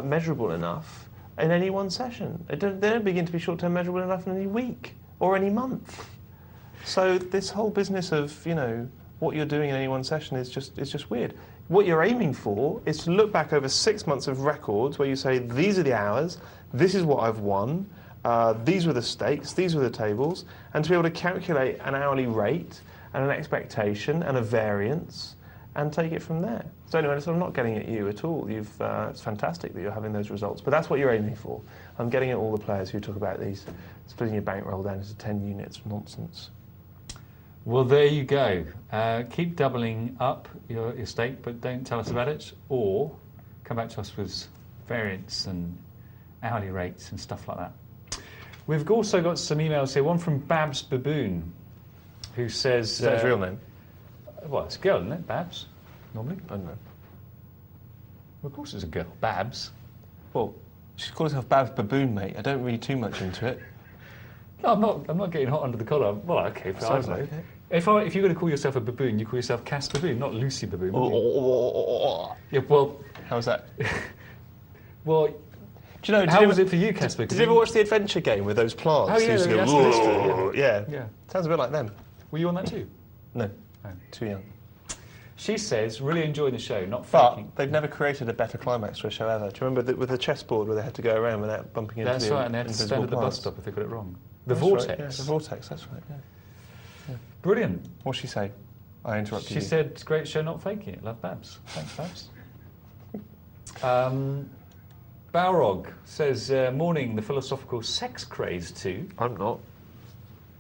measurable enough in any one session. They don't begin to be short-term measurable enough in any week or any month. So this whole business of what you're doing in any one session is just weird. What you're aiming for is to look back over 6 months of records where you say, these are the hours, this is what I've won, these were the stakes, these were the tables, and to be able to calculate an hourly rate and an expectation and a variance and take it from there. So anyway, so I'm not getting at you at all. It's fantastic that you're having those results, but that's what you're aiming for. I'm getting at all the players who talk about these splitting your bankroll down into 10 units. Nonsense. Well, there you go. Keep doubling up your stake, but don't tell us about it, or come back to us with variance and hourly rates and stuff like that. We've also got some emails here. One from Babs Baboon, who says... Is that his real name? Well, it's a girl, isn't it, Babs? Normally? I don't know. Well, of course it's a girl. Babs. Well, she's called herself Babs Baboon, mate. I don't read too much into it. No, I'm not getting hot under the collar. Well, okay, Sounds like it. If you're going to call yourself a baboon, you call yourself Caspar Baboon, not Lucy Baboon. Yeah, well... How's that? Well... Do you know? How was it for you, Caspar? Did you ever watch the Adventure Game with those plants? Oh yeah, used to the go, yeah. Sounds a bit like them. Were you on that too? No, Oh. too young. She says, really enjoying the show, not But faking. they've never created a better climax for a show ever. Do you remember with the chessboard where they had to go around without bumping into That's the right, and they had to stand at the bus plants? stop if they got it wrong. The That's vortex. Right, yeah, the vortex, that's right, yeah. Brilliant. What'd she say? I interrupted you. She said, great show, not faking it. Love Babs. Thanks, Babs. Balrog says, morning, the philosophical sex craze too. I'm not.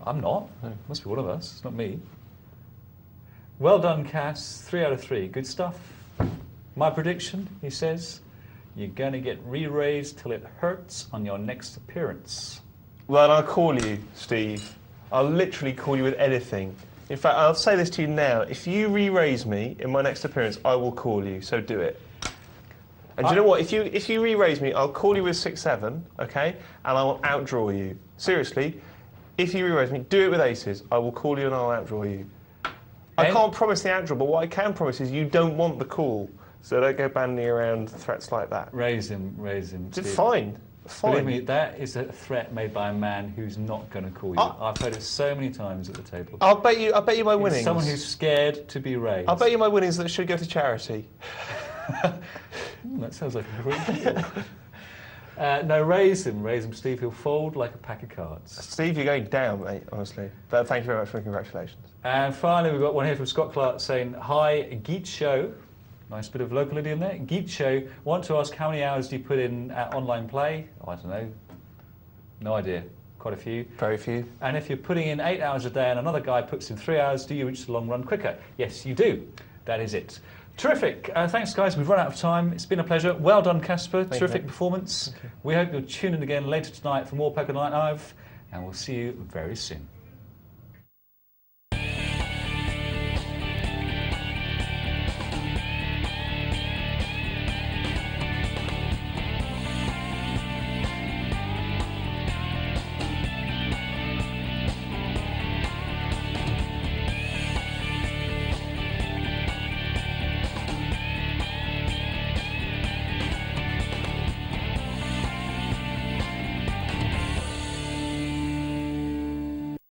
I'm not. No. Must be one of us. It's not me. Well done, Cass. 3 out of 3. Good stuff. My prediction, he says, you're going to get re-raised till it hurts on your next appearance. Well, I'll call you, Steve. I'll literally call you with anything. In fact, I'll say this to you now. If you re-raise me in my next appearance, I will call you, so do it. And do you know what? If you re-raise me, I'll call you with 6-7, okay? And I will outdraw you. Seriously, if you re-raise me, do it with aces. I will call you and I'll outdraw you. I can't promise the outdraw, but what I can promise is you don't want the call. So don't go bandying around threats like that. Raise him. It's fine. Believe me, that is a threat made by a man who's not going to call you. I've heard it so many times at the table. I'll bet you my winnings. Someone who's scared to be raised. I'll bet you my winnings that should go to charity. That sounds like a great deal. No, raise him, Steve. He'll fold like a pack of cards. Steve, you're going down, mate, honestly. But thank you very much for the congratulations. And finally, we've got one here from Scott Clark saying, hi, Geet Show. Nice bit of local idiom there. Geet Show. Want to ask how many hours do you put in online play? Oh, I don't know. No idea. Quite a few. Very few. And if you're putting in 8 hours a day and another guy puts in 3 hours, do you reach the long run quicker? Yes, you do. That is it. Terrific. Thanks, guys. We've run out of time. It's been a pleasure. Well done, Caspar. Terrific performance. We hope you'll tune in again later tonight for more Poker Night Live, and we'll see you very soon.